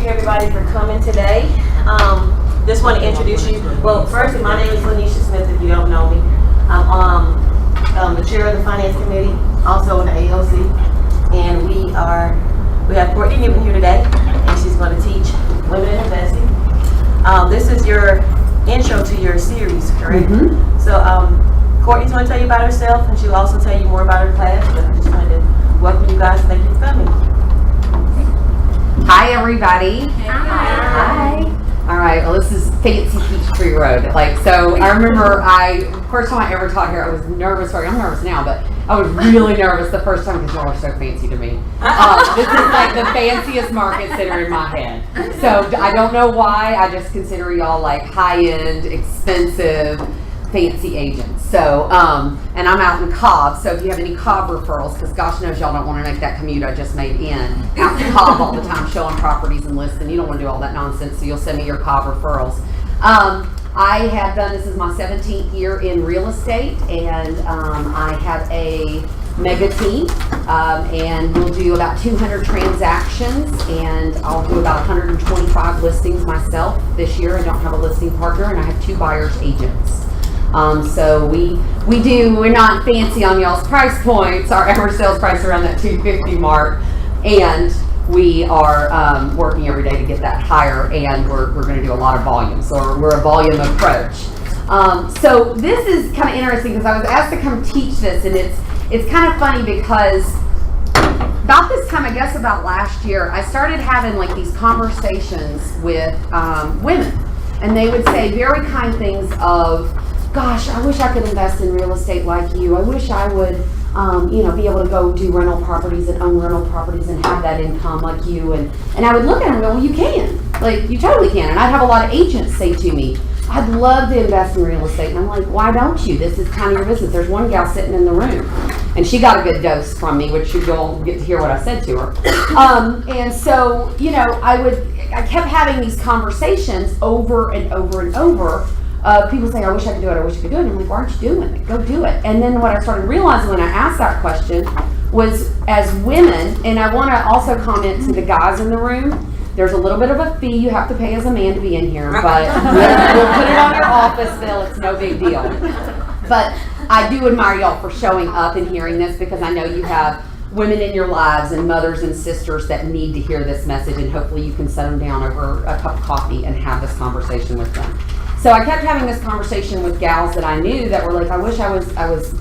you everybody for coming today. Just want to introduce you. Well, first, my name is Lanisha Smith, if you don't know me. I'm the chair of the Finance Committee, also in the AOC. And we have Courtney Newton here today, and she's going to teach women in investing. This is your intro to your series, correct? Mm-hmm. So Courtney's going to tell you about herself, and she'll also tell you more about her class, but I just wanted to welcome you guys. Thank you for coming. Hi, everybody. Hi. All right, well, this is fancy Peachtree Road. So I remember first time I ever taught here, I was nervous. Sorry, I'm nervous now, but I was really nervous the first time because y'all are so fancy to me. This is like the fanciest market center in my head. So I don't know why, I just consider y'all like high-end, expensive, fancy agents. So, and I'm out in Cobb, so if you have any Cobb referrals, because gosh knows y'all don't want to make that commute I just made out to Cobb all the time showing properties and lists, and you don't want to do all that nonsense, so you'll send me your Cobb referrals. I have done, this is my 17th year in real estate, and I have a mega team, and we'll do about 200 transactions, and I'll do about 125 listings myself this year. I don't have a listing partner, and I have 2 buyer's agents. So we're not fancy on y'all's price points. Our average sales price is around that $250 mark, and we are working every day to get that higher, and we're going to do a lot of volume. So we're a volume approach. So this is kind of interesting because I was asked to come teach this, and it's kind of funny because about this time, I guess about last year, I started having like these conversations with women, and they would say very kind things of, gosh, I wish I could invest in real estate like you. I wish I would, be able to go do rental properties and own rental properties and have that income like you. And I would look at them and go, well, you can. Like, you totally can. And I'd have a lot of agents say to me, I'd love to invest in real estate. And I'm like, why don't you? This is kind of your business. There's one gal sitting in the room, and she got a good dose from me, which you'll get to hear what I said to her. And so, I kept having these conversations over and over and over. People say, I wish I could do it, I wish I could do it. And I'm like, why aren't you doing it? Go do it. And then what I started realizing when I asked that question was, as women, and I want to also comment to the guys in the room, there's a little bit of a fee you have to pay as a man to be in here, but we'll put it on your office bill, it's no big deal. But I do admire y'all for showing up and hearing this, because I know you have women in your lives and mothers and sisters that need to hear this message, and hopefully you can set them down over a cup of coffee and have this conversation with them. So I kept having this conversation with gals that I knew that were like, I wish I was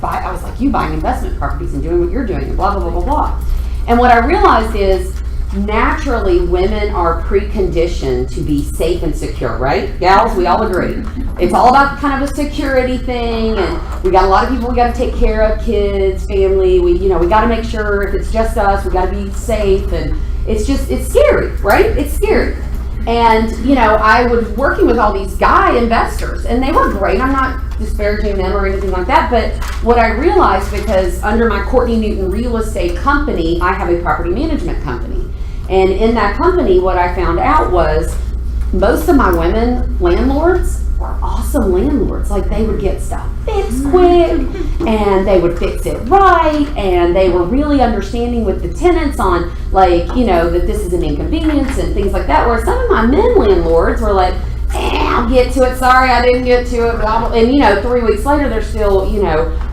like you, buying investment properties and doing what you're doing and blah, blah, blah, blah, blah. And what I realized is, naturally, women are preconditioned to be safe and secure, right? Gals, we all agree. It's all about kind of a security thing, and we got a lot of people we got to take care of, kids, family. We got to make sure if it's just us, we got to be safe, and it's scary, right? It's scary. And, I was working with all these guy investors, and they were great. I'm not disparaging them or anything like that, but what I realized, because under my Courtney Newton real estate company, I have a property management company. And in that company, what I found out was most of my women landlords were awesome landlords. Like, they would get stuff fixed quick, and they would fix it right, and they were really understanding with the tenants on, that this is an inconvenience and things like that. Where some of my men landlords were like, I'll get to it, sorry I didn't get to it, blah, blah. And 3 weeks later, they're still,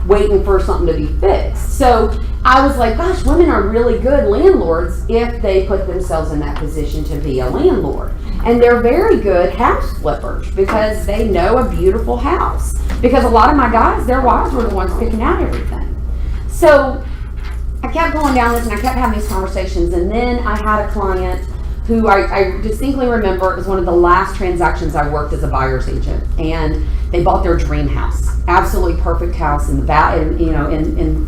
waiting for something to be fixed. So I was like, gosh, women are really good landlords if they put themselves in that position to be a landlord. And they're very good house flippers because they know a beautiful house. Because a lot of my guys, their wives were the ones picking out everything. So I kept going down this, and I kept having these conversations. And then I had a client who I distinctly remember, it was one of the last transactions I worked as a buyer's agent, and they bought their dream house, absolutely perfect house in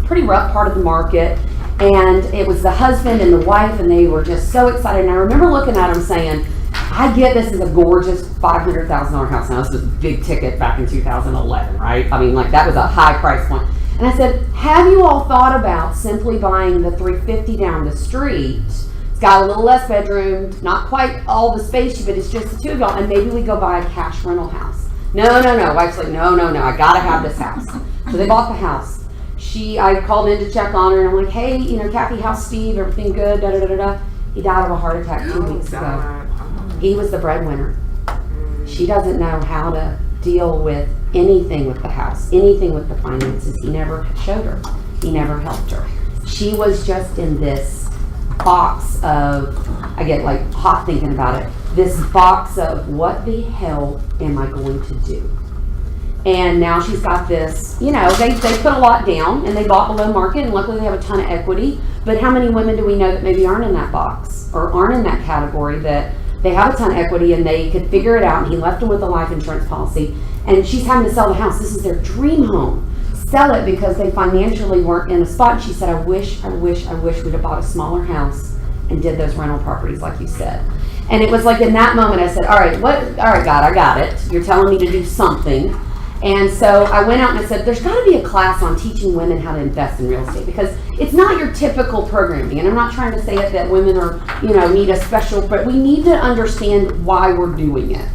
pretty rough part of the market, and it was the husband and the wife, and they were just so excited. And I remember looking at them saying, I get this is a gorgeous $500,000 house. Now, this was a big ticket back in 2011, right? I mean, that was a high price point. And I said, have you all thought about simply buying the 350 down the street? Got a little less bedroom, not quite all the space, but it's just the 2 of y'all, and maybe we go buy a cash rental house. No. Wife's like, no, I gotta have this house. So they bought the house. I called in to check on her, and I'm like, hey, Kathy, how's Steve? Everything good? Da da da da. He died of a heart attack 2 weeks ago. He was the breadwinner. She doesn't know how to deal with anything with the house, anything with the finances. He never showed her. He never helped her. She was just in this box of, I get like hot thinking about it, this box of what the hell am I going to do? And now she's got this, you know, they put a lot down and they bought below market and luckily they have a ton of equity. But how many women do we know that maybe aren't in that box or aren't in that category that they have a ton of equity and they could figure it out, and he left them with a life insurance policy, and she's having to sell the house. This is their dream home. Sell it because they financially weren't in a spot. She said, I wish we'd have bought a smaller house and did those rental properties like you said. And it was like in that moment I said, all right, God, I got it. You're telling me to do something. And so I went out and I said, there's got to be a class on teaching women how to invest in real estate, because it's not your typical programming. And I'm not trying to say it that women are, you know, need a special, but we need to understand why we're doing it.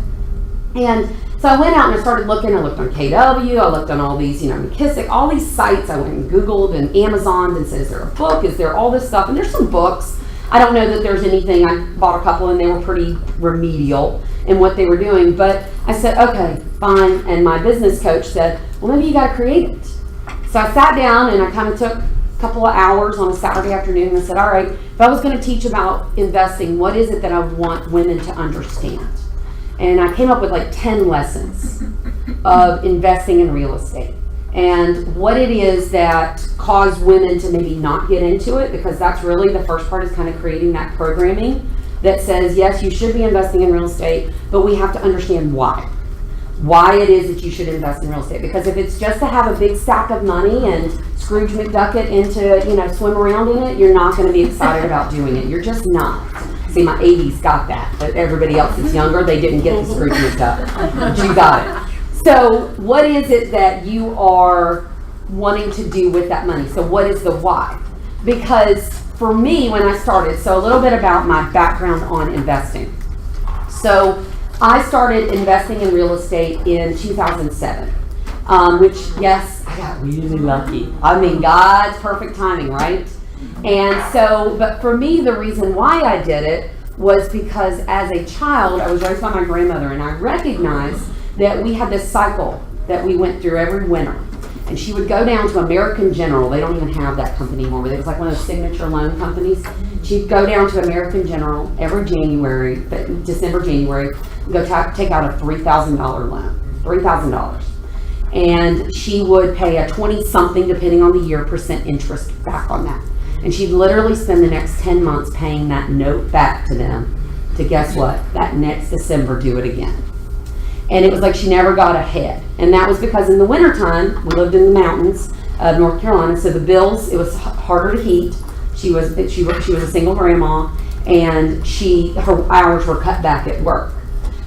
And so I went out and I started looking. I looked on KW, I looked on all these, you know, McKissick, all these sites. I went and Googled and Amazoned and said, is there a book? Is there all this stuff? And there's some books. I don't know that there's anything. I bought a couple and they were pretty remedial in what they were doing. But I said, okay, fine. And my business coach said, well, maybe you got to create it. So I sat down and I kind of took a couple of hours on a Saturday afternoon and I said, all right, if I was going to teach about investing, what is it that I want women to understand? And I came up with like 10 lessons of investing in real estate and what it is that caused women to maybe not get into it, because that's really the first part, is kind of creating that programming that says, yes, you should be investing in real estate, but we have to understand why it is that you should invest in real estate. Because if it's just to have a big stack of money and Scrooge McDuck into, you know, swim around in it, you're not going to be excited about doing it. You're just not. See, my 80s got that, but everybody else that's younger, they didn't get the Scrooge McDuck. She got it. So what is it that you are wanting to do with that money? So what is the why? Because for me, when I started, so a little bit about my background on investing. So I started investing in real estate in 2007, which, yes, I got really lucky. I mean, God's perfect timing, right? And so, but for me, the reason why I did it was because as a child, I was raised by my grandmother, and I recognized that we had this cycle that we went through every winter. And she would go down to American General. They don't even have that company anymore, but it was like one of those signature loan companies. She'd go down to American General every January, December, January, go take out a $3,000 loan, $3,000. And she would pay a 20-something, depending on the year, % interest back on that. And she'd literally spend the next 10 months paying that note back to them to, guess what, that next December do it again. And it was like she never got ahead. And that was because in the wintertime, we lived in the mountains of North Carolina, so the bills, it was harder to heat. She was a single grandma, and her hours were cut back at work.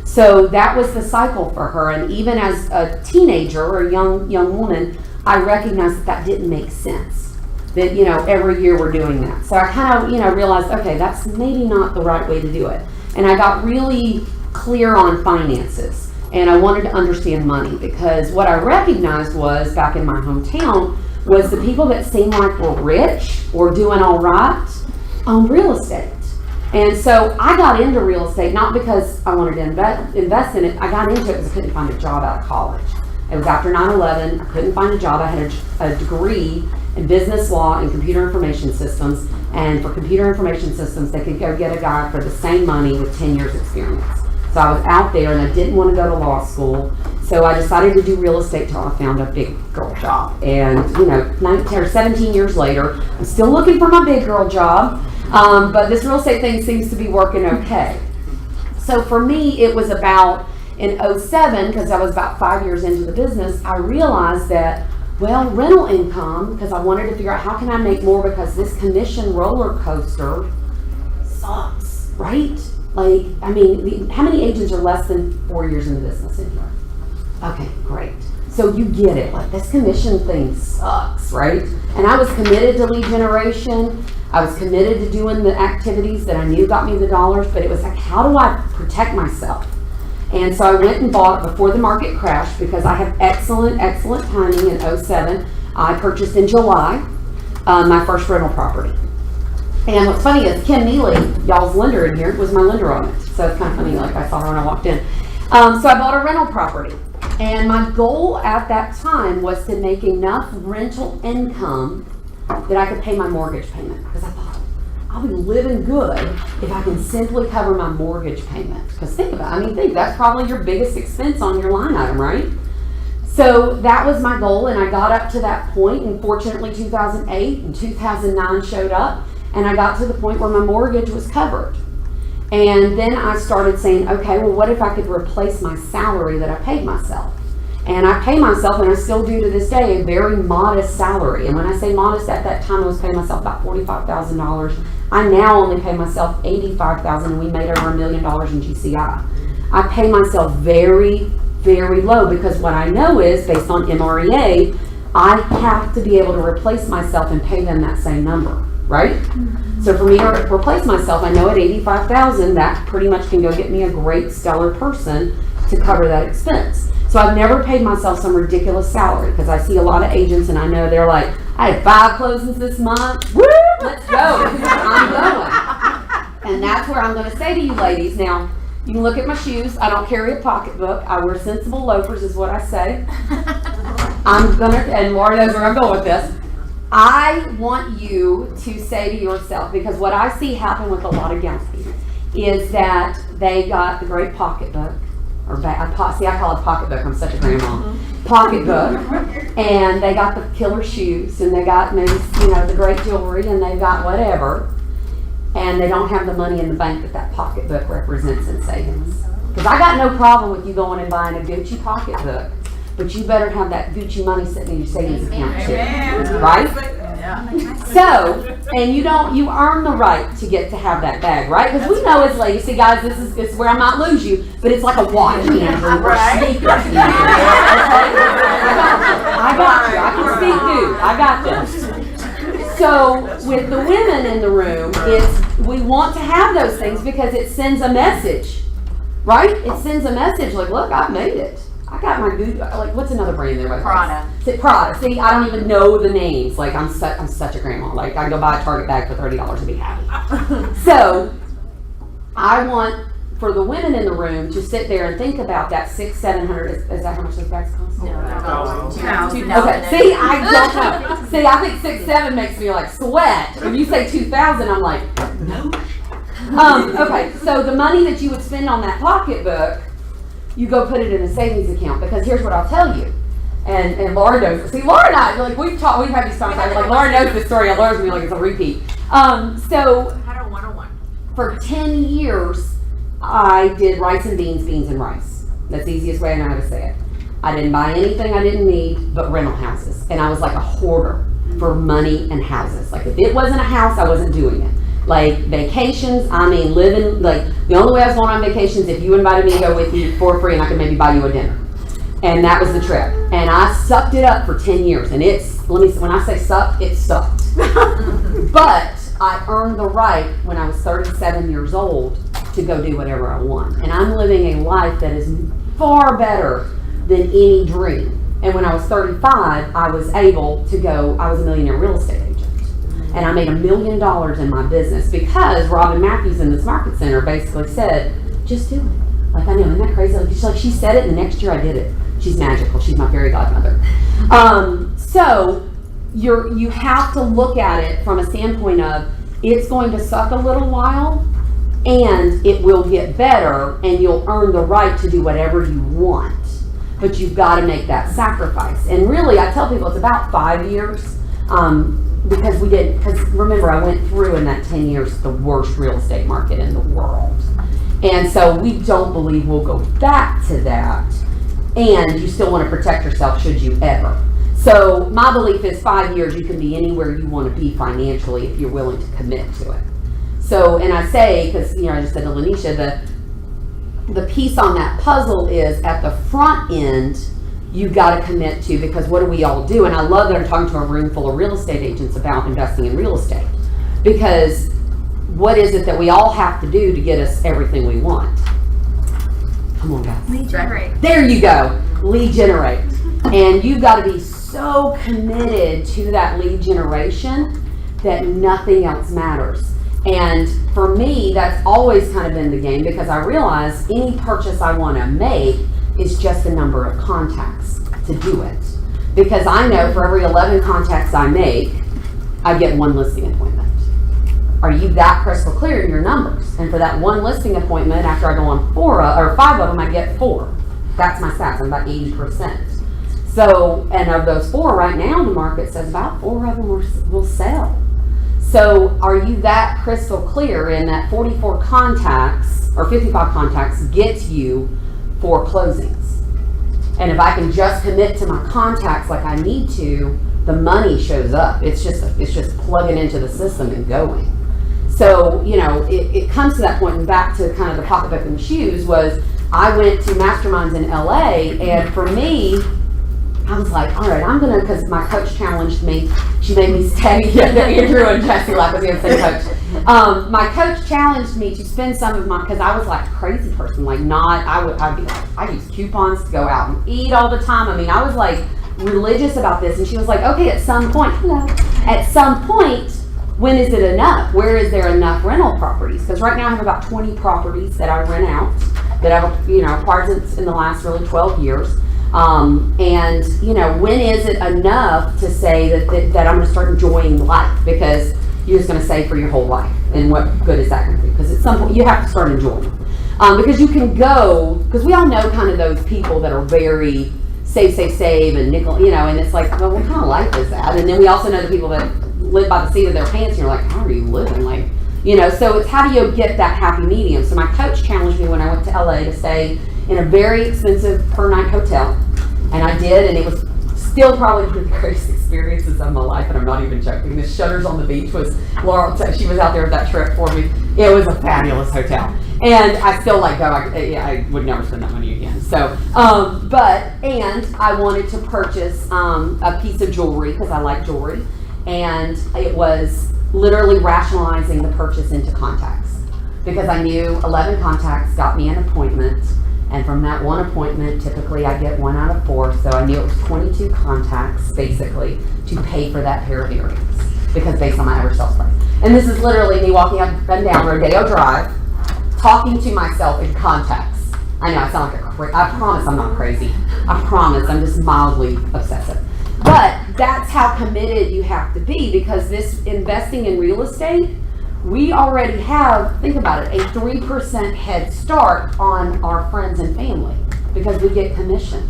So that was the cycle for her. And even as a teenager or a young woman, I recognized that didn't make sense. That, you know, every year we're doing that. So I kind of, you know, realized, okay, that's maybe not the right way to do it. And I got really clear on finances. And I wanted to understand money, because what I recognized was, back in my hometown, was the people that seemed like were rich or doing all right owned real estate. And so I got into real estate not because I wanted to invest in it. I got into it because I couldn't find a job out of college. It was after 9/11. I couldn't find a job. I had a degree in business law and computer information systems. And for computer information systems, they could go get a guy for the same money with 10 years experience. So I was out there and I didn't want to go to law school. So I decided to do real estate till I found a big girl job. And, you know, 19 or 17 years later, I'm still looking for my big girl job. But this real estate thing seems to be working okay. So for me, it was about in 2007, because I was about 5 years into the business, I realized that, well, rental income, because I wanted to figure out how can I make more, because this commission roller coaster sucks, right? Like, I mean, how many agents are less than 4 years in the business in here? Okay, great. So you get it. Like, this commission thing sucks, right? And I was committed to lead generation. I was committed to doing the activities that I knew got me the dollars, but it was like, how do I protect myself? And so I went and bought before the market crashed, because I have excellent timing in 2007. I purchased in July my first rental property. And what's funny is Kim Neely, y'all's lender in here, was my lender on it. So it's kind of funny, like I saw her when I walked in. So I bought a rental property. And my goal at that time was to make enough rental income that I could pay my mortgage payment. Because I thought, I'll be living good if I can simply cover my mortgage payment. Because think about it, that's probably your biggest expense on your line item, right? So that was my goal, and I got up to that point, and fortunately 2008 and 2009 showed up, and I got to the point where my mortgage was covered. And then I started saying, okay, well, what if I could replace my salary that I paid myself? And I pay myself, and I still do to this day, a very modest salary. And when I say modest, at that time I was paying myself about $45,000. I now only pay myself $85,000, and we made over $1 million in GCI. I pay myself very, very low, because what I know is, based on MREA, I have to be able to replace myself and pay them that same number, right? Mm-hmm. So for me to replace myself, I know at $85,000, that pretty much can go get me a great stellar person to cover that expense. So I've never paid myself some ridiculous salary, because I see a lot of agents and I know they're like, I had 5 closings this month, woo, let's go, I'm going. And that's where I'm going to say to you ladies, now, you can look at my shoes, I don't carry a pocketbook, I wear sensible loafers is what I say. I'm going to, and Laura knows where I'm going with this. I want you to say to yourself, because what I see happen with a lot of gals is that they got the great pocketbook, or I call it pocketbook, I'm such a grandma, pocketbook, and they got the killer shoes, and they got maybe, the great jewelry, and they got whatever, and they don't have the money in the bank that pocketbook represents in savings. Because I got no problem with you going and buying a Gucci pocketbook, but you better have that Gucci money sitting in your savings account too, right? Yeah. So, and you earn the right to get to have that bag, right? Because we know as ladies, see guys, this is where I might lose you, but it's like a watch, Andrew, or sneakers. I got you. I can speak dude. I got this. So with the women in the room, we want to have those things because it sends a message, right? It sends a message like, look, I made it. I got my good, like, what's another brand there? Prada. Prada. See, I don't even know the names. Like, I'm such a grandma. Like, I can go buy a Target bag for $30 and be happy. So, I want for the women in the room to sit there and think about that $600-700. Is that how much those bags cost? No. Okay. See, I don't know. See, I think 6-7 makes me like sweat. If you say 2,000, I'm like, no. Okay. So the money that you would spend on that pocketbook, you go put it in a savings account, because here's what I'll tell you. And Laura knows. See, Laura and I, like, we've had these conversations. Like, Laura knows this story. Laura's gonna be like, it's a repeat. So, How to 101. For 10 years, I did rice and beans, beans and rice. That's the easiest way I know how to say it. I didn't buy anything I didn't need but rental houses. And I was like a hoarder for money and houses. Like, if it wasn't a house, I wasn't doing it. Like, vacations, living, like, the only way I was going on vacations if you invited me to go with you for free and I could maybe buy you a dinner. And that was the trip. And I sucked it up for 10 years. And when I say sucked, it sucked. But I earned the right when I was 37 years old to go do whatever I want. And I'm living a life that is far better than any dream. And when I was 35, I was able to go, I was a millionaire real estate agent. And I made $1 million in my business because Robin Matthews in this market center basically said, just do it. Like, I know, isn't that crazy? Like, she said it, and the next year I did it. She's magical. She's my fairy godmother. So you have to look at it from a standpoint of, it's going to suck a little while, and it will get better, and you'll earn the right to do whatever you want. But you've got to make that sacrifice. And really, I tell people it's about 5 years. Because remember, I went through in that 10 years the worst real estate market in the world. And so we don't believe we'll go back to that. And you still want to protect yourself should you ever. So my belief is 5 years you can be anywhere you want to be financially if you're willing to commit to it. So, and I say, because I just said to Lanisha, the piece on that puzzle is at the front end, you've got to commit to, because what do we all do? And I love that I'm talking to a room full of real estate agents about investing in real estate. Because what is it that we all have to do to get us everything we want? Come on, guys. Lead generate. There you go. Lead generate. And you've got to be so committed to that lead generation that nothing else matters. And for me, that's always kind of been the game, because I realize any purchase I want to make is just the number of contacts to do it. Because I know for every 11 contacts I make, I get one listing appointment. Are you that crystal clear in your numbers? And for that one listing appointment, after I go on 5 of them, I get 4. That's my stats. I'm about 80%. So, and of those 4 right now, the market says about 4 of them will sell. So are you that crystal clear in that 44 contacts or 55 contacts get you 4 closings? And if I can just commit to my contacts like I need to, the money shows up. It's just plugging into the system and going. So, you know, it comes to that point, and back to kind of the pocketbook and the shoes, was I went to masterminds in LA, and for me, I was like, all right, I'm gonna, because my coach challenged me. She made me stay. Andrew and Jesse like was the same coach. My coach challenged me to spend some of my, because I was like a crazy person, like I'd be like, I use coupons to go out and eat all the time. I mean, I was like religious about this, and she was like, okay, at some point, when is it enough? Where is there enough rental properties? Because right now I have about 20 properties that I rent out that I've, you know, acquired in the last really 12 years. And you know, when is it enough to say that I'm going to start enjoying life? Because you're just going to save for your whole life, and what good is that going to do? Because at some point you have to start enjoying. Because you can go, because we all know kind of those people that are very save, and nickel, you know, and it's like, well, what kind of life is that? And then we also know the people that live by the seat of their pants, and you're like, how are you living? Like, you know, so it's how do you get that happy medium? So my coach challenged me when I went to LA to stay in a very expensive per night hotel, and I did, and it was still probably one of the greatest experiences of my life, and I'm not even joking. The Shutters on the Beach was, Laura, she was out there with that trip for me. It was a fabulous hotel, and I still like go. I would never spend that money again. So, and I wanted to purchase a piece of jewelry because I like jewelry, and it was literally rationalizing the purchase into contacts, because I knew 11 contacts got me an appointment. And from that one appointment, typically I get 1 out of 4, so I knew it was 22 contacts, basically, to pay for that pair of earrings, because based on my average sales price. And this is literally me walking up and down Rodeo Drive, talking to myself in contacts. I know I sound like I promise I'm not crazy. I promise I'm just mildly obsessive. But that's how committed you have to be, because this investing in real estate, we already have, think about it, a 3% head start on our friends and family because we get commission.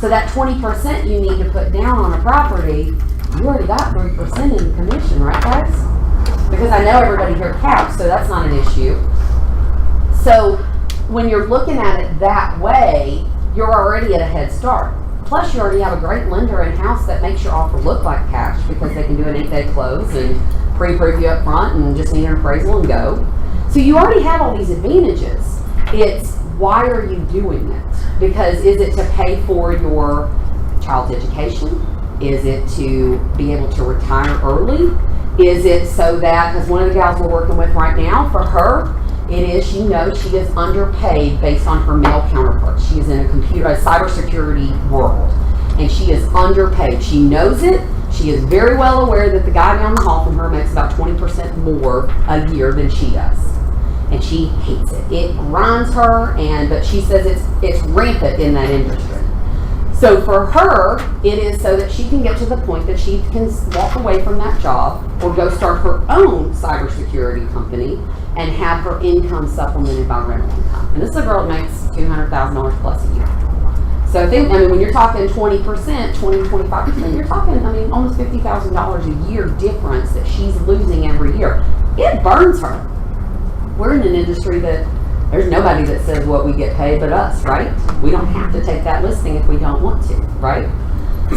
So that 20% you need to put down on a property, you already got 3% in commission, right guys? Because I know everybody here caps, so that's not an issue. So when you're looking at it that way, you're already at a head start. Plus you already have a great lender in-house that makes your offer look like cash, because they can do an 8-day close and pre-approve you up front and just need an appraisal and go. So you already have all these advantages. It's why are you doing it? Because is it to pay for your child's education? Is it to be able to retire early? Is it so that, because one of the gals we're working with right now, for her, it is, she knows she is underpaid based on her male counterparts. She is in a cybersecurity world, and she is underpaid. She knows it. She is very well aware that the guy down the hall from her makes about 20% more a year than she does. And she hates it. It grinds her, but she says it's rampant in that industry. So for her, it is so that she can get to the point that she can walk away from that job or go start her own cybersecurity company and have her income supplemented by rental income. And this is a girl that makes $200,000 plus a year. So when you're talking 20%, 25%, you're talking, almost $50,000 a year difference that she's losing every year. It burns her. We're in an industry that there's nobody that says what we get paid but us, right? We don't have to take that listing if we don't want to, right?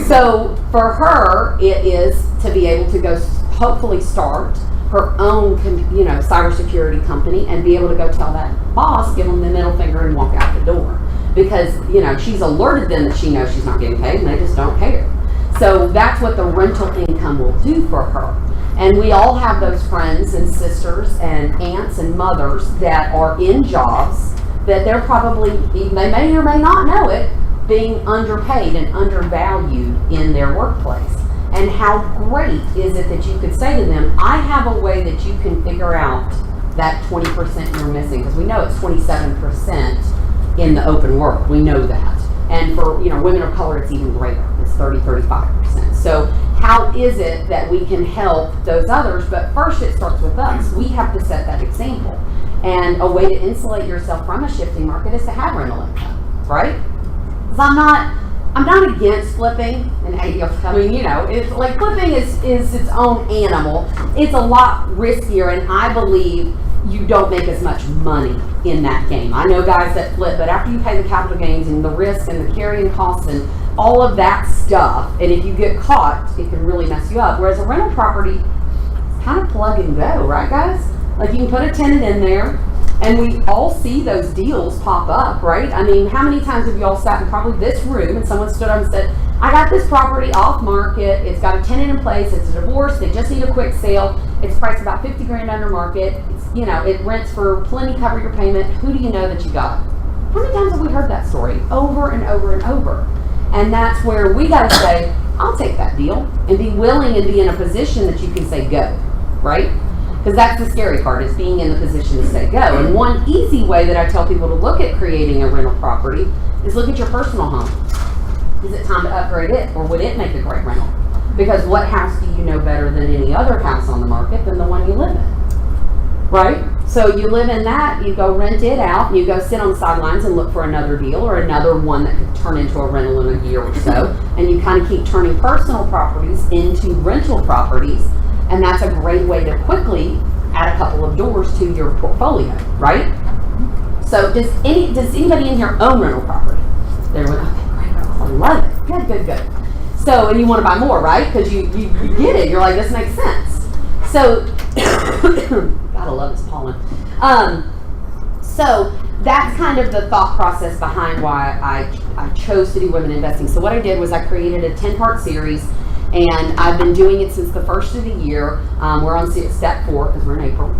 So for her, it is to be able to go hopefully start her own, cybersecurity company and be able to go tell that boss, give them the middle finger and walk out the door. Because, she's alerted them that she knows she's not getting paid and they just don't care. So that's what the rental income will do for her. And we all have those friends and sisters and aunts and mothers that are in jobs that they're probably, they may or may not know it, being underpaid and undervalued in their workplace. And how great is it that you could say to them, I have a way that you can figure out that 20% you're missing, because we know it's 27% in the open world. We know that. And for women of color, it's even greater. It's 30-35%. So how is it that we can help those others? But first, it starts with us. We have to set that example. And a way to insulate yourself from a shifting market is to have rental income, right? Because I'm not against flipping, and it's like flipping is its own animal. It's a lot riskier, and I believe you don't make as much money in that game. I know guys that flip, but after you pay the capital gains and the risk and the carrying costs and all of that stuff, and if you get caught, it can really mess you up. Whereas a rental property, it's kind of plug and go, right guys? Like you can put a tenant in there, and we all see those deals pop up, right? I mean, how many times have you all sat in probably this room and someone stood up and said, I got this property off market, it's got a tenant in place, it's a divorce, they just need a quick sale, it's priced about 50 grand under market, it rents for plenty, cover your payment, who do you know that you got? How many times have we heard that story over and over and over? And that's where we gotta say, I'll take that deal, and be willing and be in a position that you can say go, right? Because that's the scary part, is being in the position to say go. And one easy way that I tell people to look at creating a rental property is look at your personal home. Is it time to upgrade it, or would it make a great rental? Because what house do you know better than any other house on the market than the one you live in? Right? So you live in that, you go rent it out, and you go sit on the sidelines and look for another deal or another one that could turn into a rental in a year or so. And you kind of keep turning personal properties into rental properties. And that's a great way to quickly add a couple of doors to your portfolio, right? So does anybody in here own rental property? Okay, great. I love it. Good. So, and you want to buy more, right? Because you get it. You're like, this makes sense. So, gotta love this pollen. So that's kind of the thought process behind why I chose to do women investing. So what I did was I created a 10-part series. And I've been doing it since the first of the year. We're on step 4 because we're in April.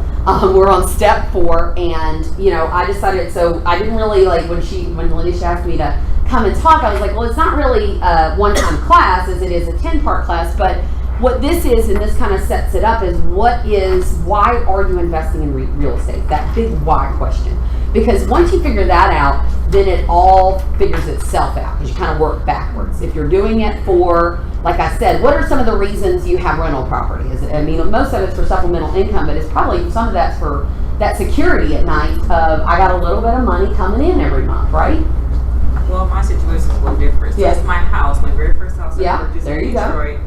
We're on step 4, and I decided. So I didn't really like when Lanisha asked me to come and talk. I was like, well, it's not really a one-time class as it is a 10-part class. But what this is, and this kind of sets it up, is why are you investing in real estate? That big why question. Because once you figure that out, then it all figures itself out, because you kind of work backwards. If you're doing it for, like I said, what are some of the reasons you have rental property? Most of it's for supplemental income, but it's probably some of that's for that security at night of, I got a little bit of money coming in every month, right? Well, my situation is a little different. So Yes. it's my house, my very first house I purchased there in you go. Detroit.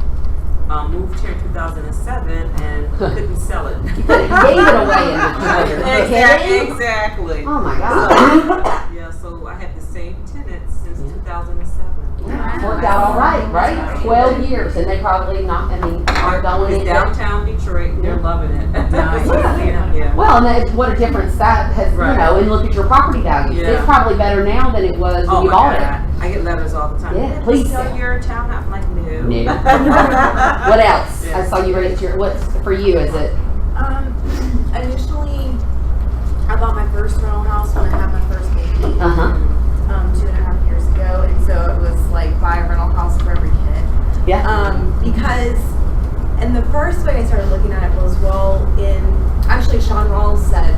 Moved here in 2007 and couldn't sell it. You gave it away in Detroit. Exactly. Oh my God. So I had the same tenants since 2007. Worked out all right? 12 years, and they probably are going It's in downtown Detroit, and they're loving it. Nice. Yeah. Well, and then what a difference that has, and look at your property values. Yeah. It's probably better now than it was when you bought it. I get letters all the time. Yeah, please sell your town. I'm like, no. What else? Yeah. I saw you raised what's for you, is it? Initially, I bought my first rental house when I had my first baby, 2.5 years ago, and so it was like buy a rental house for every kid. Yeah. And the first way I started looking at it was, actually Sean Rawls said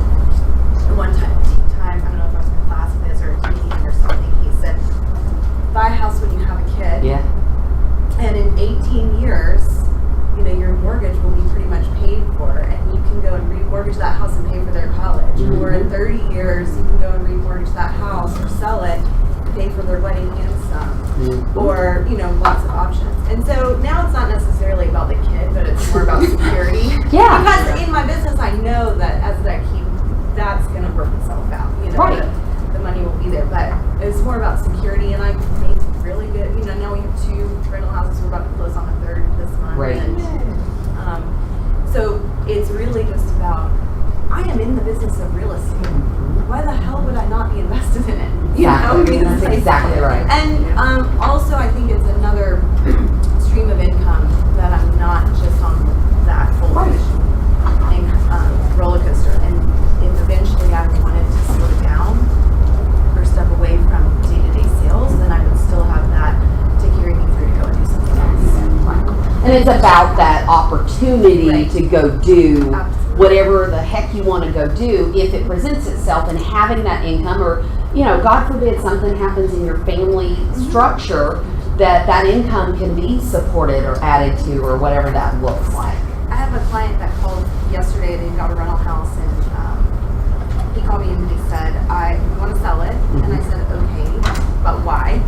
one time, I don't know if I was in class with his or a meeting or something, he said, buy a house when you have a kid. Yeah. And in 18 years, your mortgage will be pretty much paid for, and you can go and remortgage that house and pay for their college. Mm-hmm. Or in 30 years, you can go and remortgage that house or sell it, pay for their wedding and some. Mm-hmm. Or, lots of options. And so now it's not necessarily about the kid, but it's more about security. Yeah. Because in my business, I know that as that's going to work itself out. Right. The money will be there, but it's more about security, and I made really good. Now we have 2 rental houses. We're about to close on a 3rd this month. Right. And, so it's really just about, I am in the business of real estate. Why the hell would I not be invested in it? That's exactly right. And also, I think it's another stream of income that I'm not just on that whole roller coaster. And if eventually I wanted to slow down or step away from day-to-day sales, then I would still have that to carry me through to go and do something else. Right. And it's about that opportunity Right. to go do Absolutely. whatever the heck you want to go do if it presents itself, and having that income, or, you know, God forbid something happens in your family structure, that income can be supported or added to, or whatever that looks like. I have a client that called yesterday. They got a rental house, and he called me and he said, "I want to sell it." And I said, "Okay, but why?"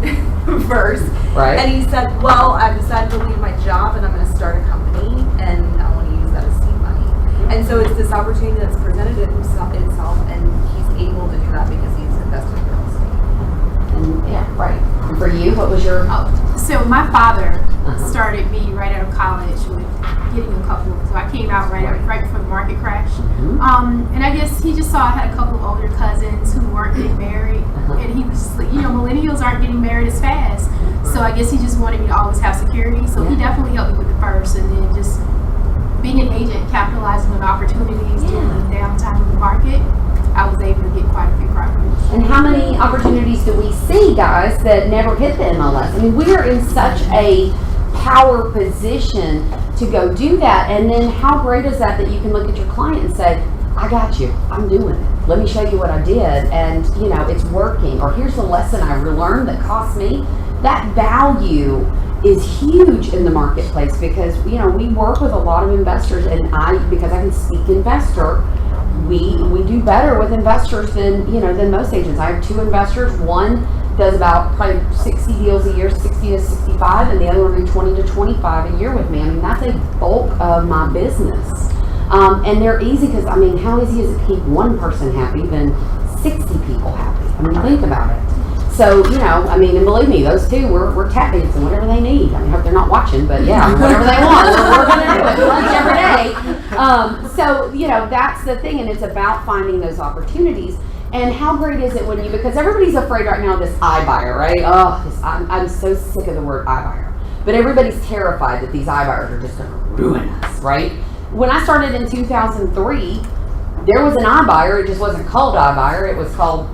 First. Right. And he said, "Well, I've decided to leave my job, and I'm going to start a company, and I want to use that as seed money." And so it's this opportunity that's presented itself, and he's able to do that because he's invested in real estate. And, yeah, right. And for you, what was your? So my father Uh-huh. started me right out of college with getting a couple. So I came out right before the market crash. Mhm. And I guess he just saw I had a couple of older cousins who weren't getting married, and he was just like, millennials aren't getting married as fast. So I guess he just wanted me to always have security. So he definitely helped me with the first, and then just being an agent, capitalizing on opportunities during the downtime of the market, I was able to get quite a few properties. And how many opportunities do we see, guys, that never hit the MLS? I mean, we are in such a power position to go do that. And then how great is that you can look at your client and say, I got you, I'm doing it. Let me show you what I did, and it's working. Or here's the lesson I learned that cost me. That value is huge in the marketplace, because we work with a lot of investors, and because I can speak investor, we do better with investors than most agents. I have 2 investors. One does about probably 60 deals a year, 60 to 65, and the other one do 20 to 25 a year with me. I mean, that's a bulk of my business. And they're easy because, how easy is it to keep one person happy than 60 people happy? Think about it. So, and believe me, those 2, we're tap dancing, whatever they need. I hope they're not watching, but yeah, whatever they want, we're going to do it lunch every day. So, that's the thing, and it's about finding those opportunities. And how great is it because everybody's afraid right now of this iBuyer, right? Oh, I'm so sick of the word iBuyer. But everybody's terrified that these iBuyers are just going to ruin us, right? When I started in 2003, there was an iBuyer. It just wasn't called iBuyer. It was called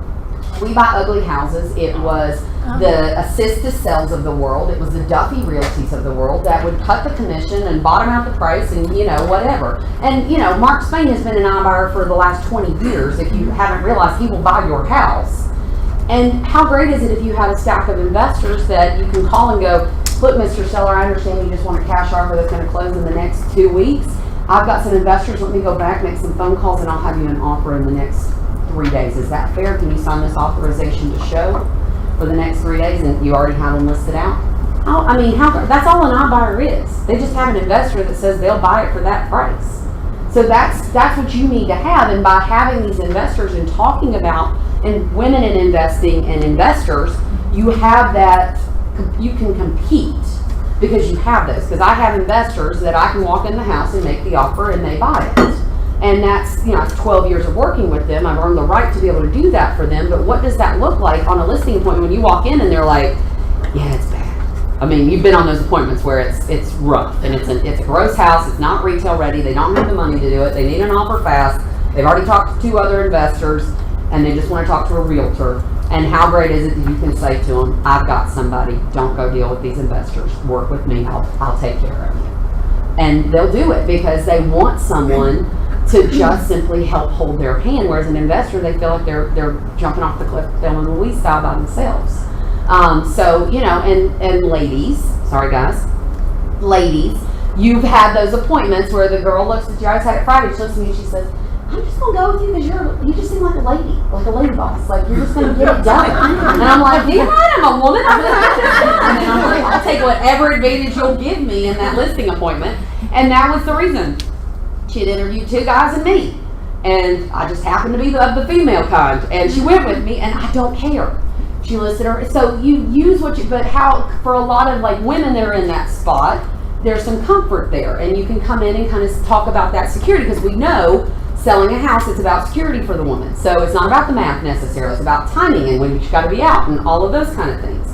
We Buy Ugly Houses. It was the assist to sales of the world. It was the Duffy Realties of the world that would cut the commission and bottom out the price and, whatever. And, Mark Spain has been an iBuyer for the last 20 years. If you haven't realized, he will buy your house. And how great is it if you had a stack of investors that you can call and go, look, Mr. Seller, I understand you just want a cash offer that's going to close in the next 2 weeks. I've got some investors. Let me go back, make some phone calls, and I'll have you an offer in the next 3 days. Is that fair? Can you sign this authorization to show for the next 3 days, and you already have them listed out? That's all an iBuyer is. They just have an investor that says they'll buy it for that price. So that's what you need to have. And by having these investors and talking about and women in investing and investors, you have that. You can compete because you have those. Because I have investors that I can walk in the house and make the offer, and they buy it. And that's, 12 years of working with them. I've earned the right to be able to do that for them. But what does that look like on a listing appointment when you walk in and they're like, yeah, it's bad. You've been on those appointments where it's rough, and it's a gross house. It's not retail ready. They don't have the money to do it. They need an offer fast. They've already talked to 2 other investors, and they just want to talk to a realtor. And how great is it that you can say to them, I've got somebody. Don't go deal with these investors. Work with me. I'll take care of you. And they'll do it because they want someone to just simply help hold their hand. Whereas an investor, they feel like they're jumping off the cliff Thelma and Louise style by themselves. And ladies, sorry guys, ladies, you've had those appointments where the girl looks at you. I just had it Friday. She looks at me and she says, I'm just gonna go with you because you just seem like a lady boss. Like you're just gonna get it done. And I'm like, damn right, I'm a woman. I'm gonna get this done. And I'm like, I'll take whatever advantage you'll give me in that listing appointment. And that was the reason. She'd interviewed 2 guys and me, and I just happened to be the female kind. And she went with me, and I don't care. She listed her. So you use but how for a lot of women that are in that spot, there's some comfort there, and you can come in and kind of talk about that security because we know. Selling a house, it's about security for the woman. So it's not about the math necessarily. It's about timing and when you've got to be out and all of those kind of things.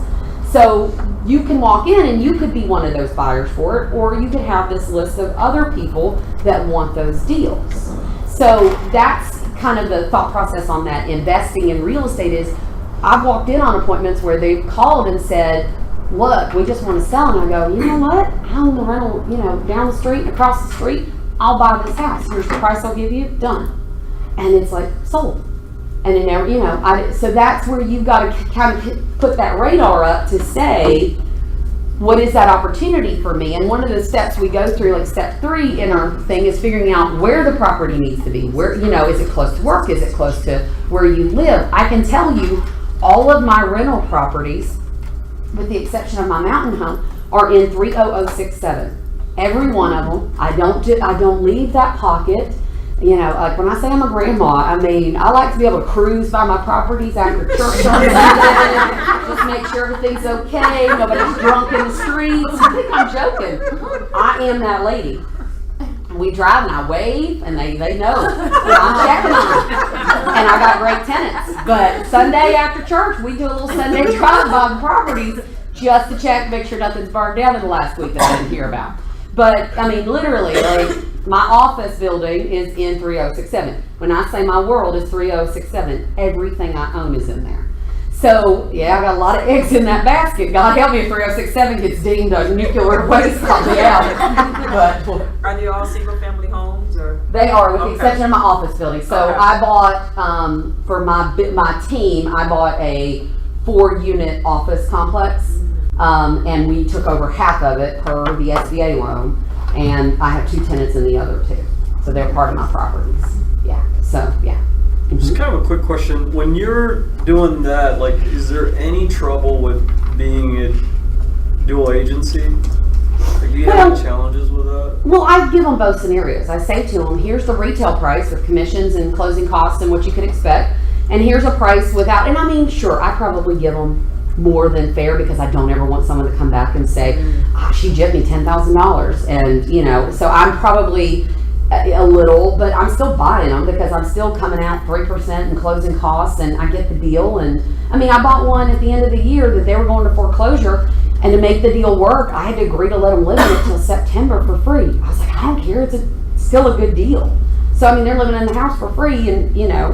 So you can walk in and you could be one of those buyers for it, or you could have this list of other people that want those deals. So that's kind of the thought process on that investing in real estate is I've walked in on appointments where they've called and said, look, we just want to sell. And I go, you know what? I own the rental, down the street, across the street. I'll buy this house. Here's the price I'll give you. Done. And it's like, sold. And it never, so that's where you've got to kind of put that radar up to say, what is that opportunity for me? And one of the steps we go through, like step 3 in our thing, is figuring out where the property needs to be. Where, is it close to work? Is it close to where you live? I can tell you all of my rental properties, with the exception of my mountain home, are in 30067. Every one of them. I don't leave that pocket. Like when I say I'm a grandma, I mean, I like to be able to cruise by my properties after church on Sunday, just make sure everything's okay, nobody's drunk in the streets. I think I'm joking. I am that lady. We drive and I wave and they know. I'm checking on them. And I got great tenants. But Sunday after church, we do a little Sunday drive by the properties just to check, make sure nothing's burned down in the last week that I didn't hear about. But, I mean, literally, like, my office building is in 3067. When I say my world is 3067, everything I own is in there. So, yeah, I got a lot of eggs in that basket. God help me if 3067 gets deemed a nuclear waste, I'll be out. But, are they all single family homes or? they are, with the exception of my office building. So Okay. I bought, for my team, I bought a 4-unit office complex. And we took over half of it per the SBA loan, and I have 2 tenants in the other 2, so they're part of my properties. Yeah. So yeah. Just kind of a quick question. When you're doing that, like, is there any trouble with being a dual agency? Like, do you have any challenges with that? Well, I give them both scenarios. I say to them, here's the retail price with commissions and closing costs and what you could expect, and here's a price without. And I mean, sure, I probably give them more than fair because I don't ever want someone to come back and say, she gypped me $10,000. And, so I'm probably a little, but I'm still buying them because I'm still coming out 3% in closing costs and I get the deal. And I mean, I bought one at the end of the year that they were going to foreclosure, and to make the deal work, I had to agree to let them live in it till September for free. I was like, I don't care. It's still a good deal. So I mean, they're living in the house for free, and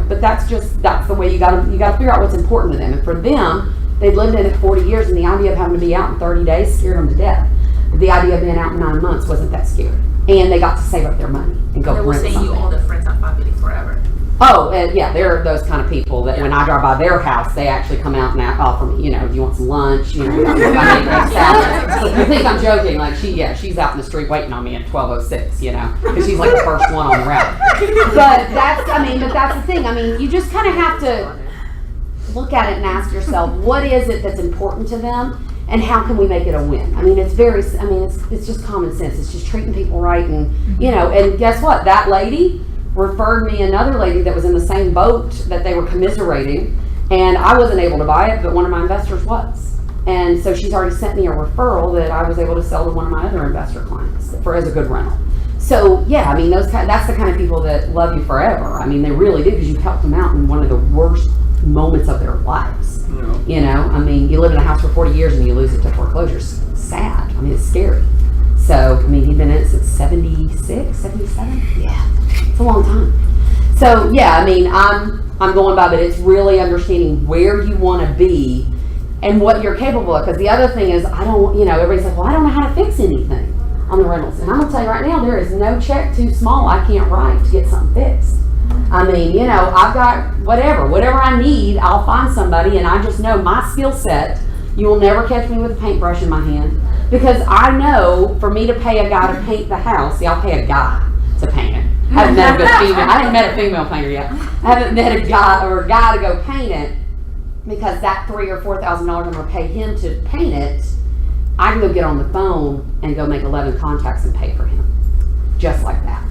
but that's the way you got to figure out what's important to them. And for them, they'd lived in it 40 years, and the idea of having to be out in 30 days scared them to death. The idea of being out in 9 months wasn't that scary. And they got to save up their money and go They were rent saying you something. own the friends and family forever. Oh, yeah, they're those kind of people that when I drive by their house, they actually come out and offer me, do you want some lunch? You think I'm joking? Like she's out in the street waiting on me at 12:06, because she's like the first one on the route. But that's the thing. I mean, you just kind of have to look at it and ask yourself, what is it that's important to them, and how can we make it a win? I mean, it's just common sense. It's just treating people right, and and guess what? That lady referred me another lady that was in the same boat that they were commiserating, and I wasn't able to buy it, but one of my investors was. And so she's already sent me a referral that I was able to sell to one of my other investor clients as a good rental. So yeah, I mean, that's the kind of people that love you forever. I mean, they really do, because you helped them out in one of the worst moments of their lives. Yeah. I mean, you live in a house for 40 years and you lose it to foreclosure. It's sad. I mean, it's scary. So, I mean, he'd been in it since 76, 77? Yeah, it's a long time. So, yeah, I mean, I'm going by, but it's really understanding where you want to be and what you're capable of. Because the other thing is, everybody's like, well, I don't know how to fix anything on the rentals. And I'm going to tell you right now, there is no check too small I can't write to get something fixed. I mean, I've got whatever I need, I'll find somebody, and I just know my skill set. You will never catch me with a paintbrush in my hand, because I know for me to pay a guy to paint the house, I'll pay a guy to paint it. I haven't met a good female. I haven't met a female painter yet. I haven't met a guy to go paint it, because that $3,000 or $4,000 I'm going to pay him to paint it, I can go get on the phone and go make 11 contacts and pay for him, just like that.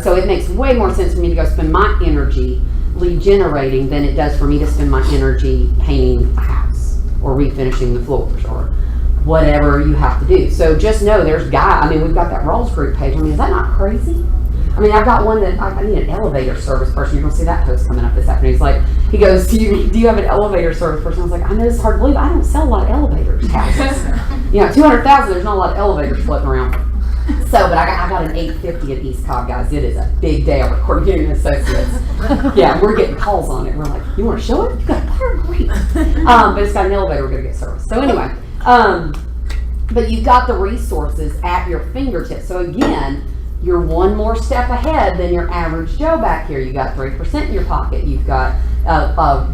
So it makes way more sense for me to go spend my energy lead generating than it does for me to spend my energy painting a house or refinishing the floors or whatever you have to do. So just know there's we've got that Rolls group page. I mean, is that not crazy? I mean, I've got one that I need an elevator service person. You're gonna see that post coming up this afternoon. He goes, do you have an elevator service person? I was like, I know this is hard to believe. I don't sell a lot of elevators houses. 200,000, there's not a lot of elevators floating around. So, but I got an 850 at East Cobb, guys. It is a big day over at Courtney Newton Associates. Yeah, we're getting calls on it. We're like, you want to show it? You got a car? Great. But it's got an elevator we're going to get service. So anyway, But you've got the resources at your fingertips. So again, you're one more step ahead than your average Joe back here. You got 3% in your pocket. You've got a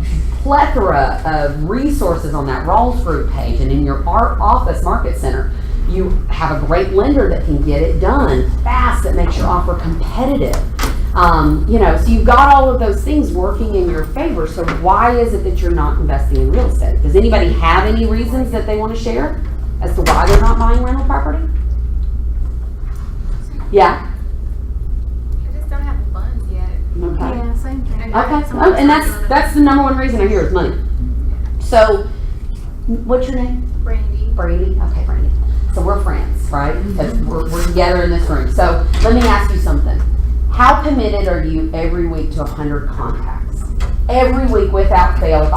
plethora of resources on that Rawls Group page, and in your office market center, you have a great lender that can get it done fast, that makes your offer competitive. So you've got all of those things working in your favor. So why is it that you're not investing in real estate? Does anybody have any reasons that they want to share as to why they're not buying rental property? Yeah. I just don't have the funds yet. Okay. Yeah, same thing. Okay. Oh, and that's the number one reason I hear is money. So, what's your name? Brandy. Brady. Okay, Brady. So we're friends, right? Because we're together in this room. So let me ask you something. How committed are you every week to 100 contacts? Every week without fail. If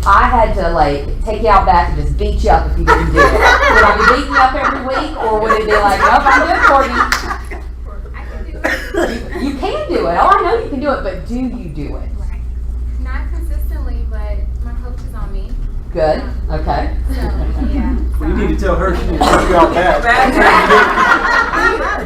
I had to take you out back and just beat you up if you didn't do it, would I be beating you up every week, or would it be like, nope, I'm good, Courtney? I can do it. You can do it. Oh, I know you can do it, but do you do it? Right. Not consistently, but my coach is on me. Good. Okay. So, yeah. Well, you need to tell her she needs to take you out back.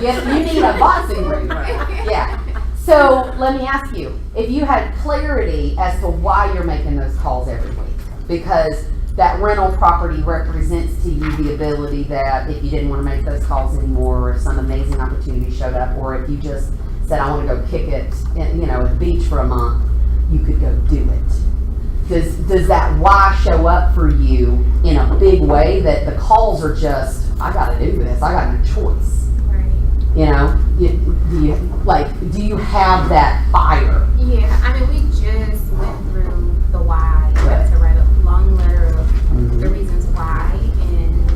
Yes, you need a boxing ring. Yeah. So let me ask you, if you had clarity as to why you're making those calls every week, because that rental property represents to you the ability that if you didn't want to make those calls anymore, or if some amazing opportunity showed up, or if you just said, I want to go kick it, at the beach for a month, you could go do it. Does that why show up for you in a big way that the calls are just, I got to do this, I got no choice? Right. Do you have that fire? Yeah, I mean, we just went through the why. I had to write a long letter of the reasons why, and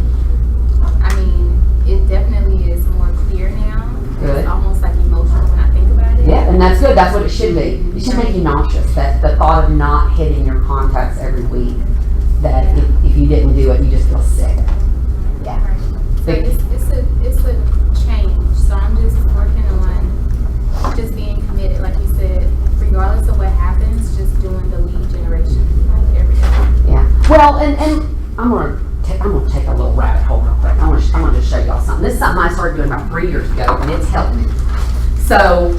I mean, it definitely is more clear now. Good. It's almost like emotional when I think about it. Yeah, and that's good. That's what it should be. It should make you nauseous. That the thought of not hitting your contacts every week, that if you didn't do it, you just feel sick. Yeah. Right. So it's a change. So I'm just working on just being committed, like you said, regardless of what happens, just doing the lead generation every day. Yeah. Well, and I'm gonna take a little rabbit hole real quick. I'm gonna just show y'all something. This is something I started doing about 3 years ago, and it's helped me. So,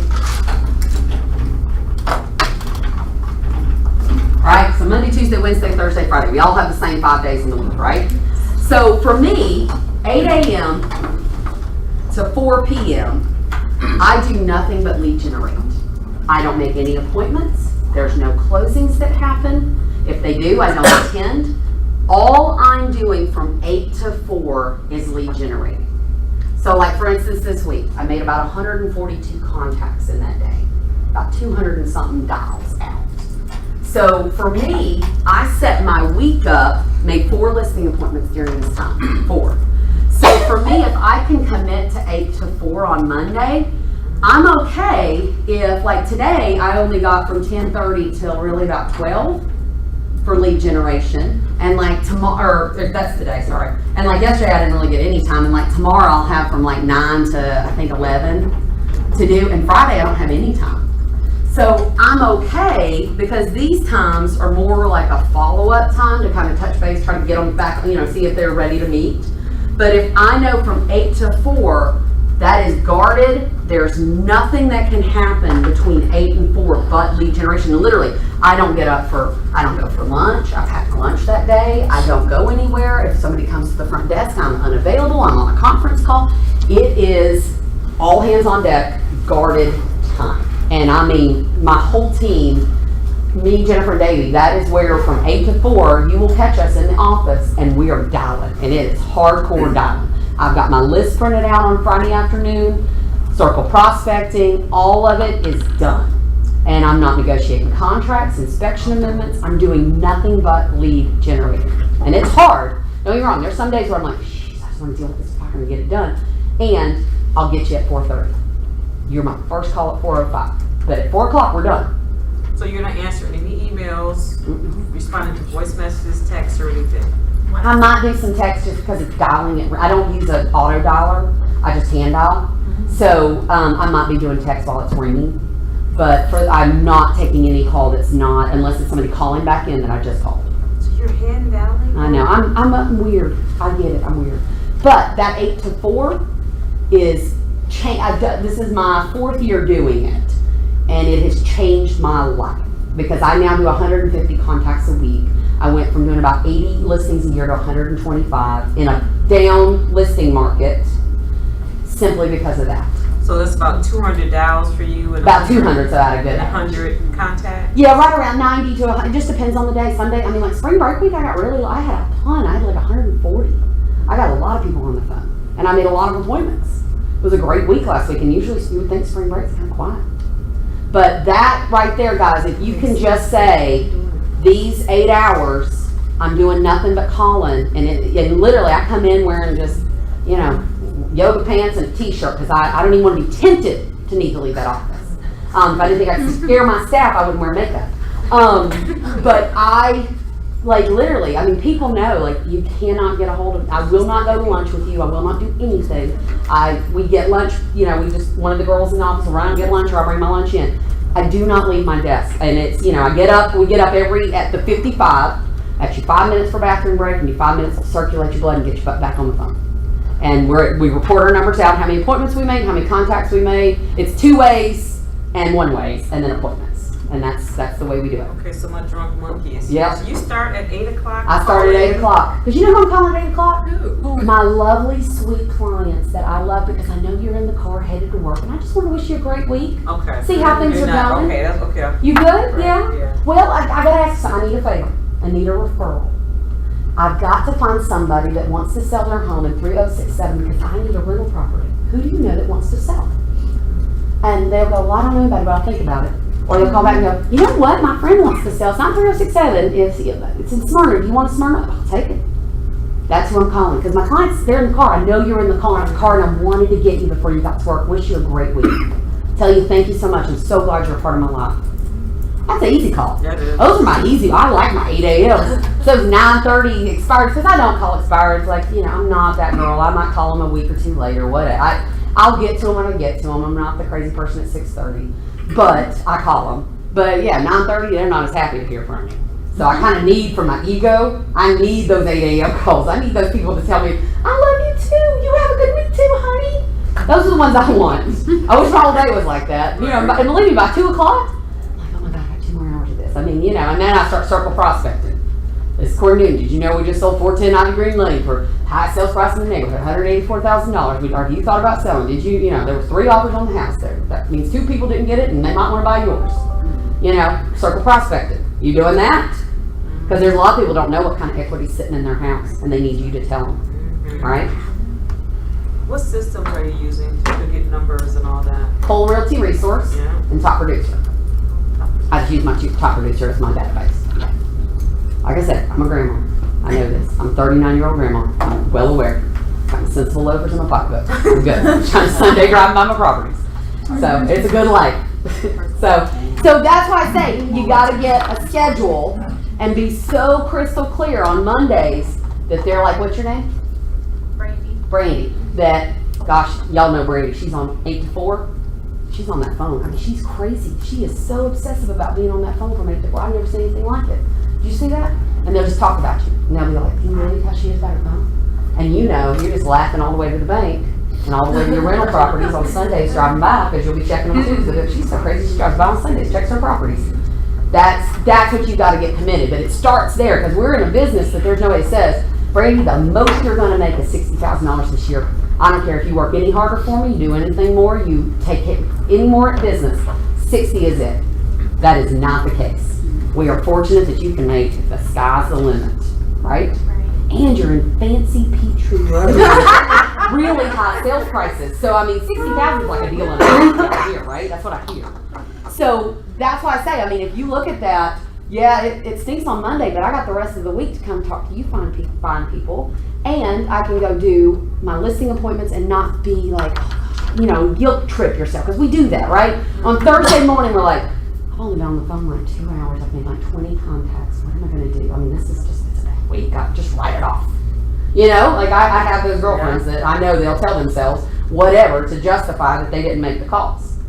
right? So Monday, Tuesday, Wednesday, Thursday, Friday. We all have the same 5 days in the week, right? So for me, 8 a.m. to 4 p.m., I do nothing but lead generate. I don't make any appointments. There's no closings that happen. If they do, I don't attend. All I'm doing from 8 to 4 is lead generating. So like for instance this week, I made about 142 contacts in that day. About 200 and something dials out. So for me, I set my week up, made 4 listing appointments during this time, 4. So for me, if I can commit to 8 to 4 on Monday, I'm okay if, like today, I only got from 10:30 till really about 12 for lead generation. And like tomorrow, or that's today, sorry. And like yesterday, I didn't really get any time. And like tomorrow, I'll have from like 9 to I think 11 to do. And Friday, I don't have any time. So I'm okay because these times are more like a follow-up time to kind of touch base, try to get them back, see if they're ready to meet. But if I know from 8 to 4, that is guarded. There's nothing that can happen between 8 and 4 but lead generation. Literally, I don't go for lunch. I've had lunch that day. I don't go anywhere. If somebody comes to the front desk, I'm unavailable. I'm on a conference call. It is all hands on deck, guarded time. And I mean, my whole team, me, Jennifer, Davey, that is where from 8 to 4, you will catch us in the office and we are dialing. And it is hardcore dialing. I've got my list printed out on Friday afternoon, circle prospecting, all of it is done. And I'm not negotiating contracts, inspection amendments, I'm doing nothing but lead generating. And it's hard, don't get me wrong, there's some days where I'm like, jeez, I just want to deal with this fucker and get it done. And I'll get you at 4:30. You're my first call at 4:05. But at 4 o'clock, we're done. So you're not answering any emails, responding to voice messages, texts, or anything? I might do some text just because it's dialing it. I don't use an auto dialer. I just hand dial. So I might be doing text while it's ringing. But I'm not taking any call that's not, unless it's somebody calling back in that I just called. So Your Hidden Valley? I know, I'm weird. I get it, I'm weird. But that 8 to 4 is, this is my 4th year doing it. And it has changed my life. Because I now do 150 contacts a week. I went from doing about 80 listings a year to 125 in a down listing market simply because of that. So that's about 200 dials for you? And About 200, so I had a good and average. 100 contacts? Yeah, right around 90 to 100. It just depends on the day. Some day, I mean, like spring break week, I had a ton. I had like 140. I got a lot of people on the phone. And I made a lot of appointments. It was a great week last week, and usually you would think spring break's kind of quiet. But that right there, guys, if you can just say, these 8 hours, I'm doing nothing but calling, and literally I come in wearing just, you know, yoga pants and a t-shirt, because I don't even want to be tempted to need to leave that office. If I didn't think I could scare my staff, I wouldn't wear makeup. But I, like literally, I mean, people know, like, you cannot get a hold of, I will not go to lunch with you, I will not do anything. We get lunch, you know, one of the girls in the office will run and get lunch, or I bring my lunch in. I do not leave my desk, and it's, you know, we get up at the 55, that's your 5 minutes for bathroom break, and your 5 minutes will circulate your blood and get you back on the phone. And we report our numbers out, how many appointments we made, how many contacts we made. It's 2 ways and 1 ways, and then appointments. And that's the way we do it. Okay, so my drunk monkey is Yeah. So you start at 8 o'clock? I started at 8 o'clock. Because you know who I'm calling at 8 o'clock? Who? My lovely, sweet clients that I love, because I know you're in the car headed to work, and I just want to wish you a great week. Okay. See how things You're are not- going. Okay, that's okay. You good? Right, Yeah? yeah. Well, I gotta ask you something. I need a favor. I need a referral. I've got to find somebody that wants to sell their home in 3067 because I need a rental property. Who do you know that wants to sell? And they'll go, well, I don't know anybody, but I'll think about it. Or they'll call back and go, you know what? My friend wants to sell. It's not 3067. It's in Smyrna. Do you want a Smyrna? I'll take it. That's who I'm calling. Because my clients, they're in the car. I know you're in the car, and I wanted to get you before you got to work. Wish you a great week. Tell you thank you so much. I'm so glad you're a part of my life. That's an easy call. Yeah, it is. Those are my easy. I like my 8 a.m. So 9:30 expired, because I don't call expireds. Like, you know, I'm not that girl. I might call them a week or two later. Whatever. I'll get to them when I get to them. I'm not the crazy person at 6:30, but I call them. But yeah, 9:30, they're not as happy to hear from you. So I kind of need, for my ego, I need those 8 a.m. calls. I need those people to tell me, I love you too. You have a good week too, honey. Those are the ones I want. I wish my whole day was like that. You know, and believe me, by 2 o'clock, I mean, you know, and then I start circle prospecting. This is Courtney Newton. Did you know we just sold 410 Green Lane for highest sales price in the neighborhood, $184,000? Have you thought about selling? Did you know, there was 3 offers on the house there. That means 2 people didn't get it, and they might want to buy yours. You know, circle prospecting. You doing that? Because there's a lot of people don't know what kind of equity is sitting in their house, and they need you to tell them. All right? What systems are you using to get numbers and all that? Whole Realty Resource Yeah. and Top Producer. I just use my Top Producer as my database. Yeah. Like I said, I'm a grandma. I know this. I'm a 39-year-old grandma. I'm well aware. Got my sensible loafers in my pocketbook. I'm good. I'm trying to Sunday drive by my properties. So it's a good life. So that's why I say you got to get a schedule and be so crystal clear on Mondays that they're like, what's your name? Brandy. That, gosh, y'all know Brandy. She's on 8 to 4. She's on that phone. I mean, she's crazy. She is so obsessive about being on that phone from 8 to 4. I've never seen anything like it. Did you see that? And they'll just talk about you. And they'll be like, can you believe how she is about her phone? And you know, you're just laughing all the way to the bank and all the way to your rental properties on Sundays driving by, because you'll be checking them too. So she's so crazy, she drives by on Sundays, checks her properties. That's what you got to get committed. But it starts there, because we're in a business that there's no way it says, Brady, the most you're going to make is $60,000 this year. I don't care if you work any harder for me, you do anything more, you take any more business, 60 is it. That is not the case. We are fortunate that you can make the sky's the limit, right? And you're in fancy Peachtree Road. Really high sales prices. So I mean, 60,000 is like a deal in a year, right? That's what I hear. So that's why I say, I mean, if you look at that, yeah, it stinks on Monday, but I got the rest of the week to come talk to you fine people, and I can go do my listing appointments and not be like, you know, guilt trip yourself, because we do that, right? On Thursday morning, we're like, I've only been on the phone like 2 hours, I've made like 20 contacts, what am I going to do? I mean, this is just, it's a bad week, I just write it off. You know, like I have those girlfriends that I know they'll tell themselves whatever to justify that they didn't make the calls.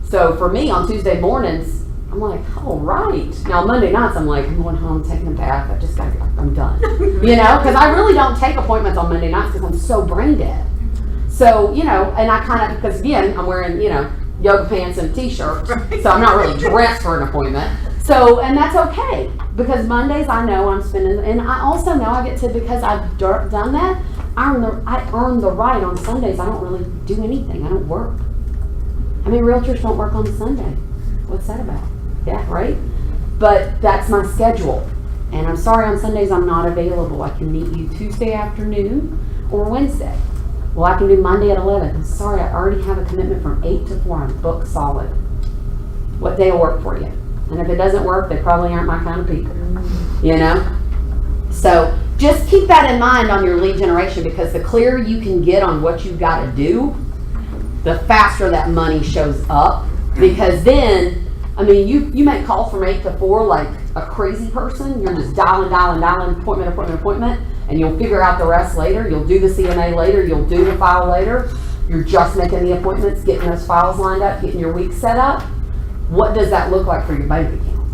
So for me, on Tuesday mornings, I'm like, all right. Now Monday nights, I'm like, I'm going home, taking a bath. I just got to get my I'm done. You know, because I really don't take appointments on Monday nights because I'm so brain dead. So, you know, and I kind of, because again, I'm wearing, you know, yoga pants and a t-shirt, so I'm not really dressed for an appointment. So, and that's okay, because Mondays I know I'm spending, and I also know I get to, because I've done that, I earn the right on Sundays. I don't really do anything. I don't work. I mean, realtors don't work on Sunday. What's that about? Yeah, right? But that's my schedule. And I'm sorry, on Sundays I'm not available. I can meet you Tuesday afternoon or Wednesday. Well, I can do Monday at 11. I'm sorry, I already have a commitment from 8 to 4. I'm booked solid. What day will work for you? And if it doesn't work, they probably aren't my kind of people. You know? So just keep that in mind on your lead generation, because the clearer you can get on what you've got to do, the faster that money shows up. Because then, I mean, you make calls from 8 to 4 like a crazy person. You're just dialing, appointment, and you'll figure out the rest later. You'll do the CNA later. You'll do the file later. You're just making the appointments, getting those files lined up, getting your week set up. What does that look like for your bank account?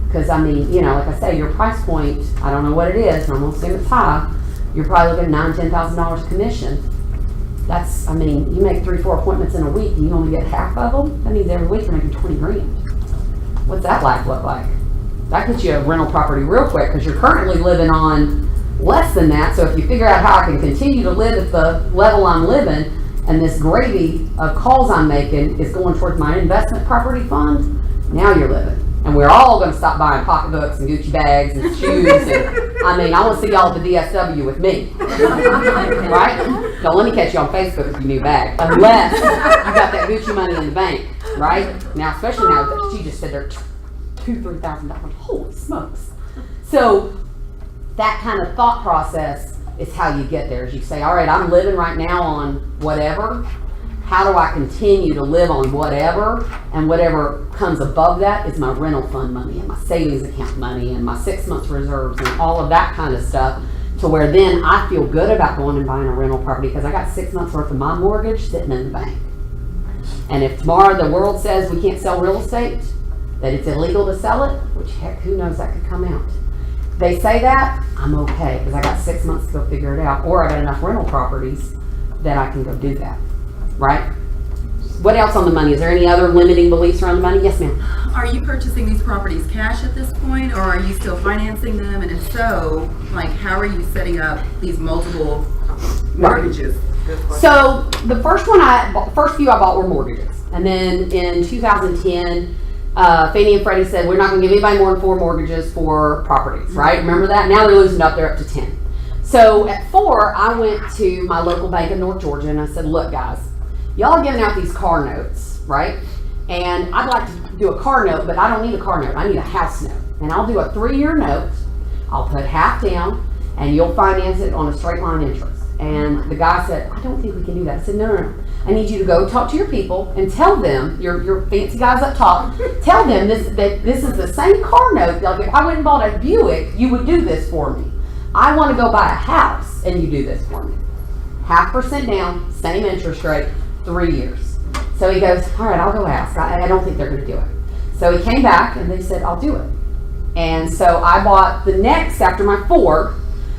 Because, I mean, you know, like I say, your price point, I don't know what it is, and I'm going to assume it's high. You're probably looking at $9,000, $10,000 commission. That's, I mean, you make 3-4 appointments in a week and you only get half of them. That means every week you're making 20 grand. What's that life look like? That gets you a rental property real quick, because you're currently living on less than that. So if you figure out how I can continue to live at the level I'm living, and this gravy of calls I'm making is going towards my investment property fund, now you're living. And we're all going to stop buying pocketbooks and Gucci bags and shoes. And, I mean, I want to see y'all at the DSW with me. Right? Don't let me catch you on Facebook with your new bag. Unless you got that Gucci money in the bank. Right? Now, especially now that she just said they're $2,000, $3,000. Holy smokes. So, that kind of thought process is how you get there. Is you say, all right, I'm living right now on whatever. How do I continue to live on whatever? And whatever comes above that is my rental fund money and my savings account money and my 6 months reserves and all of that kind of stuff, to where then I feel good about going and buying a rental property, because I got 6 months worth of my mortgage sitting in the bank. And if tomorrow the world says we can't sell real estate, that it's illegal to sell it, which heck, who knows, that could come out. They say that, I'm okay, because I got 6 months to go figure it out, or I got enough rental properties that I can go do that. Right? What else on the money? Is there any other limiting beliefs around the money? Yes, ma'am. Are you purchasing these properties cash at this point, or are you still financing them? And if so, like, how are you setting up these multiple mortgages? So the first few I bought were mortgages, and then in 2010, Fannie and Freddie said we're not going to give anybody more than 4 mortgages for properties. Right? Remember that? Now they're loosened up. They're up to 10. So at 4, I went to my local bank in North Georgia and I said, look guys, y'all are giving out these car notes, right? And I'd like to do a car note, but I don't need a car note. I need a house note. And I'll do a 3-year note. I'll put half down and you'll finance it on a straight line interest. And the guy said, I don't think we can do that. I said, no. I need you to go talk to your people and tell them, your fancy guys up top, tell them that this is the same car note. Like, if I went and bought a Buick, you would do this for me. I want to go buy a house and you do this for me. 0.5% down, same interest rate, 3 years. So he goes, all right, I'll go ask. I don't think they're going to do it. So he came back and they said, I'll do it. And so I bought the next, after my 4,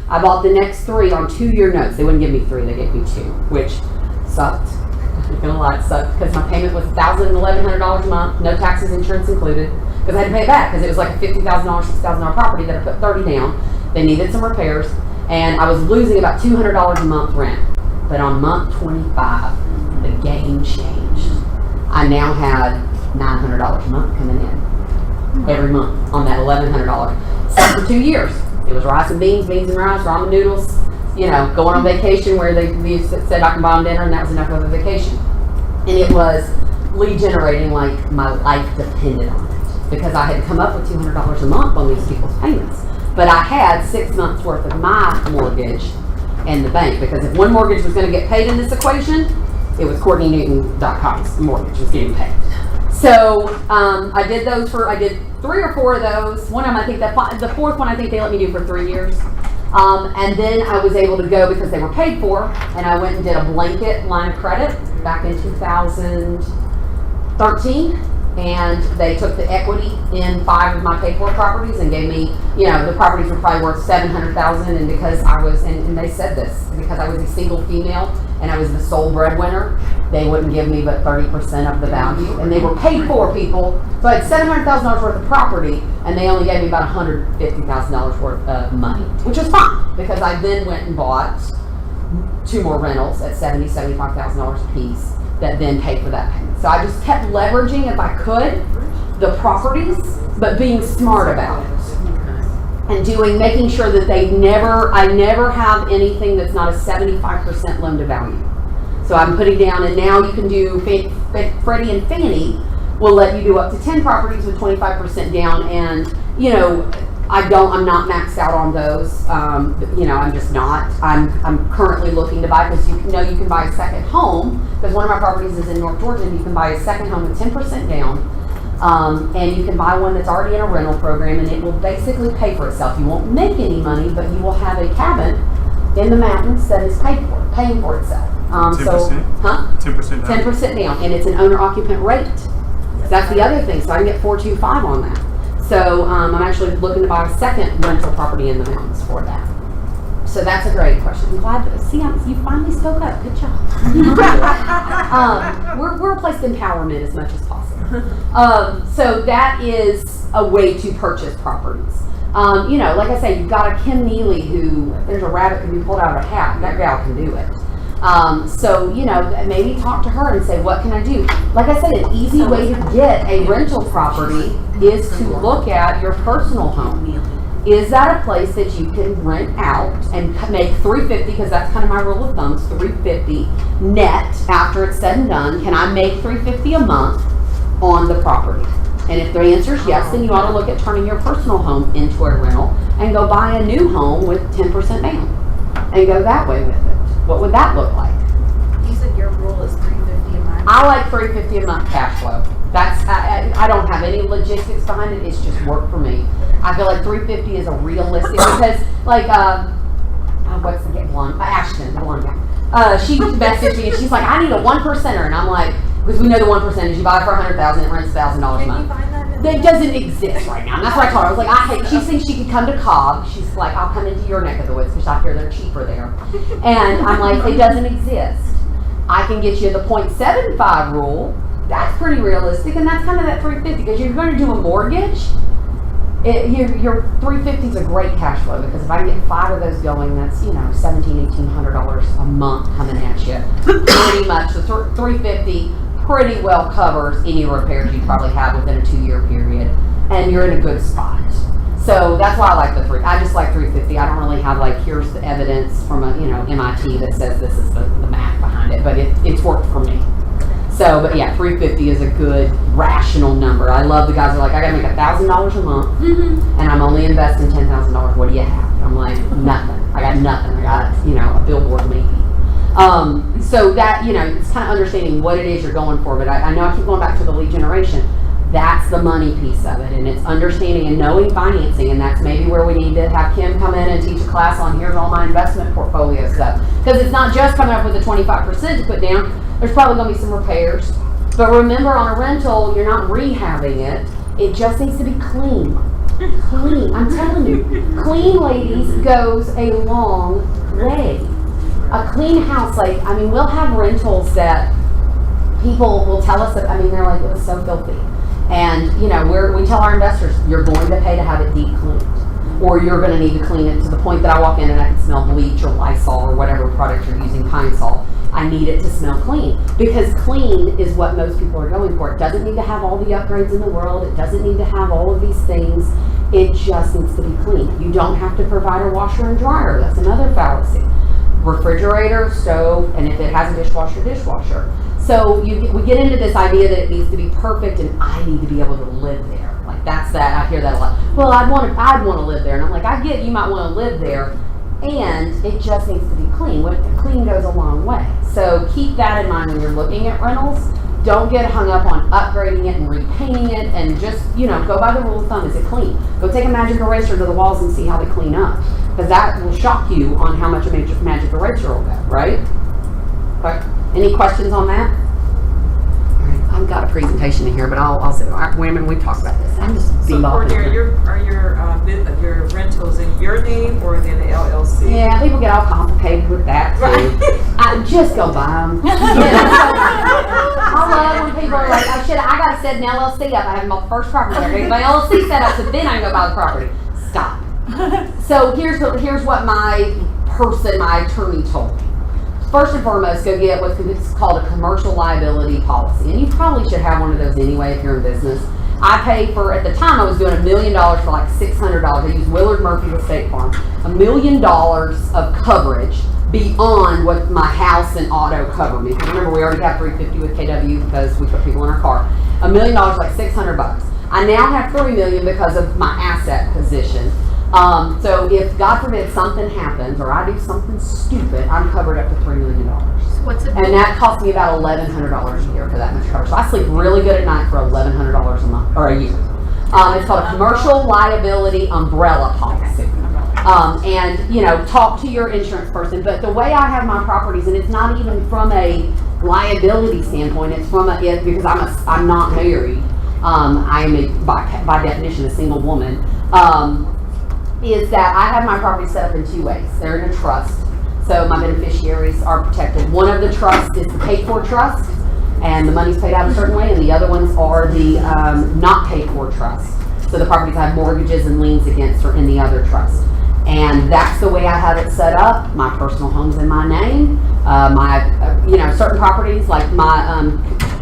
I bought the next 3 on 2-year notes. They wouldn't give me 3, they gave me 2, which sucked. I'm not going to lie, it sucked, because my payment was $1,000 and $1,100 a month, no taxes, insurance included, because I had to pay it back, because it was like a $50,000, $60,000 property that I put 30 down. They needed some repairs, and I was losing about $200 a month rent. But on month 25, the game changed. I now had $900 a month coming in every month on that $1,100. So for 2 years, it was rice and beans and rice, ramen noodles, you know, going on vacation where they said I can buy them dinner, and that was enough of a vacation. And it was lead generating like my life depended on it, because I had come up with $200 a month on these people's payments. But I had 6 months worth of my mortgage in the bank, because if one mortgage was going to get paid in this equation, it was CourtneyNewton.com's mortgage was getting paid. So I did 3 or 4 of those. One of them, I think the 4th one, I think they let me do for 3 years. And then I was able to go, because they were paid for, and I went and did a blanket line of credit back in 2013. and they took the equity in 5 of my paid for properties and gave me, the properties were probably worth $700,000, and because I was, and they said this, because I was a single female and I was the sole breadwinner, they wouldn't give me but 30% of the value, and they were paid for people. So I had $700,000 worth of property, and they only gave me about $150,000 worth of money, which was fine, because I then went and bought 2 more rentals at $70,000, $75,000 a piece that then paid for that payment. So I just kept leveraging, if I could, the properties, but being smart about it. And making sure that I never have anything that's not a 75% loan to value. So I'm putting down, and now you can do, Freddie and Fannie will let you do up to 10 properties with 25% down, and I'm not maxed out on those. I'm just not. I'm currently looking to buy, because you can buy a second home, because one of my properties is in North Georgia, and you can buy a second home with 10% down, and you can buy one that's already in a rental program, and it will basically pay for itself. You won't make any money, but you will have a cabin in the mountains that is paying for itself. 10%? 10% down. 10% down, and it's an owner-occupant rate. That's the other thing, so I can get 4.25 on that. So I'm actually looking to buy a second rental property in the mountains for that. So that's a great question. I'm glad you finally spoke up. Good job. We're a place to empowerment as much as possible. So that is a way to purchase properties. Like I say, you've got a Kim Neely who, there's a rabbit can be pulled out of a hat. That gal can do it. Maybe talk to her and say, what can I do? Like I said, an easy way to get a rental property is to look at your personal home. Is that a place that you can rent out and make $350, because that's kind of my rule of thumb, is $350 net after it's said and done. Can I make $350 a month on the property? And if the answer is yes, then you ought to look at turning your personal home into a rental and go buy a new home with 10% down and go that way with it. What would that look like? You said your rule is $350 a month. I like $350 a month cash flow. That's I don't have any logistics behind it. It's just work for me. I feel like $350 is a realistic, because what's the blonde? Ashton, the blonde guy. She messaged me and she's like, I need a 1%er, and I'm like, because we know the 1% is you buy it for $100,000, it rents $1,000 a month. Can you find that? That doesn't exist right now. And that's what I told her. I was like, she thinks she could come to Cobb. She's like, I'll come into your neck of the woods, because I hear they're cheaper there. And I'm like, it doesn't exist. I can get you the 0.75 rule. That's pretty realistic, and that's kind of that $350, because you're going to do a mortgage. Your $350 is a great cash flow, because if I can get 5 of those going, that's $1,700, $1,800 a month coming at you. Pretty much the $350 pretty well covers any repairs you probably have within a 2-year period, and you're in a good spot. So that's why I like I just like $350. I don't really have here's the evidence from MIT that says this is the math behind it, but it's worked for me. So, but yeah, $350 is a good rational number. I love the guys who are like, I gotta make $1,000 a month, and I'm only investing $10,000. What do you have? I'm like, nothing. I got nothing. I got a billboard maybe. So that it's kind of understanding what it is you're going for. But I know I keep going back to the lead generation. That's the money piece of it, and it's understanding and knowing financing, and that's maybe where we need to have Kim come in and teach a class on here's all my investment portfolio stuff, because it's not just coming up with the 25% to put down. There's probably going to be some repairs, but remember, on a rental you're not rehabbing it. It just needs to be clean. Clean. I'm telling you, clean, ladies, goes a long way. A clean house, we'll have rentals that people will tell us that, they're like, it was so filthy. And, we tell our investors, you're going to pay to have it deep cleaned. Or you're going to need to clean it to the point that I walk in and I can smell bleach or Lysol or whatever product you're using, Pine Sol. I need it to smell clean. Because clean is what most people are going for. It doesn't need to have all the upgrades in the world. It doesn't need to have all of these things. It just needs to be clean. You don't have to provide a washer and dryer. That's another fallacy. Refrigerator, stove, and if it has a dishwasher, dishwasher. So we get into this idea that it needs to be perfect, and I need to be able to live there. That's that. I hear that a lot. Well, I'd want to live there, and I'm like, I get you might want to live there, and it just needs to be clean. Clean goes a long way. So keep that in mind when you're looking at rentals. Don't get hung up on upgrading it and repainting it, and just go by the rule of thumb. Is it clean? Go take a magic eraser to the walls and see how they clean up, because that will shock you on how much a magic eraser will go. Right? Okay. Any questions on that? All right. I've got a presentation in here, but I'll say, women, we've talked about this. I'm just So Courtney, are your rentals in your name or in the LLC? Yeah, people get all complicated with that too. I just go buy them. I love when people are like, oh shit, I gotta set an LLC up. I have my first property. I get my LLC set up, so then I can go buy the property. Stop. So here's what my attorney told me. First and foremost, go get what's called a commercial liability policy. And you probably should have one of those anyway if you're in business. I paid for, at the time I was doing $1 million for like $600. I used Willard Murphy with State Farm. $1 million of coverage beyond what my house and auto cover me. Remember, we already have $350 with KW because we put people in our car. $1 million, like $600. I now have $3 million because of my asset position. So if God forbid something happens or I do something stupid, I'm covered up to $3 million. What's it? And that costs me about $1,100 a year for that much coverage. So I sleep really good at night for $1,100 a month or a year. It's called a commercial liability umbrella policy. And, you know, talk to your insurance person. But the way I have my properties, and it's not even from a liability standpoint, it's from because I'm not married. I am by definition a single woman. Is that I have my property set up in two ways. They're in a trust. So my beneficiaries are protected. One of the trusts is the paid for trust, and the money's paid out a certain way, and the other ones are the not paid for trust. So the properties I have mortgages and liens against are in the other trust. And that's the way I have it set up. My personal home's in my name. Certain properties like my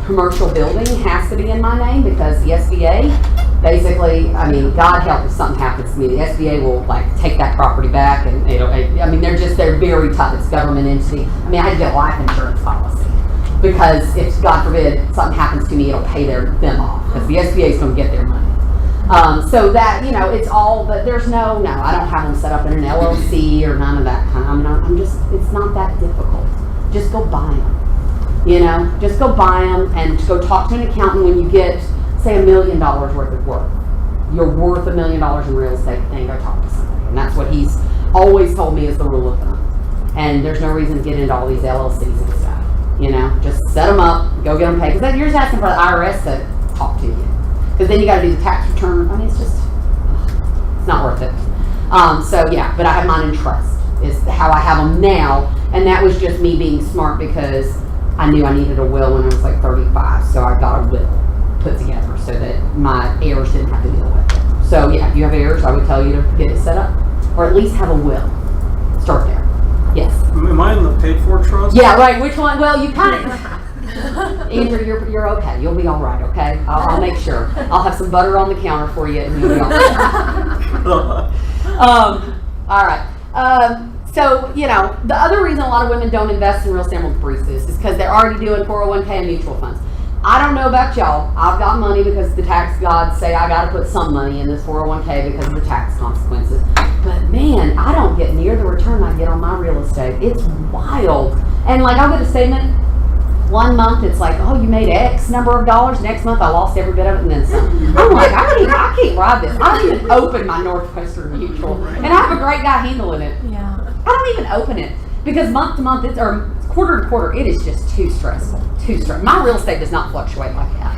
commercial building has to be in my name because the SBA, basically, I mean, God help if something happens to me, the SBA will like take that property back, and they're very tough. It's government entity. I mean, I had to get a life insurance policy because if God forbid something happens to me, it'll pay them off because the SBA is going to get their money. So that, you know, it's all, but there's no, I don't have them set up in an LLC or none of that kind of, it's not that difficult. Just go buy them. You know, just go buy them and go talk to an accountant when you get, say, $1 million worth of work. You're worth $1 million in real estate, then go talk to somebody. And that's what he's always told me is the rule of thumb. And there's no reason to get into all these LLCs and stuff. You know, just set them up, go get them paid. Because you're just asking for the IRS to talk to you. Because then you got to do the tax return. I mean, it's not worth it. But I have mine in trust is how I have them now. And that was just me being smart because I knew I needed a will when I was like 35. So I got a will put together so that my heirs didn't have to deal with it. So yeah, if you have heirs, I would tell you to get it set up. Or at least have a will. Start there. Yes. Am I in the paid for trust? Yeah, right. Which one? Well, you kind of... Andrew, you're okay. You'll be all right, okay? I'll make sure. I'll have some butter on the counter for you and you'll be all right. All right. So, you know, the other reason a lot of women don't invest in real estate, I'm going to breeze this, is because they're already doing 401k and mutual funds. I don't know about y'all. I've got money because the tax gods say I got to put some money in this 401k because of the tax consequences. But man, I don't get near the return I get on my real estate. It's wild. And like, I'll get a statement. 1 month it's like, oh, you made X number of dollars. Next month I lost every bit of it and then some. I'm like, I can't ride this. I don't even open my Northwestern Mutual, and I have a great guy handling it. Yeah. I don't even open it because month to month or quarter to quarter it is just too stressful. My real estate does not fluctuate like that.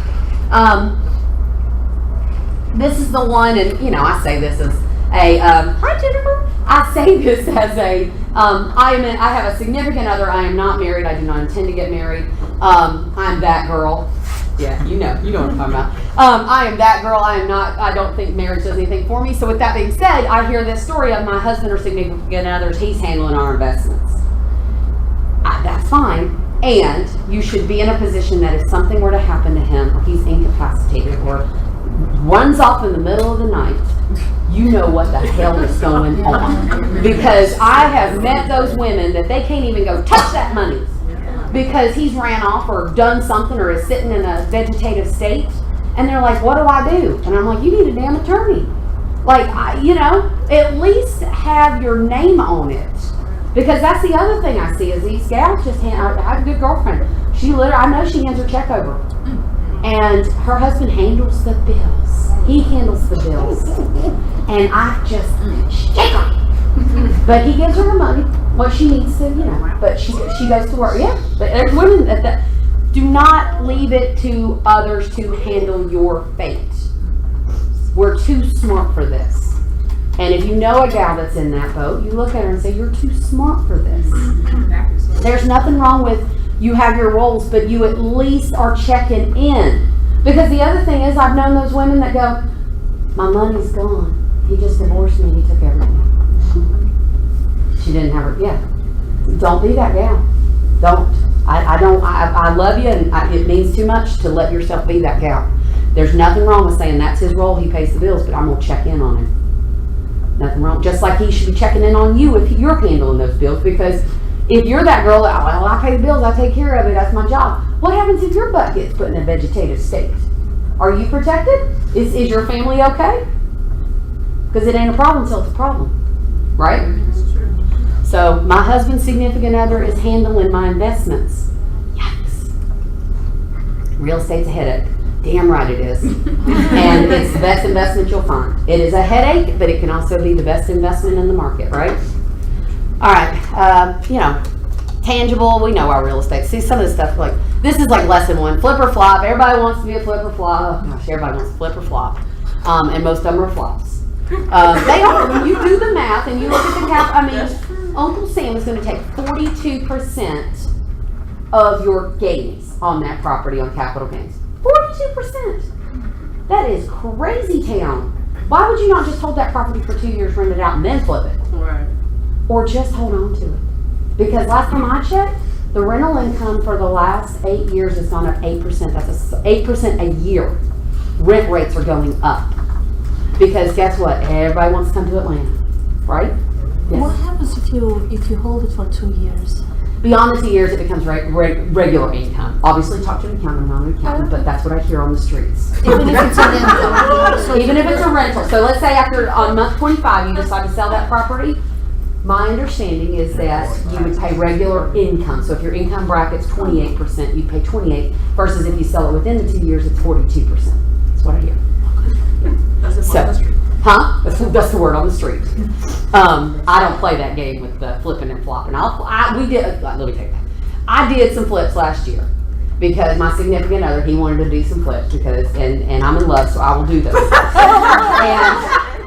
This is the one, and you know, I say this as a hi Jennifer. I say this as a I have a significant other. I am not married. I do not intend to get married. I'm that girl. Yeah, you know what I'm talking about. I am that girl. I don't think marriage does anything for me. So with that being said, I hear this story of my husband or significant others. He's handling our investments. That's fine. And you should be in a position that if something were to happen to him, or he's incapacitated, or runs off in the middle of the night, you know what the hell is going on. Because I have met those women that they can't even go touch that money because he's ran off or done something or is sitting in a vegetative state. And they're like, what do I do? And I'm like, you need a damn attorney. Like, at least have your name on it. Because that's the other thing I see is these gals just I have a good girlfriend. I know she hands her check over. And her husband handles the bills. He handles the bills. And I just shake her. But he gives her money, what she needs to, but she goes to work. Yeah, but there's women Do not leave it to others to handle your fate. We're too smart for this. And if you know a gal that's in that boat, you look at her and say, you're too smart for this. There's nothing wrong with you have your roles, but you at least are checking in. Because the other thing is, I've known those women that go, my money's gone. He just divorced me, he took everything. She didn't have her, yeah. Don't be that gal. Don't. I love you, and it means too much to let yourself be that gal. There's nothing wrong with saying that's his role, he pays the bills, but I'm going to check in on him. Nothing wrong. Just like he should be checking in on you if you're handling those bills, because if you're that girl that, well, I pay the bills, I take care of it, that's my job. What happens if your butt gets put in a vegetative state? Are you protected? Is your family okay? Because it ain't a problem until it's a problem, right? So my husband's significant other is handling my investments. Yikes. Real estate's a headache. Damn right it is. And it's the best investment you'll find. It is a headache, but it can also be the best investment in the market, right? All right, tangible, we know our real estate. See, some of this stuff, like, this is like lesson 1, flip or flop. Everybody wants to be a flip or flop. Oh, gosh, everybody wants to flip or flop. And most of them are flops. They are. When you do the math and you look at the cap, Uncle Sam is going to take 42% of your gains on that property on capital gains. 42%. That is crazy town. Why would you not just hold that property for 2 years, rent it out, and then flip it? Right. Or just hold on to it? Because last time I checked, the rental income for the last 8 years has gone up 8%. That's 8% a year. Rent rates are going up. Because guess what? Everybody wants to come to Atlanta, right? Yes. What happens if you hold it for 2 years? Beyond the 2 years, it becomes regular income. Obviously, talk to an accountant. I'm not an accountant, but that's what I hear on the streets. Even if it's a rental? Even if it's a rental. So let's say on month 25, you decide to sell that property. My understanding is that you would pay regular income. So if your income bracket's 28%, you pay 28%. Versus if you sell it within the 2 years, it's 42%. That's what I hear. Huh? That's the word on the street. I don't play that game with the flipping and flopping. Let me take that. I did some flips last year because my significant other, he wanted to do some flips and I'm in love, so I will do those. And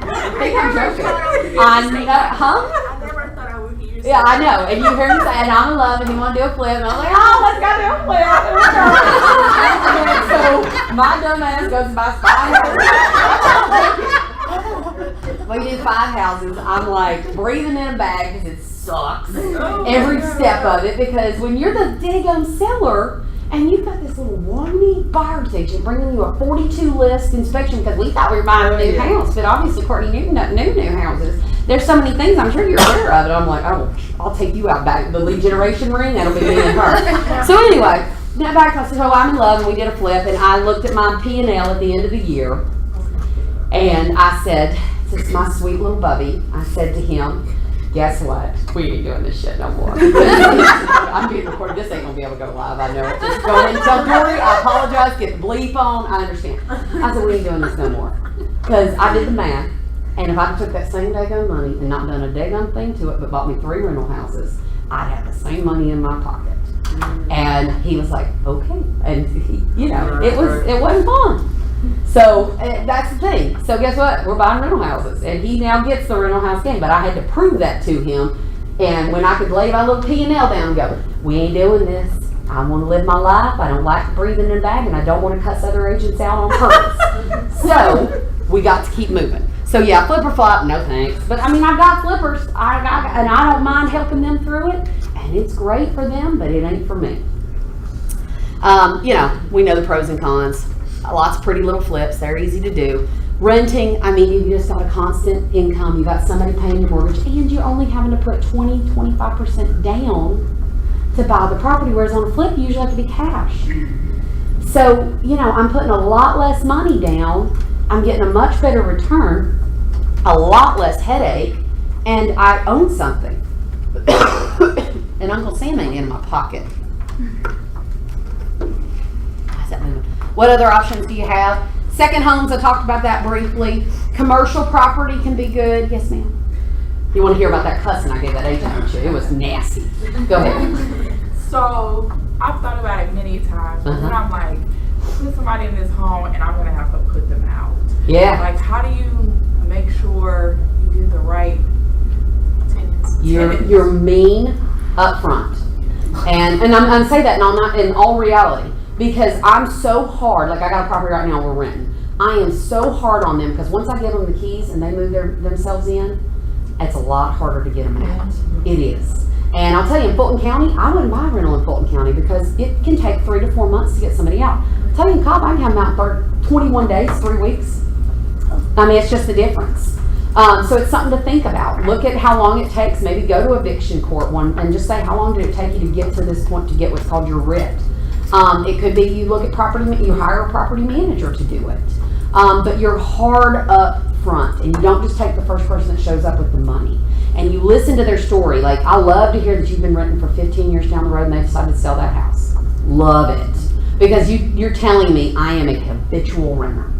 I think I'm joking. I never thought I would hear you say Yeah, I know. And you hear him say, and I'm in love, and he want to do a flip, and I'm like, oh, let's go do a flip. So my dumb ass goes by 5 houses. We did 5 houses. I'm like breathing in a bag because it sucks. Every step of it, because when you're the daggum seller and you've got this little whiny buyer's agent bringing you a 42 list inspection because we thought we were buying a new house, but obviously Courtney Newton doesn't know new houses. There's so many things I'm sure you're aware of, and I'm like, oh, I'll take you out back the lead generation ring. That'll be me and her. So anyway, that back I said, oh, I'm in love, and we did a flip, and I looked at my P&L at the end of the year, and I said, this is my sweet little bubby. I said to him, guess what? We ain't doing this shit no more. I'm being recorded. This ain't gonna be able to go live. I know it. Just go ahead and tell Dory. I apologize. Get the bleep on. I understand. I said, we ain't doing this no more. Because I did the math. And if I took that same daggone money and not done a daggone thing to it, but bought me 3 rental houses, I'd have the same money in my pocket. And he was like, okay. And he, it wasn't fun. So that's the thing. So guess what? We're buying rental houses, and he now gets the rental house game. But I had to prove that to him. And when I could lay my little P&L down and go, we ain't doing this. I want to live my life. I don't like breathing in a bag, and I don't want to cuss other agents out on purpose. So we got to keep moving. So yeah, flip or flop, no thanks. But I mean, I've got flippers, and I don't mind helping them through it, and it's great for them, but it ain't for me. We know the pros and cons. Lots of pretty little flips, they're easy to do. Renting, I mean, you just got a constant income, you got somebody paying your mortgage, and you're only having to put 20-25% down to buy the property, whereas on a flip, you usually have to be cash. So, I'm putting a lot less money down, I'm getting a much better return, a lot less headache, and I own something. And Uncle Sam ain't in my pocket. How's that moving? What other options do you have? Second homes, I talked about that briefly. Commercial property can be good. Yes, ma'am. You want to hear about that cussing I gave that agent, don't you? It was nasty. Go ahead. So I've thought about it many times, but then Uh-huh. I'm like, put somebody in this home and I'm gonna have to put them out. Yeah. Like, how do you make sure you get the right tenants? You're mean up front. And I'm saying that and I'm not in all reality because I'm so hard, like I got a property right now we're renting. I am so hard on them because once I give them the keys and they move themselves in, it's a lot harder to get them out. It is. And I'll tell you, in Fulton County, I wouldn't buy a rental in Fulton County because it can take 3 to 4 months to get somebody out. I'll tell you, in Cobb, I can have them out in 21 days, 3 weeks. I mean, it's just the difference. So it's something to think about. Look at how long it takes. Maybe go to eviction court and just say, how long did it take you to get to this point to get what's called your writ? It could be you look at you hire a property manager to do it. But you're hard up front and you don't just take the first person that shows up with the money. And you listen to their story. Like, I love to hear that you've been renting for 15 years down the road and they decided to sell that house. Love it. Because you're telling me I am a habitual renter.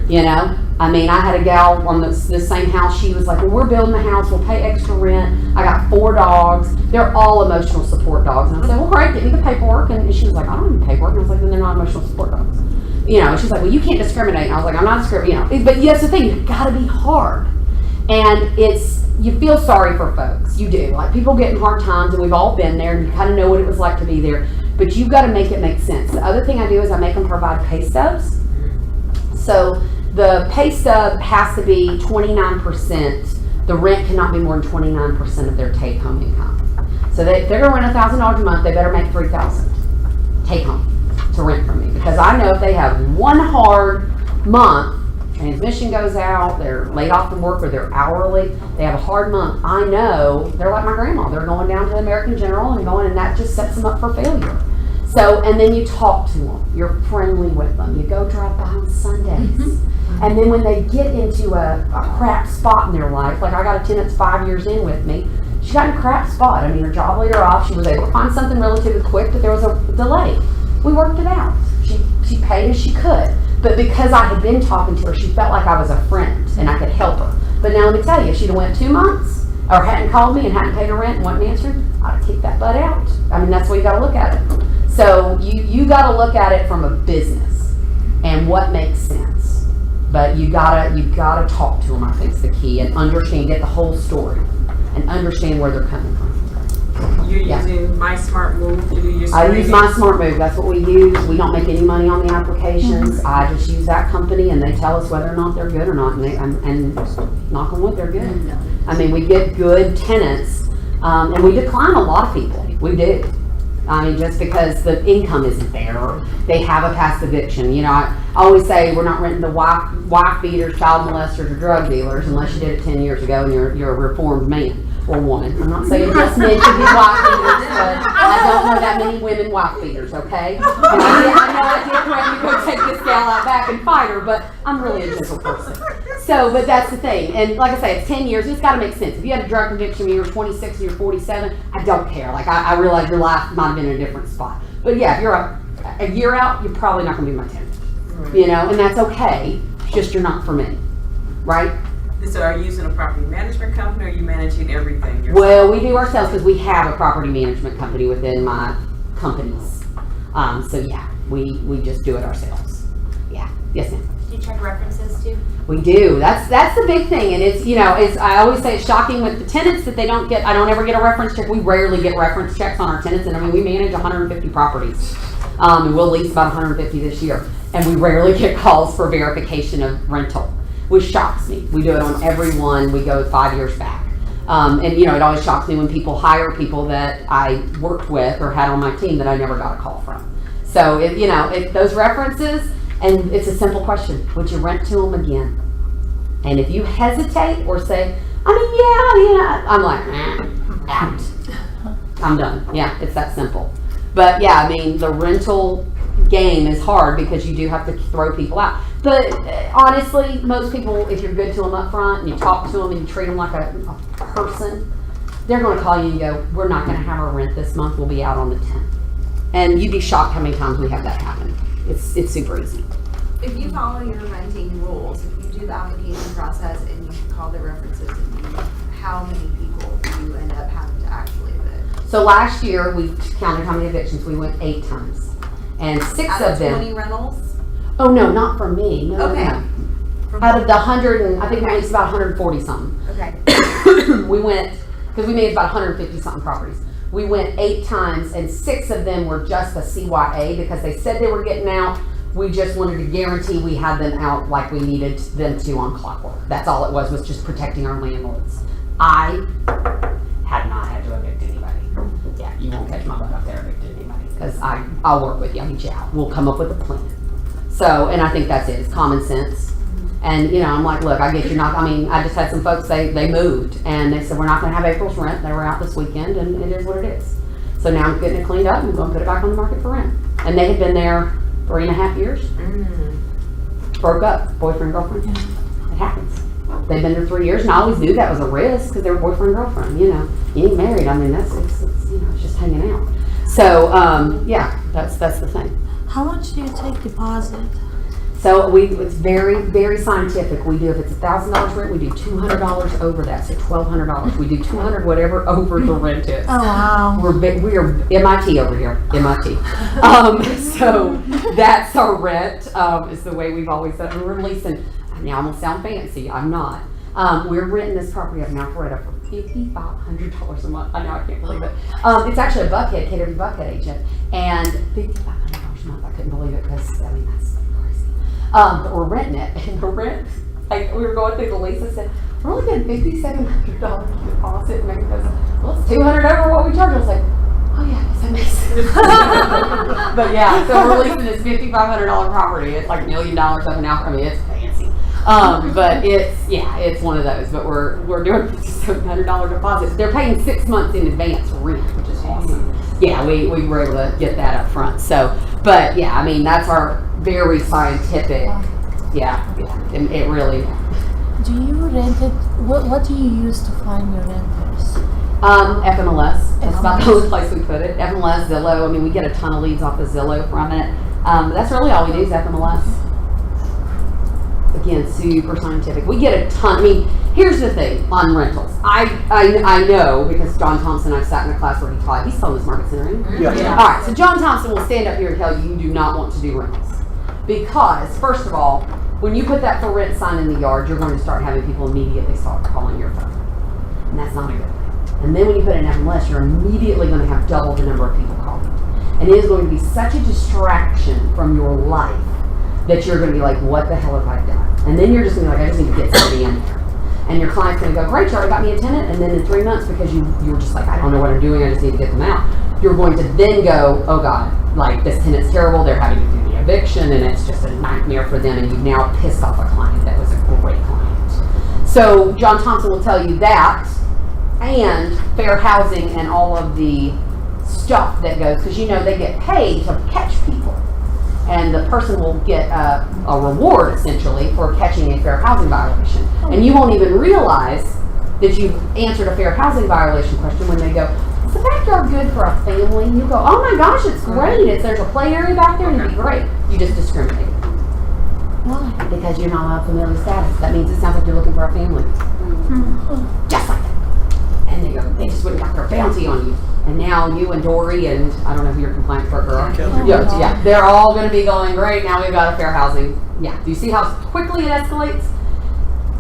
You know? I mean, I had a gal on this same house. She was like, well, we're building the house. We'll pay extra rent. I got 4 dogs. They're all emotional support dogs. And I said, well, great. Get me the paperwork. And she was like, I don't need paperwork. And I was like, then they're not emotional support dogs. You know, she's like, well, you can't discriminate. And I was like, I'm not discriminating. You know, but that's the thing. You've got to be hard. And you feel sorry for folks. You do. Like, people get in hard times, and we've all been there, and you kind of know what it was like to be there. But you've got to make it make sense. The other thing I do is I make them provide pay stubs. So the pay stub has to be 29%. The rent cannot be more than 29% of their take-home income. So if they're going to rent $1,000 a month, they better make $3,000 take-home to rent from me. Because I know if they have one hard month, transmission goes out, they're laid off from work or they're hourly, they have a hard month, I know they're like my grandma. They're going down to American General and that just sets them up for failure. So, and then you talk to them. You're friendly with them. You go drive by on Sundays. And then when they get into a crap spot in their life, like I got a tenant that's 5 years in with me, she got in a crap spot. I mean, her job laid her off. She was able to find something relatively quick, but there was a delay. We worked it out. She paid as she could. But because I had been talking to her, she felt like I was a friend and I could help her. But now let me tell you, if she'd have went 2 months or hadn't called me and hadn't paid her rent and wasn't answering, I'd have kicked that butt out. I mean, that's the way you got to look at it. So you got to look at it from a business and what makes sense. But you gotta talk to them. I think is the key, and understand, get the whole story, and understand where they're coming from. You're using My Smart Move to do your I use screening? My Smart Move. That's what we use. We don't make any money on the applications. I just use that company, and they tell us whether or not they're good or not. And knock on wood, they're good. I mean, we get good tenants, and we decline a lot of people. We do. I mean, just because the income isn't there, they have a past eviction. You know, I always say we're not renting to wife beaters, child molesters, or drug dealers unless you did it 10 years ago and you're a reformed man or woman. I'm not saying just men should be wife beaters, but I don't know that many women wife beaters, okay? And I did threaten to go take this gal out back and fight her, but I'm really a gentle person. So, but that's the thing. And like I say, it's 10 years. It's got to make sense. If you had a drug conviction when you were 26 and you're 47, I don't care. Like, I realize your life might have been in a different spot. But yeah, if you're a year out, you're probably not going to be my tenant. Right. You know, and that's okay. It's just you're not for me. Right? So are you using a property management company or are you managing everything yourself? Well, we do ourselves because we have a property management company within my companies. So yeah, we just do it ourselves. Yeah. Yes, ma'am. Do you check references too? We do. That's the big thing, and it's, you know, I always say it's shocking with the tenants that they don't get. I don't ever get a reference check. We rarely get reference checks on our tenants, and I mean we manage 150 properties, and we'll lease about 150 this year, and we rarely get calls for verification of rental, which shocks me. We do it on everyone. We go 5 years back, and you know it always shocks me when people hire people that I worked with or had on my team that I never got a call from. So those references. And it's a simple question. Would you rent to them again? And if you hesitate or say, I'm like, out. I'm done. Yeah, it's that simple. But yeah, I mean, the rental game is hard because you do have to throw people out. But honestly, most people, if you're good to them up front and you talk to them and you treat them like a person, they're going to call you and go, we're not going to have our rent this month. We'll be out on the 10th. And you'd be shocked how many times we have that happen. It's super easy. If you follow your renting rules, if you do the application process and you call the references, how many people do you end up having to actually evict? So last year, we counted how many evictions, we went 8 times. And 6 Out of of them. 20 rentals? Oh, no, not for me, no, Okay. no. Out of the 100, and I think at least about 140 something. Okay. We went, because we made about 150 something properties. We went 8 times and 6 of them were just a CYA because they said they were getting out. We just wanted to guarantee we had them out like we needed them to on clockwork. That's all it was just protecting our landlords. I have not had to evict anybody. Yeah, you won't catch my butt up there evicting anybody because I'll work with you, I'll meet you out. We'll come up with a plan. So, and I think that's it, it's common sense. And, you know, I'm like, look, I get you're not, I mean, I just had some folks say they moved and they said, we're not going to have April's rent. They were out this weekend and it is what it is. So now I'm getting it cleaned up and I'm going to put it back on the market for rent. And they had been there 3.5 years. Broke up, boyfriend, girlfriend. It happens. They've been there 3 years and I always knew that was a risk because they were boyfriend, girlfriend, you know. You ain't married, I mean, it's you know, it's just hanging out. So, yeah, that's the thing. How much do you take deposit? So it's very, very scientific. We do, if it's $1,000 rent, we do $200 over that, so $1,200. We do $200 whatever over the rent is. Oh wow. We are MIT over here, MIT. So that's our rent, is the way we've always done. We're leasing, now I'm gonna sound fancy, I'm not. We're renting this property up now for $5,500 a month. I know, I can't believe it. It's actually a Buckhead, KW Buckhead agent, and $5,500 a month. I couldn't believe it because, I mean, that's crazy. But we're renting it, and the rent, like, we were going through the lease, I said, we're only getting $5,700 deposit, and Megan goes, well, it's $200 over what we charge. I was like, oh yeah, I guess that makes sense. But yeah, so we're leasing this $5,500 property. It's like $1 million up and out. I mean, it's fancy. But it's one of those. But we're doing $700 deposit. They're paying 6 months in advance rent, which is awesome. Yeah, we were able to get that up front. So, but yeah, I mean, that's our very scientific. Yeah, it really. Do you rent it? What do you use to find your renters? FMLS. That's about the only place we put it. FMLS, Zillow. I mean, we get a ton of leads off of Zillow from it. That's really all we do is FMLS. Again, super scientific. We get a ton. I mean, here's the thing on rentals. I know because John Thompson, I sat in a class where he taught. He's still in this market center. Yeah. All right. So John Thompson will stand up here and tell you you do not want to do rentals because first of all, when you put that for rent sign in the yard, you're going to start having people immediately start calling your phone, and that's not a good thing. And then when you put in FMLS, you're immediately going to have double the number of people calling, and it is going to be such a distraction from your life that you're going to be like, what the hell have I done? And then you're just going to be like, I just need to get somebody in there. And your client's going to go, great, you already got me a tenant. And then in 3 months, because you were just like, I don't know what I'm doing, I just need to get them out. You're going to then go, oh God, like this tenant's terrible. They're having to do the eviction and it's just a nightmare for them. And you've now pissed off a client that was a great client. So John Thompson will tell you that and fair housing and all of the stuff that goes, because you know they get paid to catch people. And the person will get a reward, essentially, for catching a fair housing violation. And you won't even realize that you've answered a fair housing violation question when they go, is the backyard good for a family? And you go, oh my gosh, it's great. There's a play area back there and it'd be great. You just discriminate. Why? Because you're not allowed familial status. That means it sounds like you're looking for a family. Just like that. And they just went and got their bounty on you. And now you and Dory and I don't know who your compliance worker are. Yeah, they're all going to be going, great, now we've got a fair housing. Yeah, do you see how quickly it escalates?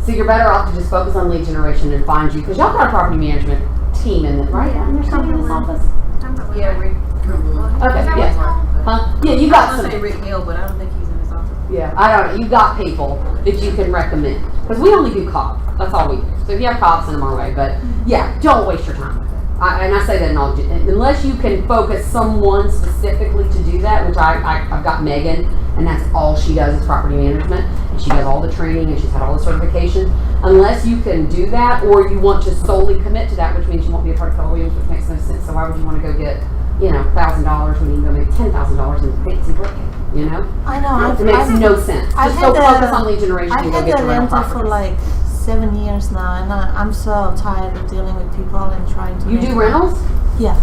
So you're better off to just focus on lead generation and find you, because y'all got a property management team in it, right? I'm in this office. Yeah, Rick. Okay, yeah. Huh? Yeah, you got I was some. gonna say Rick Hill, but I don't think he's in his office. Yeah, I don't know. You got people that you can recommend. Because we only do COP. That's all we do. So if you have COP, send them our way. But yeah, don't waste your time with it. And I say that in all, unless you can focus someone specifically to do that, which I've got Megan, and that's all she does is property management, and she does all the training, and she's had all the certification. Unless you can do that, or you want to solely commit to that, which means you won't be a part of Keller Williams, which makes no sense. So why would you want to go get, $1,000 when you can go make $10,000 in fancy brick? I know. It makes no sense. Just go focus on lead generation and go get your rental properties. For like 7 years now, and I'm so tired of dealing with people and trying to. You do rentals? Yeah.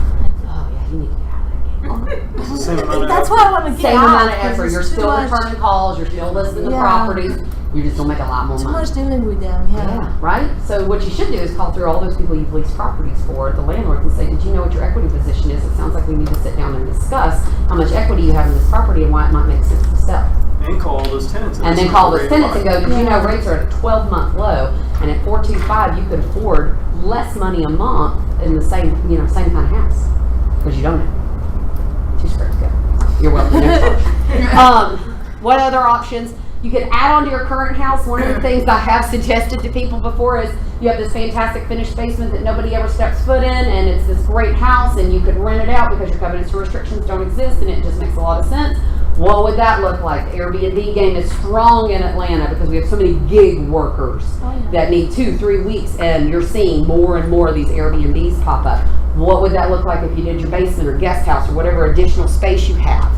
Oh yeah, you need to get out of that game. That's why I want to get Same out. amount of effort. You're still returning calls. You're still listing the properties. You're just gonna make a lot more Too money. much dealing with them, Yeah, right? So what you should do is call through all those people you've leased properties for, the landlords, and say, did you know what your equity position is? It sounds like we need to sit down and discuss how much equity you have in this property and why it might make sense to sell. And call all those tenants. And then call those tenants and go, did you know rates are at a 12-month low, and at 4.25 you could afford less money a month in the same, same kind of house, because you don't know. Too scared to go. You're welcome. Next charge. What other options? You could add on to your current house. One of the things I have suggested to people before is you have this fantastic finished basement that nobody ever steps foot in, and it's this great house, and you could rent it out because your covenants or restrictions don't exist, and it just makes a lot of sense. What would that look like? The Airbnb game is strong in Atlanta because we have so many gig workers that need 2-3 weeks, and you're seeing more and more of these Airbnbs pop up. What would that look like if you did your basement or guest house or whatever additional space you have?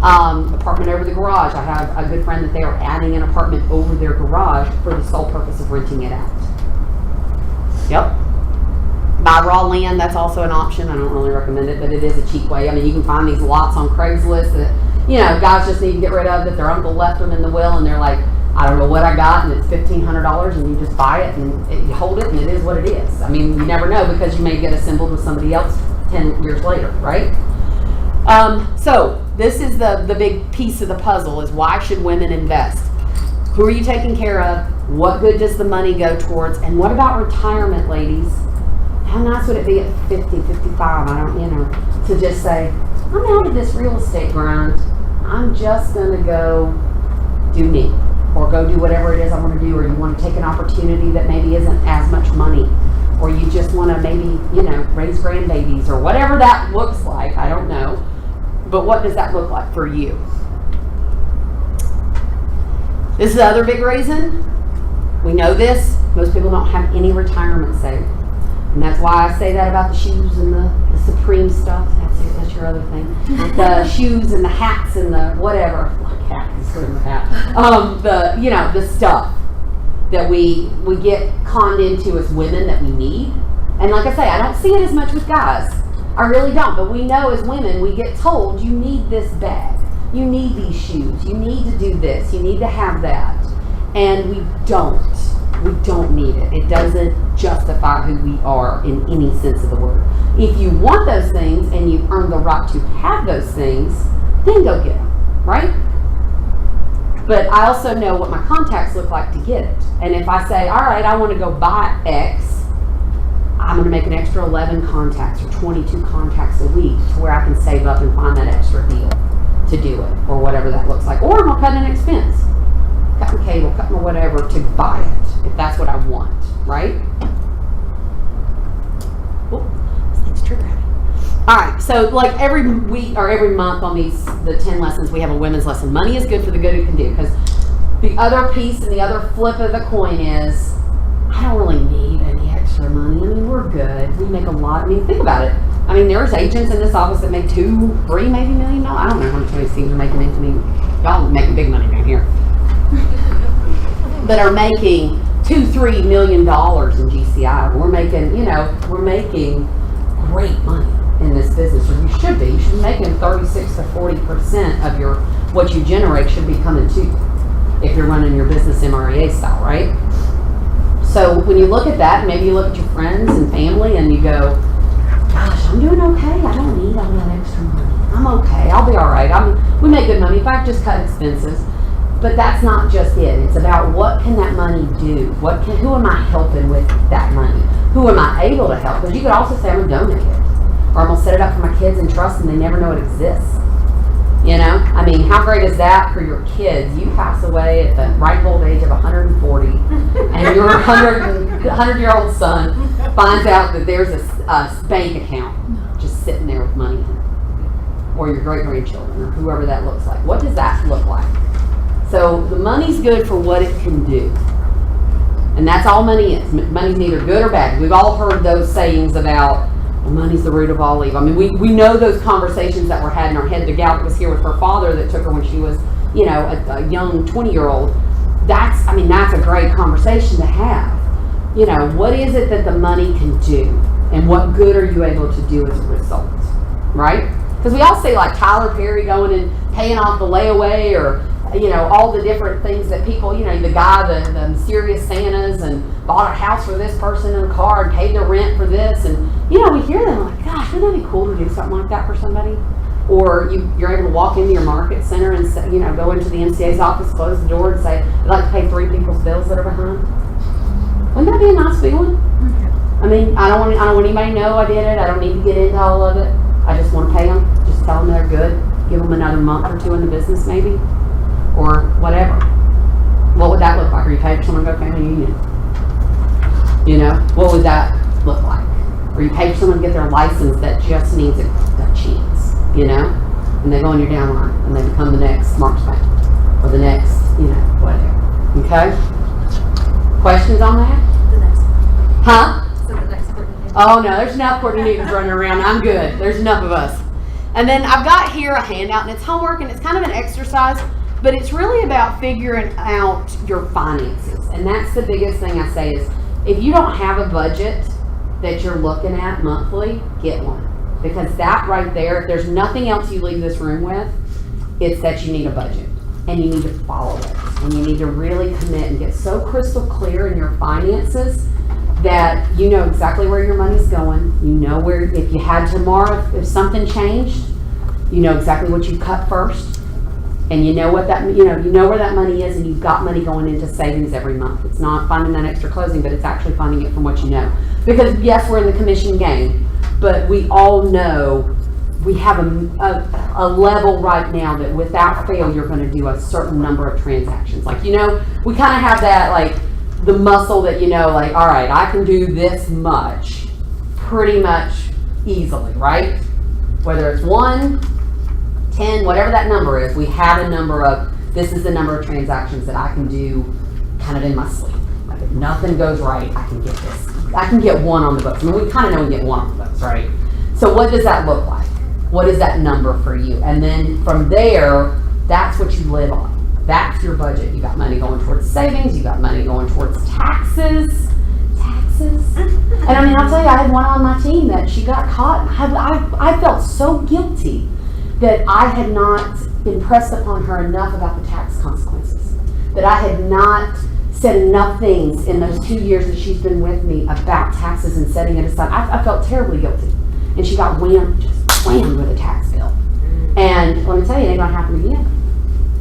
Apartment over the garage. I have a good friend that they are adding an apartment over their garage for the sole purpose of renting it out. Yep. Buy raw land, that's also an option. I don't really recommend it, but it is a cheap way. I mean, you can find these lots on Craigslist that, guys just need to get rid of, that their uncle left them in the will, and they're like, I don't know what I got, and it's $1,500, and you just buy it, and you hold it, and it is what it is. I mean, you never know, because you may get assembled with somebody else 10 years later, right? So this is the big piece of the puzzle, is why should women invest? Who are you taking care of? What good does the money go towards? And what about retirement, ladies? How nice would it be at 50, 55, to just say, I'm out of this real estate grind. I'm just going to go do me, or go do whatever it is I want to do, or you want to take an opportunity that maybe isn't as much money, or you just want to maybe, raise grandbabies, or whatever that looks like. I don't know. But what does that look like for you? This is the other big reason. We know this. Most people don't have any retirement saved. And that's why I say that about the shoes and the Supreme stuff. That's your other thing. The shoes and the hats and the whatever. Hat is the hat. The stuff that we get conned into as women that we need. And like I say, I don't see it as much with guys. I really don't. But we know as women, we get told, you need this bag. You need these shoes. You need to do this. You need to have that. And we don't. We don't need it. It doesn't justify who we are in any sense of the word. If you want those things and you've earned the right to have those things, then go get them, right? But I also know what my contacts look like to get it. And if I say, all right, I want to go buy X, I'm going to make an extra 11 contacts or 22 contacts a week to where I can save up and find that extra deal to do it, or whatever that looks like. Or I'm going to cut an expense. Cut my cable, cut my whatever to buy it, if that's what I want, right? Oh, this thing's trigger happy. All right, so like every week or every month on the 10 lessons, we have a women's lesson. Money is good for the good it can do, because the other piece and the other flip of the coin is, I don't really need any extra money. I mean, we're good. We make a lot. I mean, think about it. I mean, there's agents in this office that make $2, $3, maybe $1 million. I don't know how much these things are making into me. Y'all making big money down here. That are making $2-3 million in GCI. We're making great money in this business, or you should be. You should be making 36 to 40% of what you generate should be coming to you if you're running your business MREA style, right? So when you look at that, maybe you look at your friends and family and you go, gosh, I'm doing okay. I don't need all that extra money. I'm okay. I'll be all right. We make good money. In fact, just cut expenses. But that's not just it. It's about what can that money do? Who am I helping with that money? Who am I able to help? Because you could also say I'm going to donate it. Or I'm going to set it up for my kids in trust and they never know it exists. I mean, how great is that for your kids? You pass away at the ripe old age of 140 and your 100-year-old son finds out that there's a bank account just sitting there with money in it. Or your great-grandchildren or whoever that looks like. What does that look like? So the money's good for what it can do. And that's all money is. Money's neither good or bad. We've all heard those sayings about, well, money's the root of all evil. I mean, we know those conversations that were had in our head. The gal that was here with her father that took her when she was, a young 20-year-old. That's a great conversation to have. What is it that the money can do? And what good are you able to do as a result? Right? Because we all say like Tyler Perry going and paying off the layaway, or you know, all the different things that people, you know, the guy, the mysterious Santas, and bought a house for this person and a car and paid the rent for this, and you know, we hear them like, gosh, wouldn't that be cool to do something like that for somebody? Or you're able to walk into your market center and say, you know, go into the MCA's office, close the door, and say, I'd like to pay 3 people's bills that are behind. Wouldn't that be a nice feeling? I mean, I don't want anybody to know I did it. I don't need to get into all of it. I just want to pay them. Just tell them they're good. Give them another month or 2 in the business, maybe, or whatever. What would that look like? Or you pay for someone to go family union? You know, what would that look like? Or you pay for someone to get their license that just needs a chance, you know? And they go on your downline and they become the next Marks Bank or the next, you know, whatever. Okay? Questions on that? The next one. Huh? So the next Courtney Newton. Oh no, there's enough Courtney Newtons running around. I'm good. There's enough of us. And then I've got here a handout, and it's homework, and it's kind of an exercise, but it's really about figuring out your finances. And that's the biggest thing I say is, if you don't have a budget that you're looking at monthly, get one. Because that right there, if there's nothing else you leave this room with, it's that you need a budget. And you need to follow it. And you need to really commit and get so crystal clear in your finances that you know exactly where your money's going. You know where, if you had tomorrow, if something changed, you know exactly what you cut first. And you know what that, you know where that money is, and you've got money going into savings every month. It's not finding that extra closing, but it's actually finding it from what you know. Because yes, we're in the commission game, but we all know we have a level right now that without fail, you're going to do a certain number of transactions. Like, you know, we kind of have that, like, the muscle that, you know, like, all right, I can do this much pretty much easily, right? Whether it's 1, 10, whatever that number is, we have a number of, this is the number of transactions that I can do kind of in my sleep. Like, if nothing goes right, I can get this. I can get 1 on the books. I mean, we kind of know we get 1 on the books, right? So what does that look like? What is that number for you? And then from there, that's what you live on. That's your budget. You got money going towards savings. You got money going towards taxes. And I mean, I'll tell you, I had one on my team that she got caught. I felt so guilty that I had not impressed upon her enough about the tax consequences. That I had not said enough things in those 2 years that she's been with me about taxes and setting it aside. I felt terribly guilty. And she got whammed with a tax bill. And let me tell you, it ain't gonna happen again.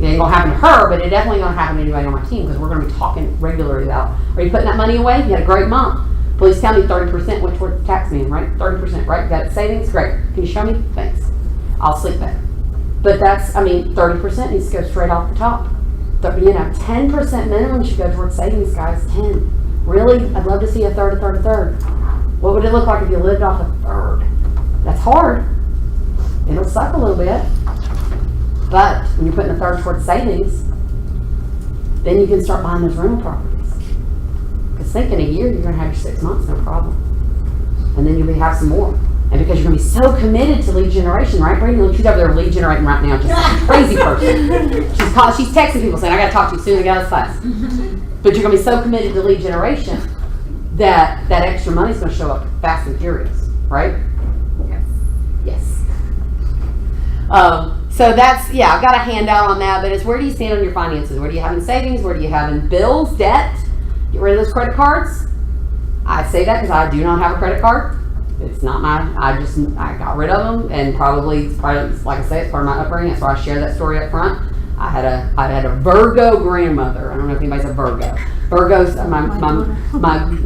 It ain't gonna happen to her, but it definitely gonna happen to anybody on my team, because we're gonna be talking regularly about, are you putting that money away? You had a great month. Please tell me 30% went towards the tax man, right? 30%, right? You got savings? Great. Can you show me? Thanks. I'll sleep better. But that's, I mean, 30% needs to go straight off the top. You know, 10% minimum should go towards savings, guys. 10. Really? I'd love to see a third. What would it look like if you lived off a third? That's hard. It'll suck a little bit. But when you're putting a third towards savings, then you can start buying those rental properties. Because think in a year, you're going to have your 6 months, no problem. And then you'll have some more. And because you're going to be so committed to lead generation, right, Brady? Look, she's over there lead generating right now, just a crazy person. She's texting people saying, I got to talk to you soon to get out of class. But you're going to be so committed to lead generation that that extra money is going to show up fast and furious, right? Yes. So that's, yeah, I've got a handout on that, but it's where do you stand on your finances? Where do you have in savings? Where do you have in bills, debt? Get rid of those credit cards. I say that because I do not have a credit card. It's not my, I got rid of them, and probably, like I say, it's part of my upbringing. That's why I share that story up front. I had a Virgo grandmother. I don't know if anybody's a Virgo. Virgos, my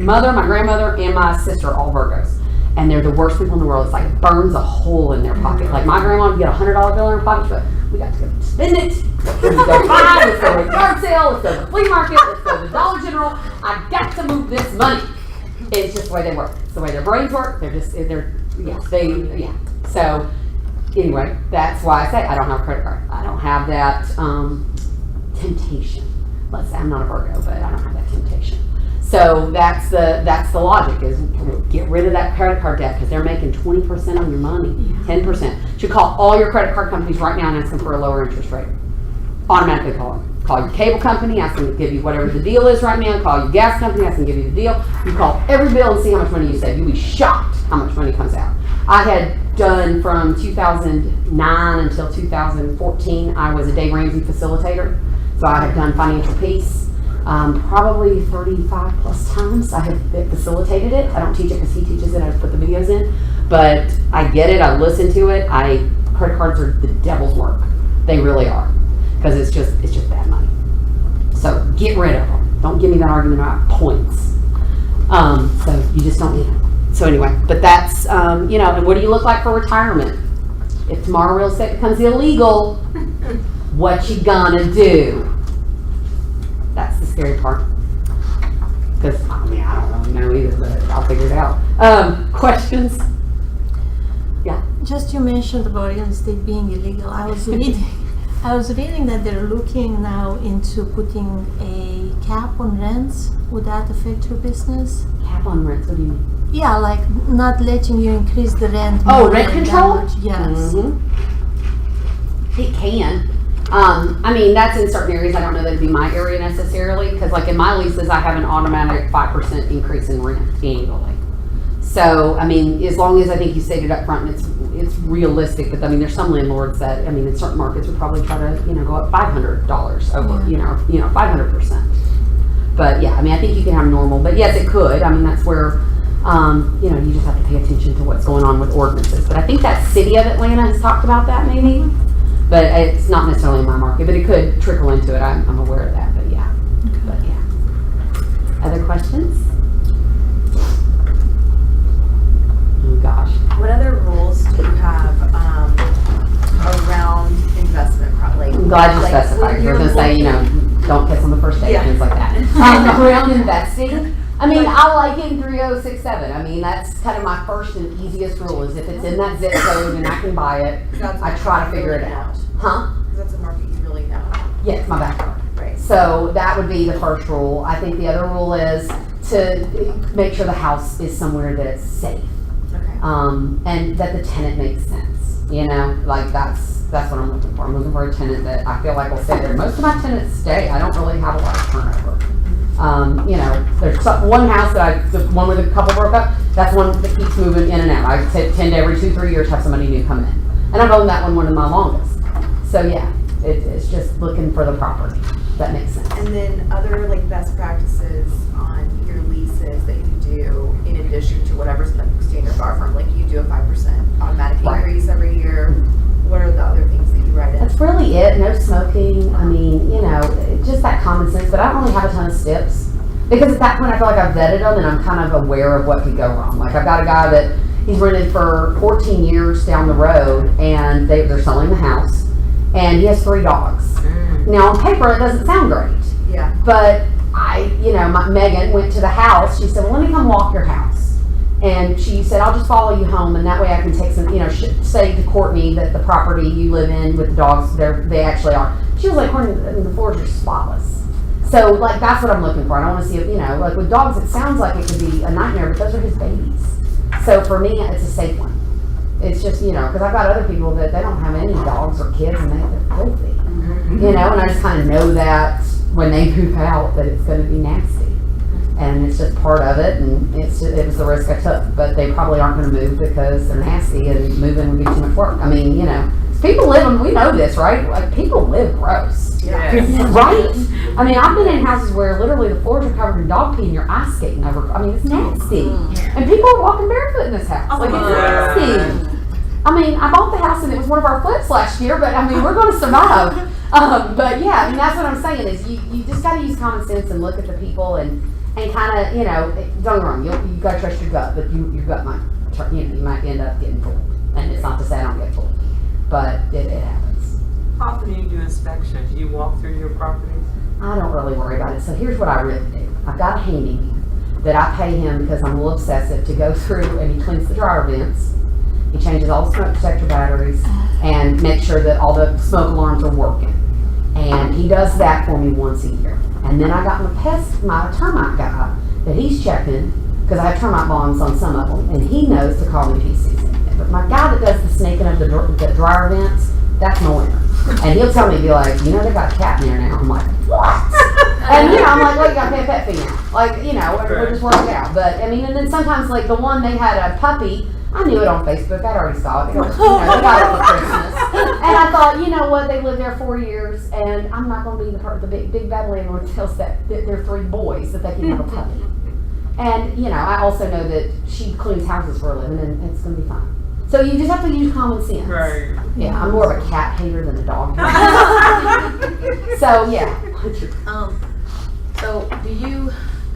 mother, my grandmother, and my sister are all Virgos. And they're the worst people in the world. It's like it burns a hole in their pocket. Like my grandma would get a $100 bill in her pocket, but we got to go spend it. Let's go buy, let's go to a yard sale, let's go to the flea market, let's go to the Dollar General. I got to move this money. It's just the way they work. It's the way their brains work. So anyway, that's why I say I don't have a credit card. I don't have that temptation. Let's say I'm not a Virgo, but I don't have that temptation. So that's the logic, is get rid of that credit card debt, because they're making 20% on your money, 10%. You should call all your credit card companies right now and ask them for a lower interest rate. Automatically call them. Call your cable company, ask them to give you whatever the deal is right now. Call your gas company, ask them to give you the deal. You call every bill and see how much money you save. You'll be shocked how much money comes out. I had done from 2009 until 2014, I was a Dave Ramsey facilitator. So I have done financial peace probably 35 plus times. I have facilitated it. I don't teach it because he teaches it. I just put the videos in. But I get it. I listen to it. Credit cards are the devil's work. They really are. Because it's just bad money. So get rid of them. Don't give me that argument about points. So you just don't need them. So anyway, but that's, you know, and what do you look like for retirement? If tomorrow real estate becomes illegal, what you gonna do? That's the scary part. Because, I mean, I don't really know either, but I'll figure it out. Questions? Yeah. Just you mentioned about real estate being illegal. I was reading that they're looking now into putting a cap on rents. Would that affect your business? Cap on rents, what do you mean? Yeah, like not letting you increase the rent. Oh, more rent than that control? much. Yes. It can. I mean, that's in certain areas. I don't know that it'd be my area necessarily, because like in my leases, I have an automatic 5% increase in rent annually. So, I mean, as long as I think you stated up front, and it's realistic, but I mean, there's some landlords that, I mean, in certain markets would probably try to, you know, go up $500 over, you know, 500%. But yeah, I mean, I think you can have normal, but yes, it could. I mean, that's where, you know, you just have to pay attention to what's going on with ordinances. But I think that city of Atlanta has talked about that maybe, but it's not necessarily in my market, but it could trickle into it. I'm aware of that, but yeah. But yeah. Other questions? Oh gosh. What other rules do you have around investment? I'm glad you specified. You're going to say, you know, don't kiss on the first date, things like that. Around investing, I mean, I like it in 3067. I mean, that's kind of my first and easiest rule is if it's in that zip code and I can buy it, I try to figure it out. Huh? Because that's a market you really know. Yeah, it's my backyard. Right. So that would be the first rule. I think the other rule is to make sure the house is somewhere that it's safe. Okay. And that the tenant makes sense. You know, like that's what I'm looking for. I'm looking for a tenant that I feel like will stay there. Most of my tenants stay. I don't really have a lot of turnover. You know, there's one house that the one where the couple broke up, that's one that keeps moving in and out. I tend to every 2-3 years have somebody new come in. And I've owned that one of my longest. So yeah, it's just looking for the property. That makes sense. And then other like best practices on your leases that you do in addition to whatever's standard bar firm, like you do a 5% automatic increase every year. What are the other things that you write in? That's really it. No smoking. I mean, you know, just that common sense. But I don't really have a ton of steps because at that point I feel like I've vetted them and I'm kind of aware of what could go wrong. Like I've got a guy that he's rented for 14 years down the road and they're selling the house and he has 3 dogs. Now on paper it doesn't sound great. Yeah. But Megan went to the house. She said, well, let me come walk your house. And she said, I'll just follow you home and that way I can take some, you know, say to Courtney that the property you live in with the dogs, they actually are. She was like, Courtney, the floors are spotless. So like, that's what I'm looking for. I don't want to see it, you know, like with dogs, it sounds like it could be a nightmare, but those are his babies. So for me, it's a safe one. It's just, you know, because I've got other people that they don't have any dogs or kids and they're filthy. You know, and I just kind of know that when they move out that it's going to be nasty. And it's just part of it, and it was the risk I took. But they probably aren't going to move because they're nasty, and moving would be too much work. I mean, you know, people live, we know this, right? Like, people live gross. Yes. Right? I mean, I've been in houses where literally the floors are covered in dog pee and you're ice skating over. I mean, it's nasty. And people are walking barefoot in this house. Like, it's nasty. I mean, I bought the house and it was one of our flips last year, but I mean, we're going to survive. But yeah, I mean, that's what I'm saying is you just got to use common sense and look at the people and kind of, you know, don't get me wrong, you got to trust your gut, but your gut might, you know, you might end up getting fooled. And it's not to say I don't get fooled, but it happens. How often do you do inspections? Do you walk through your properties? I don't really worry about it. So here's what I really do. I've got a handyman that I pay him because I'm a little obsessive to go through and he cleans the dryer vents. He changes all the smoke detector batteries and makes sure that all the smoke alarms are working. And he does that for me once a year. And then I got my termite guy that he's checking because I have termite bombs on some of them, and he knows to call me PCs. But my guy that does the snaking of the dryer vents, that's my winner. And he'll tell me, be like, you know, they got a cat in there now. I'm like, what? And you know, I'm like, well, you got to pay a pet fee now. Like, you know, we're just working it out. But I mean, and then sometimes like the one they had a puppy. I knew it on Facebook. I'd already saw it. They got it for Christmas. And I thought, you know what, they lived there 4 years, and I'm not gonna be the big bad landlord that tells that they're 3 boys that they can have a puppy. And, you know, I also know that she cleans houses for a living, and it's gonna be fine. So you just have to use common sense. Right. Yeah, I'm more of a cat hater than a dog hater. So, yeah.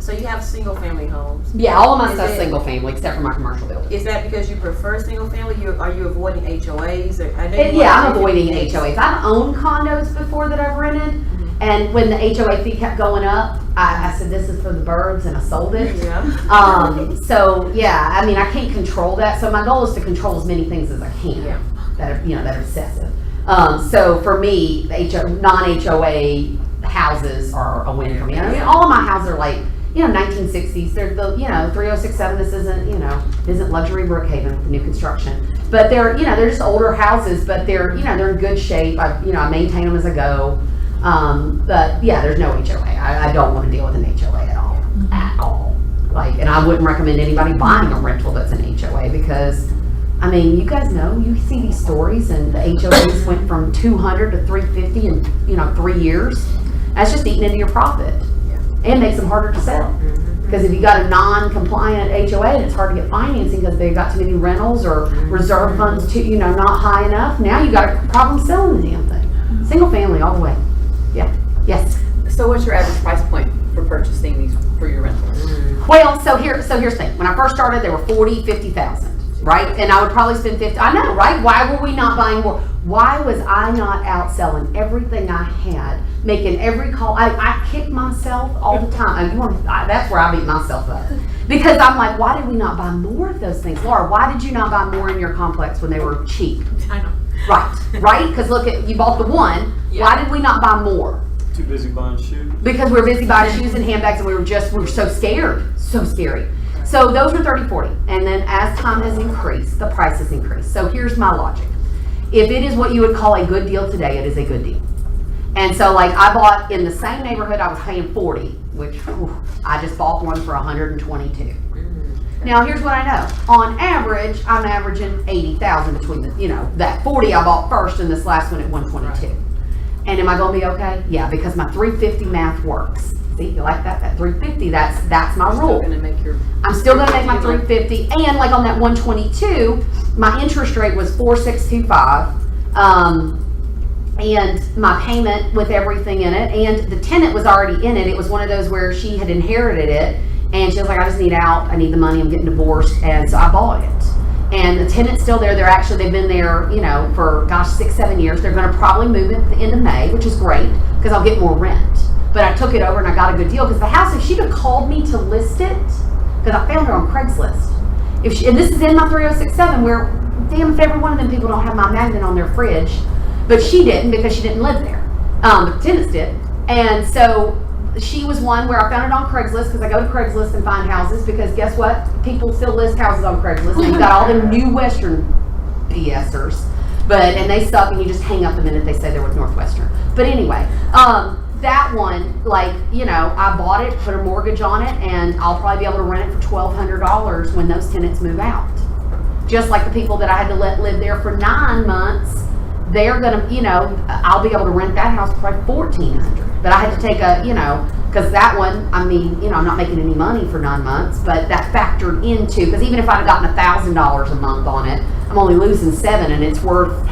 So you have single family homes. Yeah, all of my Is stuff's it- single family, except for my commercial building. Is that because you prefer single family? Are you avoiding HOAs? Or, I know you Yeah, want I'm avoiding 50. HOAs. I've owned condos before that I've rented, and when the HOA fee kept going up, I said, this is for the birds, and I sold it. Yeah. So yeah, I mean, I can't control that. So my goal is to control as many things as I can that are, that are excessive. So for me, non-HOA houses are a win for me. I mean, all of my houses are like, 1960s. They're the, 3067. This isn't luxury Brookhaven with the new construction. But they're just older houses, but they're in good shape. I maintain them as I go. But yeah, there's no HOA. I don't want to deal with an HOA at all. And I wouldn't recommend anybody buying a rental that's an HOA because, I mean, you guys know, you see these stories and the HOAs went from 200 to 350 in, 3 years. That's just eating into your profit and makes them harder to sell. Because if you got a non-compliant HOA and it's hard to get financing because they've got too many rentals or reserve funds not high enough, now you got a problem selling the damn thing. Single family all the way. Yeah. Yes. So what's your average price point for purchasing these for your rentals? Well, so here's the thing. When I first started, they were 40, 50,000, right? And I would probably spend 50. I know, right? Why were we not buying more? Why was I not out selling everything I had, making every call? I kick myself all the time. That's where I beat myself up. Because I'm like, why did we not buy more of those things? Laura, why did you not buy more in your complex when they were cheap? I know. Right? Because look, you bought the one. Yeah. Why did we not buy more? Too busy buying shoes. Because we were busy buying shoes and handbags, and we were so scared. So scary. So those were 30, 40. And then as time has increased, the price has increased. So here's my logic. If it is what you would call a good deal today, it is a good deal. And so I bought in the same neighborhood, I was paying 40, which I just bought one for 122. Now here's what I know. On average, I'm averaging 80,000 between that 40 I bought first and this last one at 122. And am I going to be okay? Yeah, because my 350 math works. See, you like that? That 350, that's my rule. I'm still going to make my 350. And like on that 122, my interest rate was 4.625. And my payment with everything in it, and the tenant was already in it. It was one of those where she had inherited it, and she was like, I just need out, I need the money, I'm getting divorced, and so I bought it. And the tenant's still there. They've been there, for 6, 7 years. They're gonna probably move at the end of May, which is great, because I'll get more rent. But I took it over and I got a good deal, because the house, if she'd have called me to list it, because I found her on Craigslist. And this is in my 3067, where, damn, if every one of them people don't have my magnet on their fridge, but she didn't because she didn't live there. The tenants did. And so she was one where I found it on Craigslist because I go to Craigslist and find houses because guess what? People still list houses on Craigslist. And you got all them new Western BSers. And they suck and you just hang up the minute they say they're with Northwestern. But anyway, that one, I bought it, put a mortgage on it, and I'll probably be able to rent it for $1,200 when those tenants move out. Just like the people that I had to let live there for 9 months, they're gonna, I'll be able to rent that house for probably $1,400. But I had to take because that one, I'm not making any money for 9 months, but that factored into, because even if I'd have gotten $1,000 a month on it, I'm only losing $7, and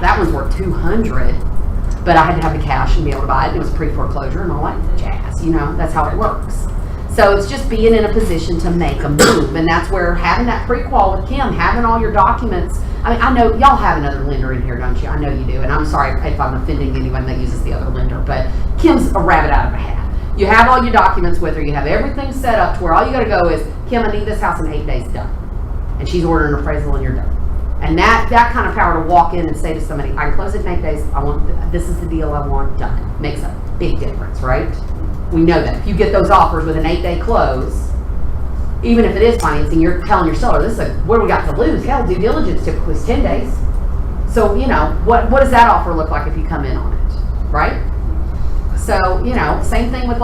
that one's worth $200. But I had to have the cash and be able to buy it. It was pre-foreclosure and all that jazz, that's how it works. So it's just being in a position to make a move, and that's where having that pre-qual with Kim, having all your documents. I mean, I know y'all have another lender in here, don't you? I know you do, and I'm sorry if I'm offending anyone that uses the other lender, but Kim's a rabbit out of a hat. You have all your documents with her, you have everything set up to where all you gotta go is, Kim, I need this house in 8 days, done. And she's ordering an appraisal and you're done. And that kind of power to walk in and say to somebody, I can close it in 8 days, this is the deal I want, done. Makes a big difference, right? We know that. If you get those offers with an 8-day close, even if it is financing, you're telling your seller, what do we got to lose? Hell, due diligence typically is 10 days. So, what does that offer look like if you come in on it, right? So, same thing with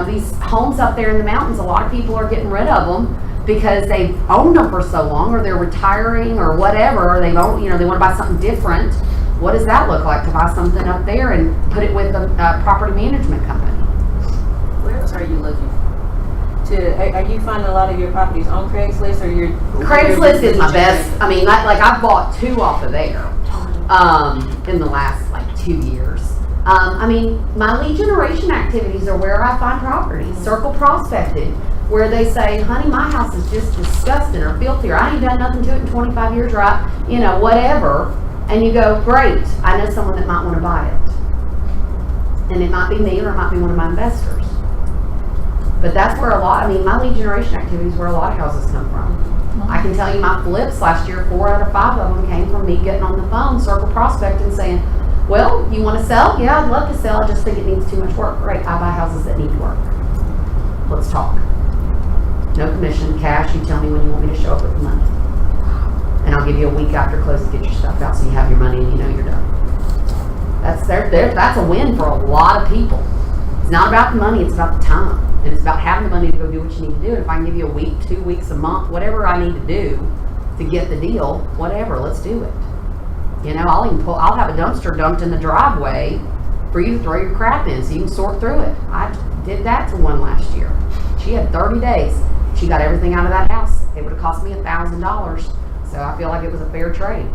these homes up there in the mountains. A lot of people are getting rid of them because they've owned them for so long, or they're retiring or whatever, or they want to buy something different. what does that look like to buy something up there and put it with a property management company? Where else are you looking? Are you finding a lot of your properties on Craigslist or your? Craigslist is my best. I mean, like I've bought 2 off of there in the last like 2 years. I mean, my lead generation activities are where I find properties. Circle prospected, where they say, honey, my house is just disgusting or filthy, or I ain't done nothing to it in 25 years, right? You know, whatever. And you go, great, I know someone that might want to buy it. And it might be me or it might be one of my investors. But that's where my lead generation activities where a lot of houses come from. I can tell you my flips last year, 4 out of 5 of them came from me getting on the phone, circle prospecting, saying, well, you want to sell? Yeah, I'd love to sell. I just think it needs too much work. Great, I buy houses that need work. Let's talk. No commission, cash. You tell me when you want me to show up with the money. And I'll give you a week after close to get your stuff out so you have your money and you know you're done. That's a win for a lot of people. It's not about the money, it's about the time. And it's about having the money to go do what you need to do. And if I can give you a week, 2 weeks, a month, whatever I need to do to get the deal, whatever, let's do it. You know, I'll have a dumpster dumped in the driveway for you to throw your crap in so you can sort through it. I did that to one last year. She had 30 days. She got everything out of that house. It would have cost me $1,000. So I feel like it was a fair trade.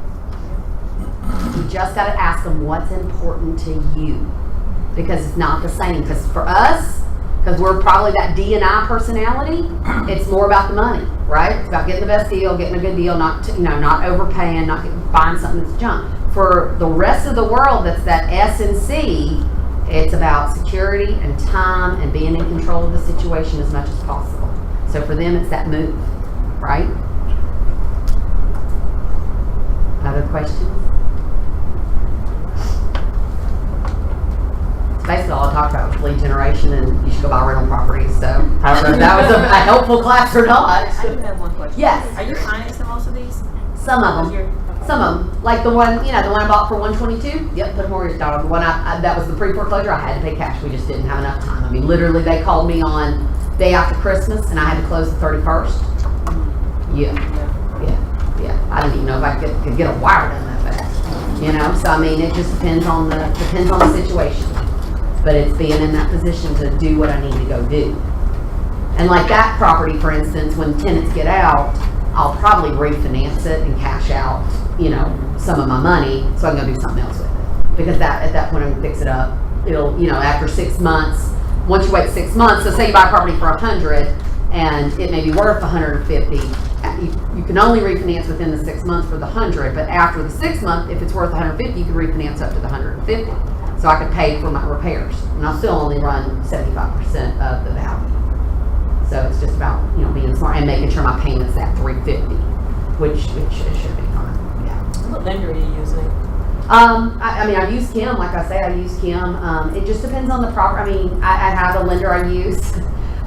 You just got to ask them what's important to you. Because it's not the same. Because for us, because we're probably that D&I personality, it's more about the money, right? It's about getting the best deal, getting a good deal, not overpaying, not buying something that's junk. For the rest of the world, that's that S and C, it's about security and time and being in control of the situation as much as possible. So for them, it's that move, right? Other questions? Basically all I talked about was lead generation and you should go buy rental properties. So I don't know if that was a helpful class or not. I do have one question. Yes. Are you financing most of these? Some of them. Some of them. Like the one I bought for $122. Yep, put a mortgage down on the one that was the pre-foreclosure. I had to pay cash. We just didn't have enough time. I mean, literally they called me on day after Christmas and I had to close the 31st. Yeah. I didn't even know if I could get a wire done that fast. You know, so I mean, it just depends on the situation. But it's being in that position to do what I need to go do. And like that property, for instance, when tenants get out, I'll probably refinance it and cash out, some of my money so I can go do something else with it. Because at that point I can fix it up. It'll, after 6 months, once you wait 6 months, so say you buy a property for $100 and it may be worth $150, you can only refinance within the 6 months for the $100, but after the 6 months, if it's worth $150, you can refinance up to the $150. So I could pay for my repairs, and I'll still only run 75% of the value. So it's just about being smart and making sure my payment's at $350, which it should be fine. Yeah. What lender are you using? I use Kim. Like I say, I use Kim. It just depends on the property. I mean, I have a lender I use,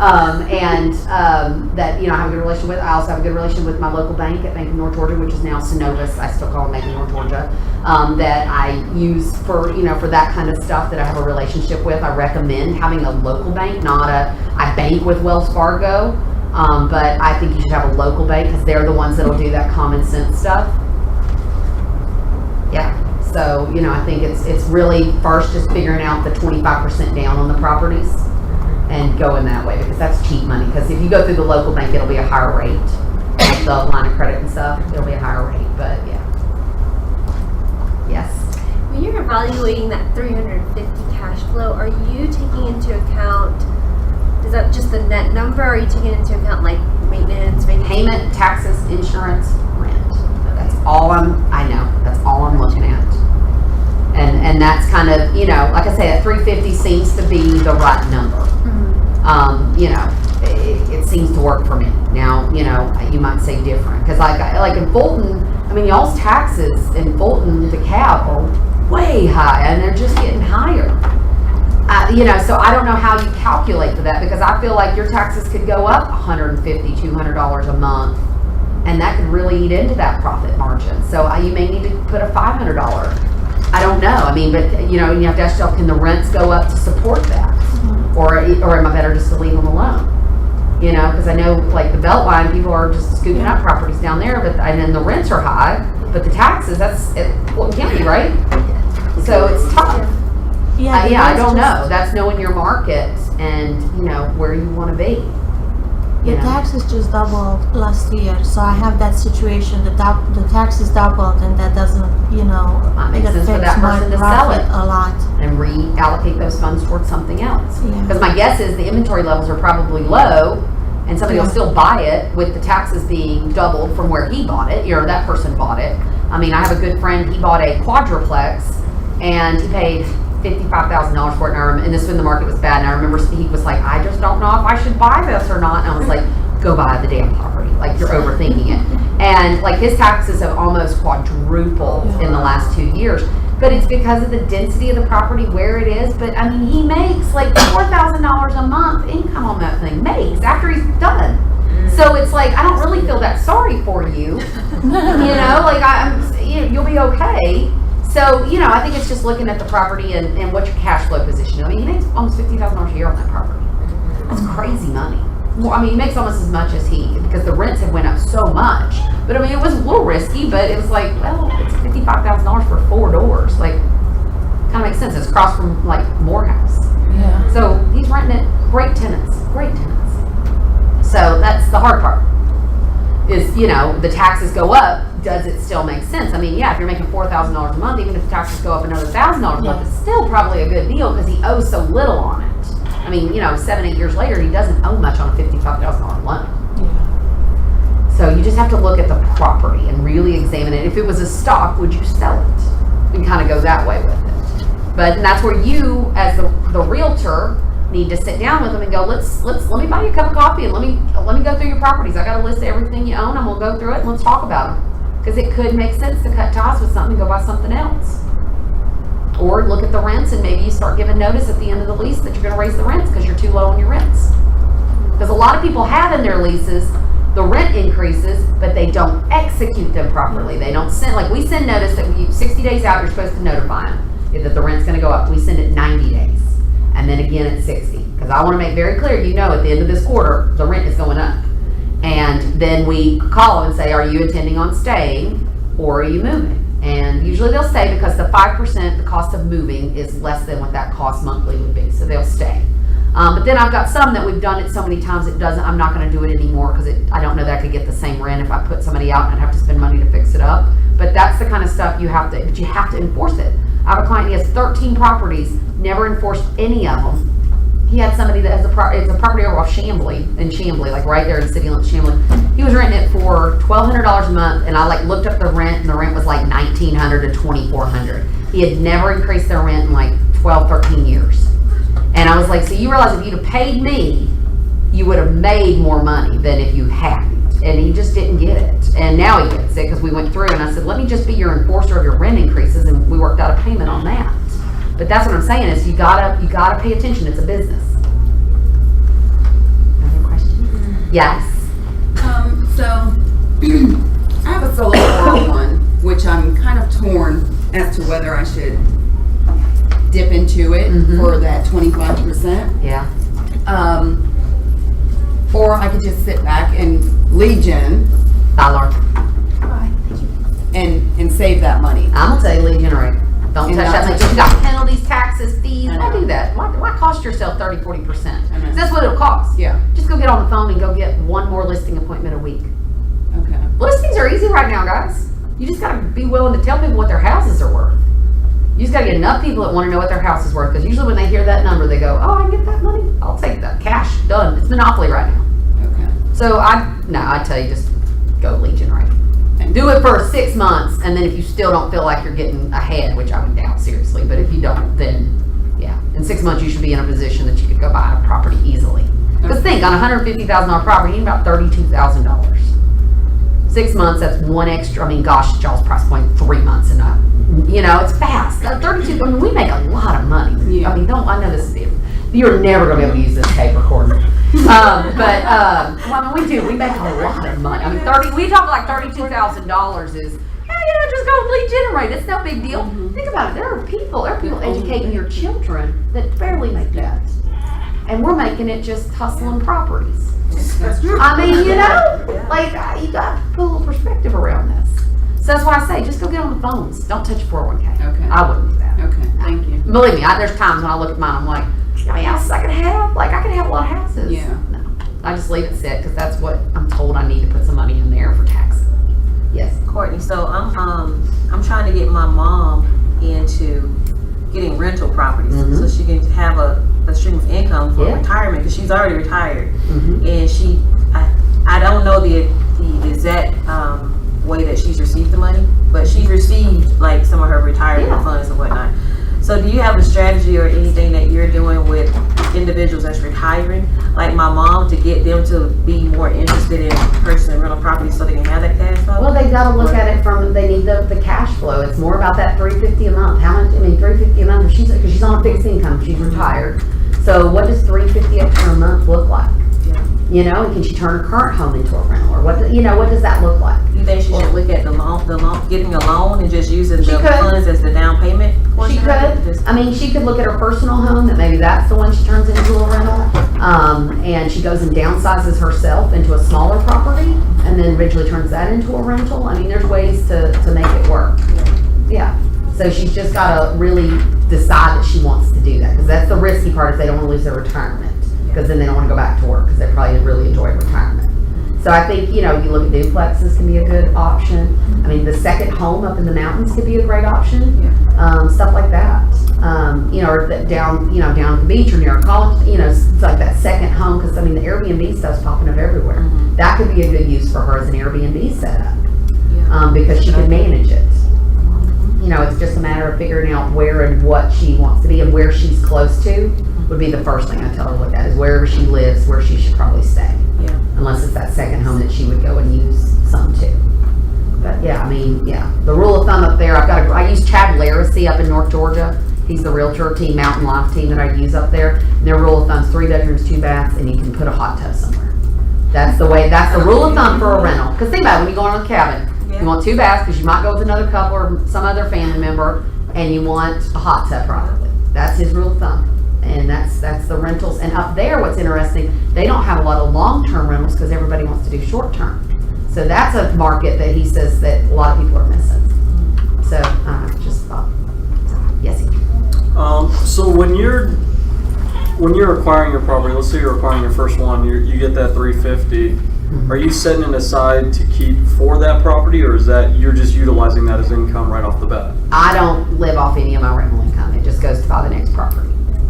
that I have a good relationship with. I also have a good relationship with my local bank at Bank of North Georgia, which is now Synovus. I still call them Bank of North Georgia. That I use for that kind of stuff that I have a relationship with. I recommend having a local bank, I bank with Wells Fargo, but I think you should have a local bank because they're the ones that'll do that common sense stuff. Yeah. So, I think it's really first just figuring out the 25% down on the properties and going that way because that's cheap money. Because if you go through the local bank, it'll be a higher rate. Like the line of credit and stuff, it'll be a higher rate, but yeah. Yes. When you're evaluating that 350 cash flow, are you taking into account, is that just the net number? Or are you taking into account like maintenance, payment, taxes, insurance, rent? That's all that's all I'm looking at. And that's kind of, like I say, that 350 seems to be the right number. Mm-hmm. It seems to work for me. Now, you might say different. Because like in Fulton, y'all's taxes in Fulton, DeKalb, are way high, and they're just getting higher. So I don't know how you calculate for that, because I feel like your taxes could go up $150, $200 a month, and that could really eat into that profit margin. So you may need to put a $500. I don't know. But you have to ask yourself, can the rents go up to support that? Mm-hmm. Or am I better just to leave them alone? You know, because I know like the Beltline, people are just scooping up properties down there, and then the rents are high, but the taxes, that's Fulton County, right? So it's tough. Yeah, I don't know. That's knowing your market and, you know, where you want to be. The taxes just doubled last year, so I have that situation. The taxes doubled, and that doesn't, you know, That makes it sense for affects that my person to sell profit it. a lot. And reallocate those funds towards something else. Yeah. Because my guess is the inventory levels are probably low, and somebody will still buy it with the taxes being doubled from where he bought it, or that person bought it. I mean, I have a good friend, he bought a quadruplex, and he paid $55,000 for it, and this when the market was bad, and I remember he was like, I just don't know if I should buy this or not, and I was like, go buy the damn property, like you're overthinking it. And like his taxes have almost quadrupled in the last 2 years, but it's because of the density of the property where it is. But I mean, he makes like $4,000 a month income on that thing, makes after he's done. So it's like, I don't really feel that sorry for you, you know, like you'll be okay. So, you know, I think it's just looking at the property and what your cash flow position is. I mean, he makes almost $50,000 a year on that property. That's crazy money. Well, I mean, he makes almost as much as because the rents have went up so much. But I mean, it was a little risky, but it was like, well, it's $55,000 for 4 doors. Like, kind of makes sense. It's across from like Morehouse. Yeah. So he's renting it. Great tenants. So that's the hard part. Is, you know, the taxes go up. Does it still make sense? I mean, yeah, if you're making $4,000 a month, even if the taxes go up another $1,000 a month, it's still probably a good deal because he owes so little on it. I mean, you know, 7-8 years later, he doesn't owe much on a $55,000 loan. Yeah. So you just have to look at the property and really examine it. If it was a stock, would you sell it? And kind of go that way with it. But that's where you, as the realtor, need to sit down with them and go, let me buy you a cup of coffee and let me go through your properties. I got a list of everything you own, and we'll go through it and let's talk about them. Because it could make sense to cut ties with something and go buy something else. Or look at the rents and maybe you start giving notice at the end of the lease that you're going to raise the rents because you're too low on your rents. Because a lot of people have in their leases the rent increases, but they don't execute them properly. They don't send, like we send notice that 60 days out, you're supposed to notify them that the rent's going to go up. We send it 90 days. And then again at 60. Because I want to make very clear, you know, at the end of this quarter, the rent is going up. And then we call and say, are you intending on staying or are you moving? And usually they'll stay because the 5%, the cost of moving is less than what that cost monthly would be. So they'll stay. But then I've got some that we've done it so many times I'm not going to do it anymore because I don't know that I could get the same rent if I put somebody out and I'd have to spend money to fix it up. But that's the kind of stuff you have to enforce it. I have a client, he has 13 properties, never enforced any of them. He had somebody that has it's a property over off Chambly, like right there in city limits, Chambly. He was renting it for $1,200 a month, and I like looked up the rent, and the rent was like $1,900 to $2,400. He had never increased their rent in like 12, 13 years. And I was like, so you realize if you'd have paid me, you would have made more money than if you hadn't. And he just didn't get it. And now he gets it because we went through and I said, let me just be your enforcer of your rent increases, and we worked out a payment on that. But that's what I'm saying is you gotta pay attention. It's a business. Another question? Yes. So I have a solo 401, which I'm kind of torn as to whether I should dip into it for that 25%. Yeah. Or I could just sit back and lead gen and save that money. I'm gonna tell you lead generate. Don't And touch not that. Like, touch you got penalties, taxes, fees. I Don't know. do that. Why cost yourself 30, 40%? I know. That's what it'll cost. Yeah. Just go get on the phone and go get one more listing appointment a week. Okay. Listings are easy right now, guys. You just gotta be willing to tell people what their houses are worth. You just gotta get enough people that want to know what their house is worth. Because usually when they hear that number, they go, "Oh, I can get that money. I'll take that cash. Done. It's monopoly right now." Okay. So I tell you, just go lead generate. And do it for 6 months, and then if you still don't feel like you're getting ahead, which I would doubt seriously, but if you don't, then yeah, in 6 months you should be in a position that you could go buy a property easily. Because think, on a $150,000 property, you need about $32,000. 6 months, that's one extra. I mean, gosh, y'all's price point 3 months, and you know it's fast. 32. I mean, we make a lot of money. Yeah. I mean, I know this is it. You're never gonna be able to use this tape recorder. Well, I mean, we do. We make a lot of money. I mean, we talk like $32,000 is, just go lead generate. It's no big deal. Think about it. There are people educating your children that barely make that. And we're making it just hustling properties. I mean, you know, like, you got to put a little perspective around this. So that's why I say, just go get on the phones. Don't touch your 401k. Okay. I wouldn't do that. Okay, thank you. Believe me, there's times when I look at mine, I'm like, how many houses I could have? Like, I could have a lot of houses. Yeah. No, I just leave it sit because that's what I'm told I need to put some money in there for taxes. Yes. Courtney, so I'm trying to get my mom into getting rental properties so she can have a stream of income for retirement because she's already retired, and I don't know the exact way that she's received the money, but she's received like some of her retirement funds and whatnot. So do you have a strategy or anything that you're doing with individuals that's retiring, like my mom, to get them to be more interested in purchasing rental property so they can have that cash flow? Well, they got to look at it from, they need the cash flow. It's more about that $350 a month. How much, I mean, $350 a month, because she's on a fixed income, she's retired. So what does $350 extra a month look like? You know, and can she turn her current home into a rental, or what does that look like? You think she should look at the loan, getting a loan and just using the funds as the down payment? She could. I mean, she could look at her personal home, that maybe that's the one she turns into a rental, and she goes and downsizes herself into a smaller property, and then eventually turns that into a rental. I mean, there's ways to make it work. Yeah. So she's just got to really decide that she wants to do that, because that's the risky part, is they don't want to lose their retirement, because then they don't want to go back to work, because they probably really enjoy retirement. So I think, you look at duplexes can be a good option. I mean, the second home up in the mountains could be a great option. Stuff like that. Or down at the beach or near a college, it's like that second home, because I mean, the Airbnb stuff's popping up everywhere. That could be a good use for her as an Airbnb setup, because she could manage it. It's just a matter of figuring out where and what she wants to be, and where she's close to would be the first thing I tell her to look at, is wherever she lives, where she should probably stay. Unless it's that second home that she would go and use some too. But yeah, I mean, the rule of thumb up there, I use Chad Laracy up in North Georgia. He's the realtor team, Mountain Life team that I use up there. And their rule of thumb is 3 bedrooms, 2 baths, and you can put a hot tub somewhere. That's the rule of thumb for a rental. Because think about it, when you go on a cabin, you want 2 baths because you might go with another couple or some other family member, and you want a hot tub probably. That's his rule of thumb. And that's the rentals. And up there, what's interesting, they don't have a lot of long-term rentals because everybody wants to do short-term. So that's a market that he says that a lot of people are missing. So just thought, yes. So when you're acquiring your property, let's say you're acquiring your first one, you get that $350. Are you setting it aside to keep for that property, or is that you're just utilizing that as income right off the bat? I don't live off any of my rental income. It just goes to buy the next property.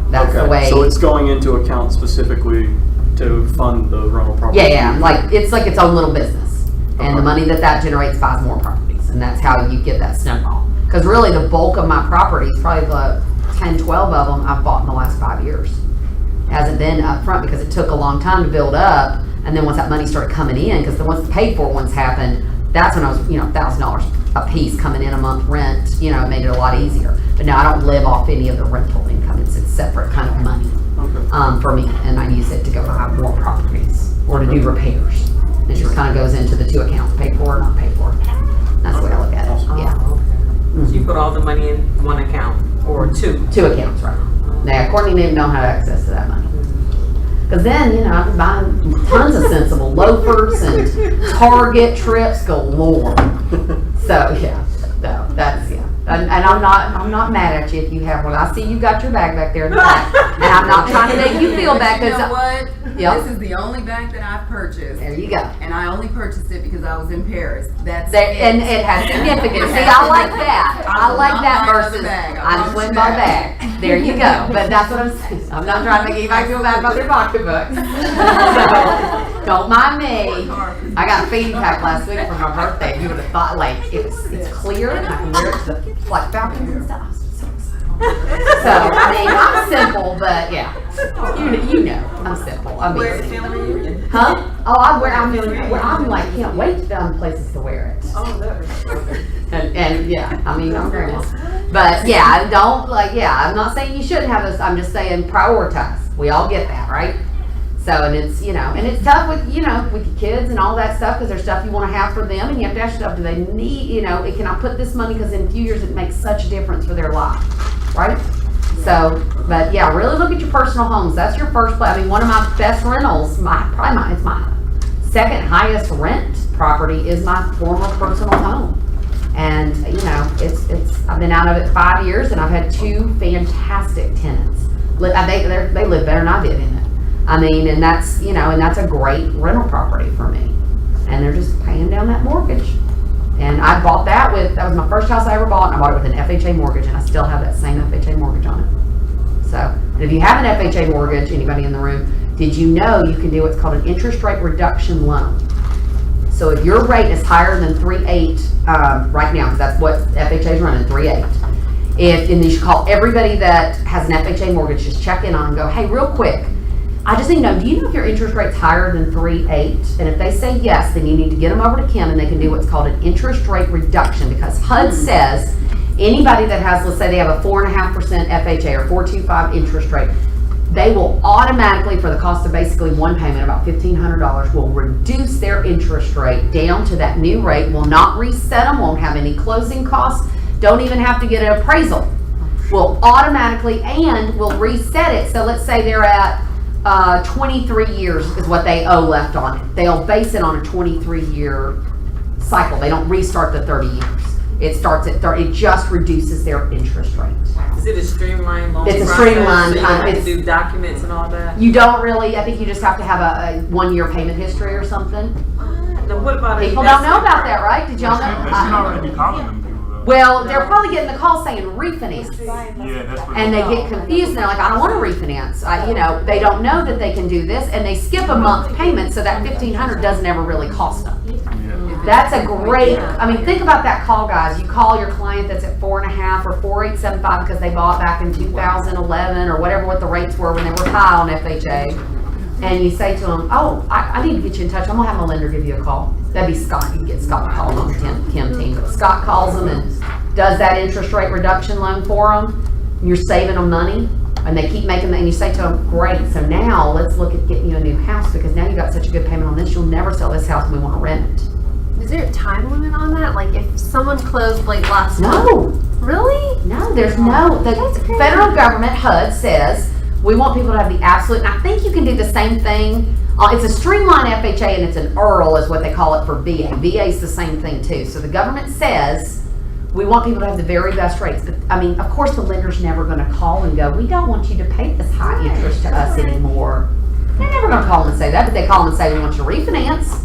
That's the way. So it's going into account specifically to fund the rental property? Yeah. It's like its own little business. And the money that generates buys more properties. And that's how you get that snowball. Because really the bulk of my properties, probably the 10, 12 of them I've bought in the last 5 years. It hasn't been up front because it took a long time to build up. And then once that money started coming in, because once the paid for ones happened, that's when I was, $1,000 a piece coming in a month rent, it made it a lot easier. But now I don't live off any of the rental income. It's a separate kind of money for me. And I use it to go buy more properties or to do repairs. It just kind of goes into the 2 accounts, paid for or not paid for. That's the way I look at it, yeah. So you put all the money in one account, or 2? 2 accounts, right. Now, Courtney didn't know how to access to that money. Because then, I've been buying tons of sensible loafers and Target trips galore. So, And I'm not mad at you if you have one. I see you got your bag back there in the back. And I'm not trying to make you feel bad. You know what? Yep. This is the only bag that I've purchased. There you go. And I only purchased it because I was in Paris. That's and it has significance. See, I like that. I like that versus I just went and bought a bag. There you go. But that's what I'm saying. I'm not trying to make anybody feel bad about their pocketbooks. So, don't mind me. I got a fanny pack last week for my birthday. You would have thought it's clear and I can wear it to the falcons and stuff. So, I mean, I'm simple, but yeah, you know, I'm simple. I mean, huh? Oh, I'm like, can't wait to find places to wear it. Oh, that and yeah, I mean, I'm grandma. But yeah, I'm not saying you shouldn't have this. I'm just saying prioritize. We all get that, right? So, and it's, and it's tough with, with your kids and all that stuff, because there's stuff you want to have for them, and you have to ask yourself, do they need, can I put this money, because in a few years it makes such a difference for their life, right? So, but yeah, really look at your personal homes. That's your first place. I mean, one of my best rentals, it's my second highest rent property is my former personal home. And you know, I've been out of it 5 years and I've had 2 fantastic tenants. They live better than I did in it. I mean, and that's, you know, and that's a great rental property for me. And they're just paying down that mortgage. And I bought that was my first house I ever bought, and I bought it with an FHA mortgage, and I still have that same FHA mortgage on it. So, and if you have an FHA mortgage, anybody in the room, did you know you can do what's called an interest rate reduction loan? So if your rate is higher than 3.8 right now, because that's what FHA is running, 3.8. And you should call everybody that has an FHA mortgage, just check in on and go, hey, real quick, I just need to know, do you know if your interest rate's higher than 3.8? And if they say yes, then you need to get them over to Kim and they can do what's called an interest rate reduction, because HUD says anybody that has, let's say they have a 4.5% FHA or 4.25 interest rate, they will automatically, for the cost of basically one payment, about $1,500, will reduce their interest rate down to that new rate, will not reset them, won't have any closing costs, don't even have to get an appraisal. Will automatically, and will reset it. So let's say they're at 23 years is what they owe left on it. They'll base it on a 23-year cycle. They don't restart the 30 years. It starts at 30. It just reduces their interest rate. Is it a streamlined loan It's a process? streamlined So you don't have to it's- do documents and all that? You don't really, I think you just have to have a 1-year payment history or something. Now what about People don't know about that, right? Did y'all They should know? already be calling them people though. Well, they're probably getting the call saying refinance. Yeah, that's what. And they get confused and they're like, I don't want to refinance. You know, they don't know that they can do this and they skip a month payment, so that $1,500 doesn't ever really cost them. Yeah. That's a great, I mean, think about that call, guys. You call your client that's at 4.5 or 4.875 because they bought back in 2011 or whatever what the rates were when they were high on FHA. And you say to them, oh, I need to get you in touch. I'm going to have my lender give you a call. That'd be Scott. You can get Scott to call on the Kim team. But Scott calls them and does that interest rate reduction loan for them. You're saving them money. And they keep making that. And you say to them, great. So now let's look at getting you a new house because now you got such a good payment on this. You'll never sell this house and we want to rent it. Is there a time limit on that? Like if someone closed like last month? No. Really? No, there's no. The federal government, HUD, says we want people to have the absolute, and I think you can do the same thing. It's a streamlined FHA and it's an IRL is what they call it for VA. VA is the same thing too. So the government says we want people to have the very best rates. But I mean, of course the lender's never going to call and go, we don't want you to pay this high interest to us anymore. They're never going to call and say that, but they call and say we want you to refinance.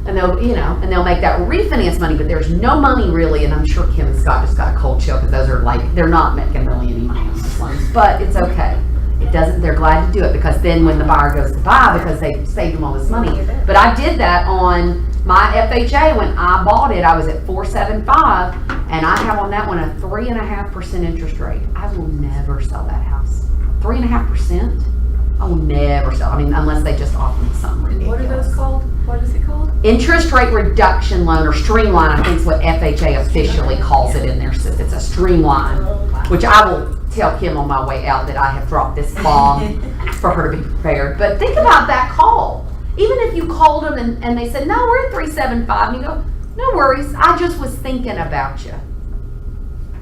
And they'll, you know, and they'll make that refinance money, but there's no money really, and I'm sure Kim and Scott just got a cold chill because those are like, they're not making really any money on these loans, but it's okay. It doesn't, they're glad to do it because then when the buyer goes to buy, because they saved them all this money. But I did that on my FHA when I bought it, I was at 4.75, and I have on that one a 3.5% interest rate. I will never sell that house. 3.5%? I will never sell. I mean, unless they just offer me something ridiculous. What are those called? What is it called? Interest rate reduction loan or streamline, I think is what FHA officially calls it in their system. It's a streamline, which I will tell Kim on my way out that I have dropped this bomb for her to be prepared. But think about that call. Even if you called them and they said, no, we're at 3.75, and you go, no worries, I just was thinking about you.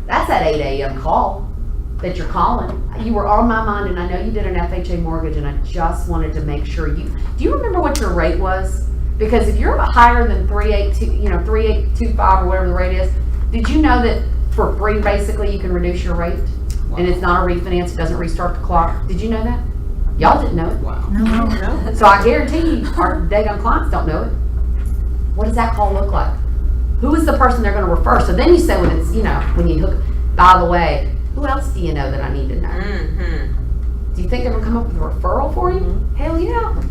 That's that 8 a.m. call that you're calling. You were on my mind, and I know you did an FHA mortgage, and I just wanted to make sure do you remember what your rate was? Because if you're higher than 3.825 or whatever the rate is, did you know that for free basically you can reduce your rate? Wow. And it's not a refinance, it doesn't restart the clock. Did you know that? Y'all didn't know it. Wow. No. So I guarantee you our daggone clients don't know it. What does that call look like? Who is the person they're going to refer? So then you say when it's, when you hook, by the way, who else do you know that I need to know? Mm-hmm. Do you think they're going to come up with a referral for you? Mm-hmm. Hell yeah.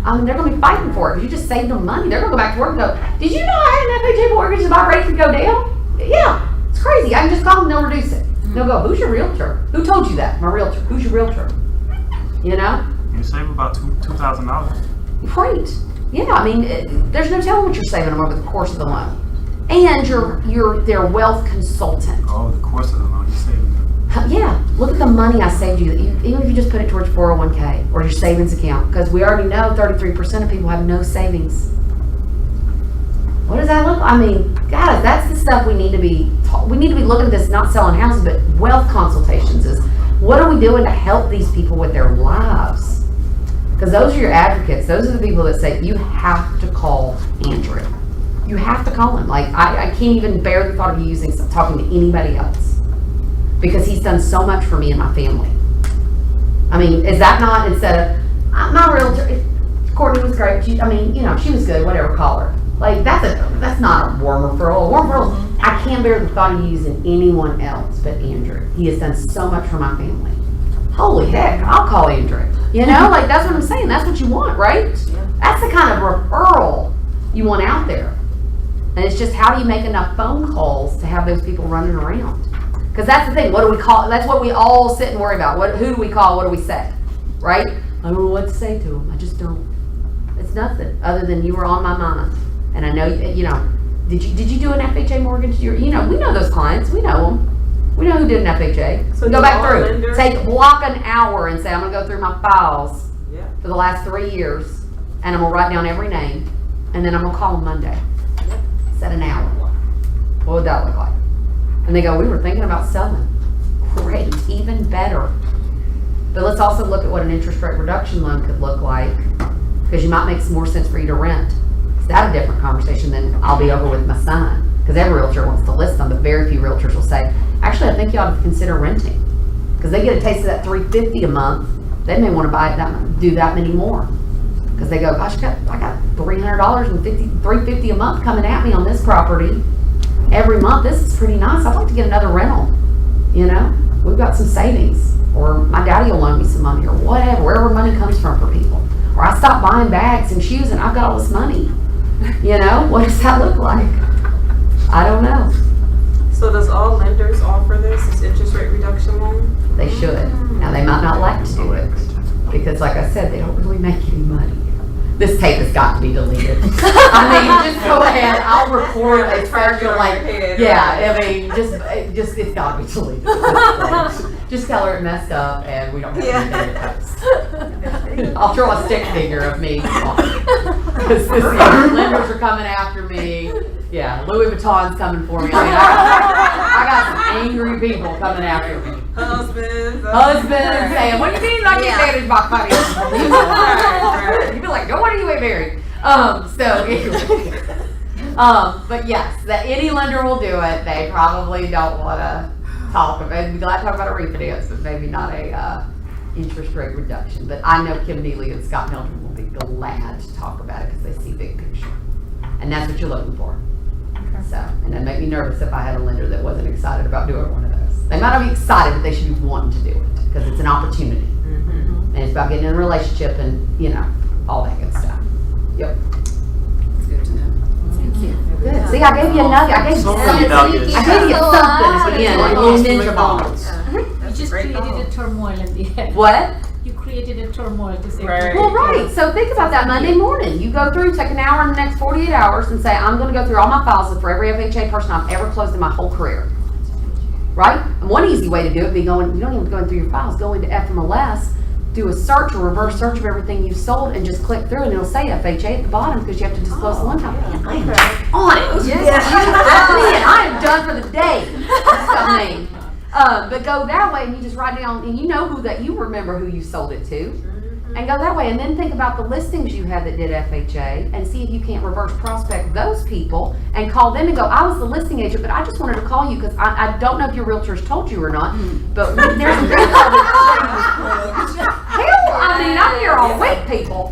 I mean, they're going to be fighting for it. You just saved them money. They're going to go back to work and go, did you know I had an FHA mortgage and my rate could go down? Yeah, it's crazy. I can just call them and they'll reduce it. Mm-hmm. They'll go, who's your realtor? Who told you that? My realtor. Who's your realtor? You save about $2,000. Great. Yeah, I mean, there's no telling what you're saving them over the course of the loan. And you're their wealth consultant. Oh, the course of the loan, you're saving them. Yeah, look at the money I saved you. Even if you just put it towards 401k or your savings account, because we already know 33% of people have no savings. What does that look like? I mean, guys, that's the stuff we need to be looking at this, not selling houses, but wealth consultations is What are we doing to help these people with their lives? Because those are your advocates. Those are the people that say, you have to call Andrew. You have to call him. Like, I can't even bear the thought of you talking to anybody else. Because he's done so much for me and my family. I mean, is that not, instead of, my realtor, Courtney was great. She was good, whatever, call her. Like, that's not a warm referral. A warm referral, I can't bear the thought of using anyone else but Andrew. He has done so much for my family. Holy heck, I'll call Andrew. You know, like, that's what I'm saying. That's what you want, right? That's the kind of referral you want out there. And it's just, how do you make enough phone calls to have those people running around? Because that's the thing. What do we call? That's what we all sit and worry about. Who do we call? What do we say? Right? I don't know what to say to them. I just don't. It's nothing other than you were on my mind. And I know, you know, did you do an FHA mortgage? We know those clients. We know them. We know who did an FHA. So go back through. Block an hour and say, I'm going to go through my files for the last 3 years. And I'm going to write down every name. And then I'm going to call them Monday. Set an hour. What would that look like? And they go, we were thinking about selling. Great, even better. But let's also look at what an interest rate reduction loan could look like, because you might make some more sense for you to rent. Is that a different conversation than I'll be over with my son? Because every realtor wants to list them, but very few realtors will say, actually, I think you ought to consider renting. Because they get a taste of that $350 a month. They may want to do that many more. Because they go, gosh, I got $300 and $350 a month coming at me on this property every month. This is pretty nice. I'd like to get another rental. You know, we've got some savings, or my daddy will loan me some money, or whatever, wherever money comes from for people. Or I stop buying bags and shoes and I've got all this money. You know, what does that look like? I don't know. So does all lenders offer this interest rate reduction loan? They should. Now they might not like to do it because, like I said, they don't really make any money. This tape has got to be deleted. I mean, just go ahead. I'll record a special, like, yeah. I mean, just it's got to be deleted. Just tell her it messed up, and we don't have anything to post. I'll draw a stick figure of me. Because lenders are coming after me. Yeah, Louis Vuitton's coming for me. I mean, I got some angry people coming after me. Husbands saying, what do you mean I get managed by financial? You'd be like, no wonder you ain't married. But yes, that any lender will do it. They probably don't want to talk about it. We'd like to talk about a refinance, but maybe not a interest rate reduction. But I know Kim Neely and Scott Milton will be glad to talk about it because they see big picture. And that's what you're looking for. So, and it'd make me nervous if I had a lender that wasn't excited about doing one of those. They might not be excited, but they should be wanting to do it because it's an opportunity. Mm-hmm. And it's about getting in a relationship and, you know, all that good stuff. Yep. It's good to know. Thank you. Good. See, I gave you a nugget. I gave you something. I gave you something again, like little ninja bombs. You just created a turmoil at the end. What? You created a turmoil to say. Well, right. So think about that Monday morning. You go through, take an hour in the next 48 hours and say, I'm going to go through all my files for every FHA person I've ever closed in my whole career. Right? And one easy way to do it would be going, you don't even go through your files, go into FMLS, do a search or reverse search of everything you've sold and just click through and it'll say FHA at the bottom because you have to disclose the one time. Man, I am on it. I am done for the day. But go that way and you just write down and you know you remember who you sold it to. And go that way and then think about the listings you had that did FHA and see if you can't reverse prospect those people and call them and go, I was the listing agent, but I just wanted to call you because I don't know if your realtors told you or not, but there's some hell, I mean, I'm here all week, people.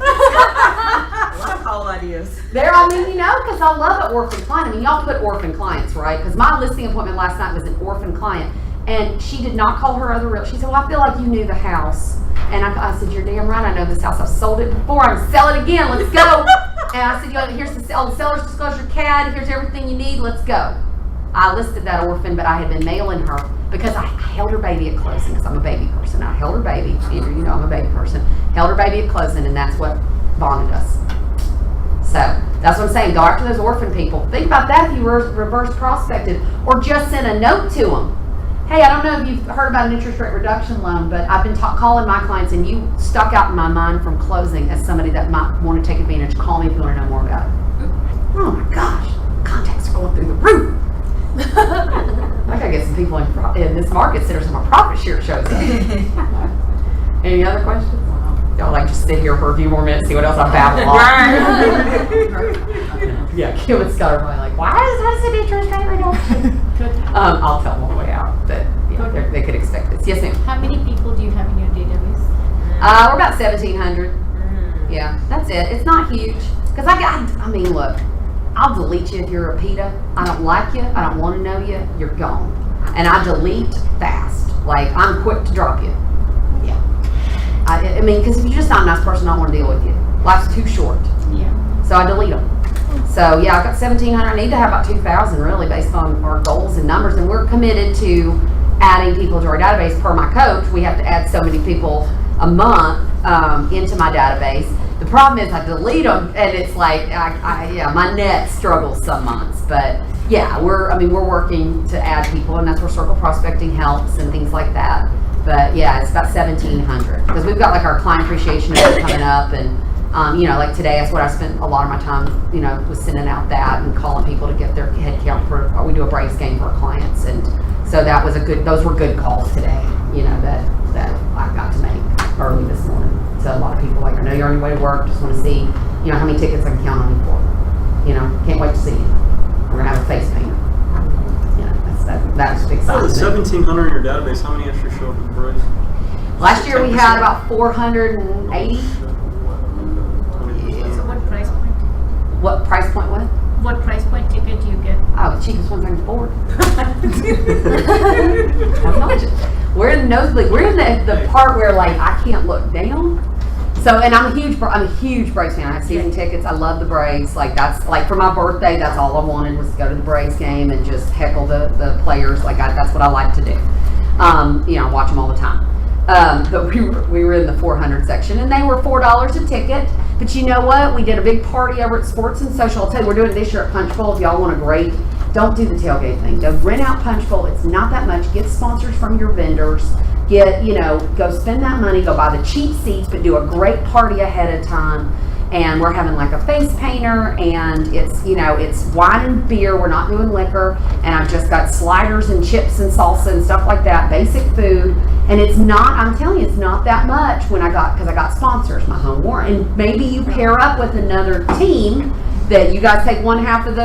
Call ideas. There, I mean, you know, because I love an orphan client. I mean, y'all put orphan clients, right? Because my listing appointment last night was an orphan client. And she did not call her other realtor. She said, well, I feel like you knew the house. And I said, you're damn right, I know this house. I've sold it before. I'm going to sell it again. Let's go. And I said, here's the seller's disclosure CAD. Here's everything you need. Let's go. I listed that orphan, but I had been mailing her because I held her baby at closing because I'm a baby person. I held her baby. Andrew, you know I'm a baby person. Held her baby at closing, and that's what bonded us. So that's what I'm saying. Go after those orphan people. Think about that if you reverse prospected or just sent a note to them. Hey, I don't know if you've heard about an interest rate reduction loan, but I've been calling my clients and you stuck out in my mind from closing as somebody that might want to take advantage. Call me if you want to know more about it. Oh my gosh, contacts are going through the roof. I gotta get some some people in this market center, so my profit share shows up. Any other questions? Y'all like just sit here for a few more minutes, see what else I babble on. Yeah, Kim and Scott are probably like, why is this an interest rate reduction? I'll tell them on the way out that they could expect this. Yes, ma'am. How many people do you have in your database? We're about 1,700. Yeah, that's it. It's not huge. Because I mean, look, I'll delete you if you're a PETA. I don't like you. I don't want to know you. You're gone. And I delete fast. Like, I'm quick to drop you. Yeah. I mean, because if you're just not a nice person, I don't want to deal with you. Life's too short. Yeah. So I delete them. So yeah, I've got 1,700. I need to have about 2,000 really based on our goals and numbers. And we're committed to adding people to our database per my coach. We have to add so many people a month into my database. The problem is I delete them and it's like, my net struggles some months. But yeah, we're working to add people, and that's where circle prospecting helps and things like that. But yeah, it's about 1,700 because we've got like our client appreciation event coming up, and like today, that's what I spent a lot of my time, was sending out that and calling people to get their head count for. We do a Braves game for our clients, and so those were good calls today. That I got to make early this morning. So a lot of people like, I know you're on your way to work, just want to see, how many tickets I can count on you for. Can't wait to see you. We're gonna have a face painter. That's exciting. Out of the 1,700 in your database, how many actually show up in the Braves? Last year we had about 480. So what price point? What price point what? What price point ticket do you get? Oh, the cheapest ones I can afford. We're in the nosebleed. We're in the part where like I can't look down. So, and I'm a huge Braves fan. I have season tickets. I love the Braves. Like that's like for my birthday, that's all I wanted was to go to the Braves game and just heckle the players. Like that's what I like to do. Watch them all the time. But we were in the 400 section, and they were $4 a ticket. But you know what? We did a big party over at Sports and Social. I'll tell you, we're doing it this year at Punch Bowl. If y'all want a great, don't do the tailgate thing. Go rent out Punch Bowl. It's not that much. Get sponsors from your vendors. Go spend that money. Go buy the cheap seats, but do a great party ahead of time. And we're having like a face painter, and it's wine and beer. We're not doing liquor. And I've just got sliders and chips and salsa and stuff like that, basic food. And it's not, I'm telling you, it's not that much because I got sponsors, my home war. And maybe you pair up with another team that you guys take one half of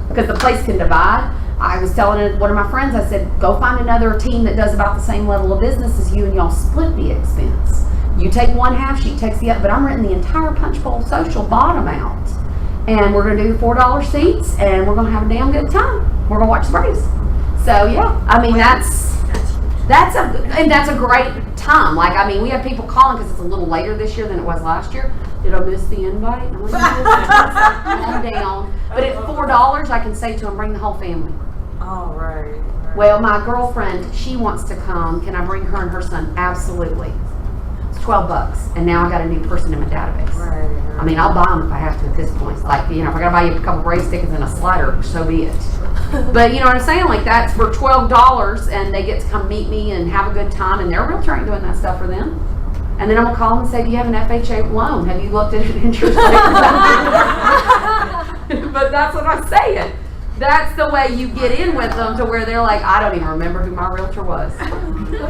because the place can divide. I was telling one of my friends, I said, go find another team that does about the same level of business as you, and y'all split the expense. You take one half, she takes the other, but I'm renting the entire Punch Bowl Social bottom out. And we're going to do $4 seats, and we're going to have a damn good time. We're going to watch the Braves. So yeah, I mean, that's a great time. Like, I mean, we have people calling because it's a little later this year than it was last year. Did I miss the invite? I'm down. But at $4, I can say to them, bring the whole family. All right. Well, my girlfriend, she wants to come. Can I bring her and her son? Absolutely. It's $12, and now I got a new person in my database. Right. I mean, I'll buy them if I have to at this point. Like, if I gotta buy you a couple Braves tickets and a slider, so be it. But you know what I'm saying? Like, that's for $12, and they get to come meet me and have a good time, and their realtor ain't doing that stuff for them. And then I'm gonna call them and say, do you have an FHA loan? Have you looked at an interest rate? But that's what I'm saying. That's the way you get in with them to where they're like, I don't even remember who my realtor was.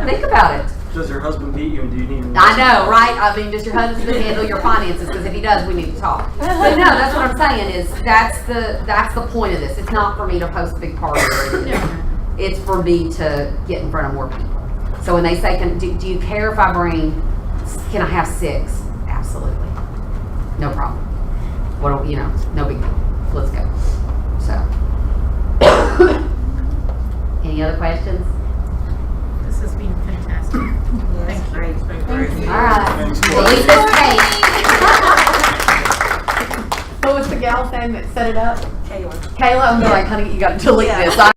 Think about it. Does your husband beat you, and do you need him? I know, right? I mean, does your husband handle your finances? Because if he does, we need to talk. But no, that's what I'm saying is that's the point of this. It's not for me to post a big party or anything. It's for me to get in front of more people. So when they say, do you care if I can I have 6? Absolutely. No problem. No big deal. Let's go. So. Any other questions? This has been fantastic. Yes, great. All right. Delete this page. What was the gal's name that set it up? Kayla. Kayla, I'm like, honey, you got to delete this.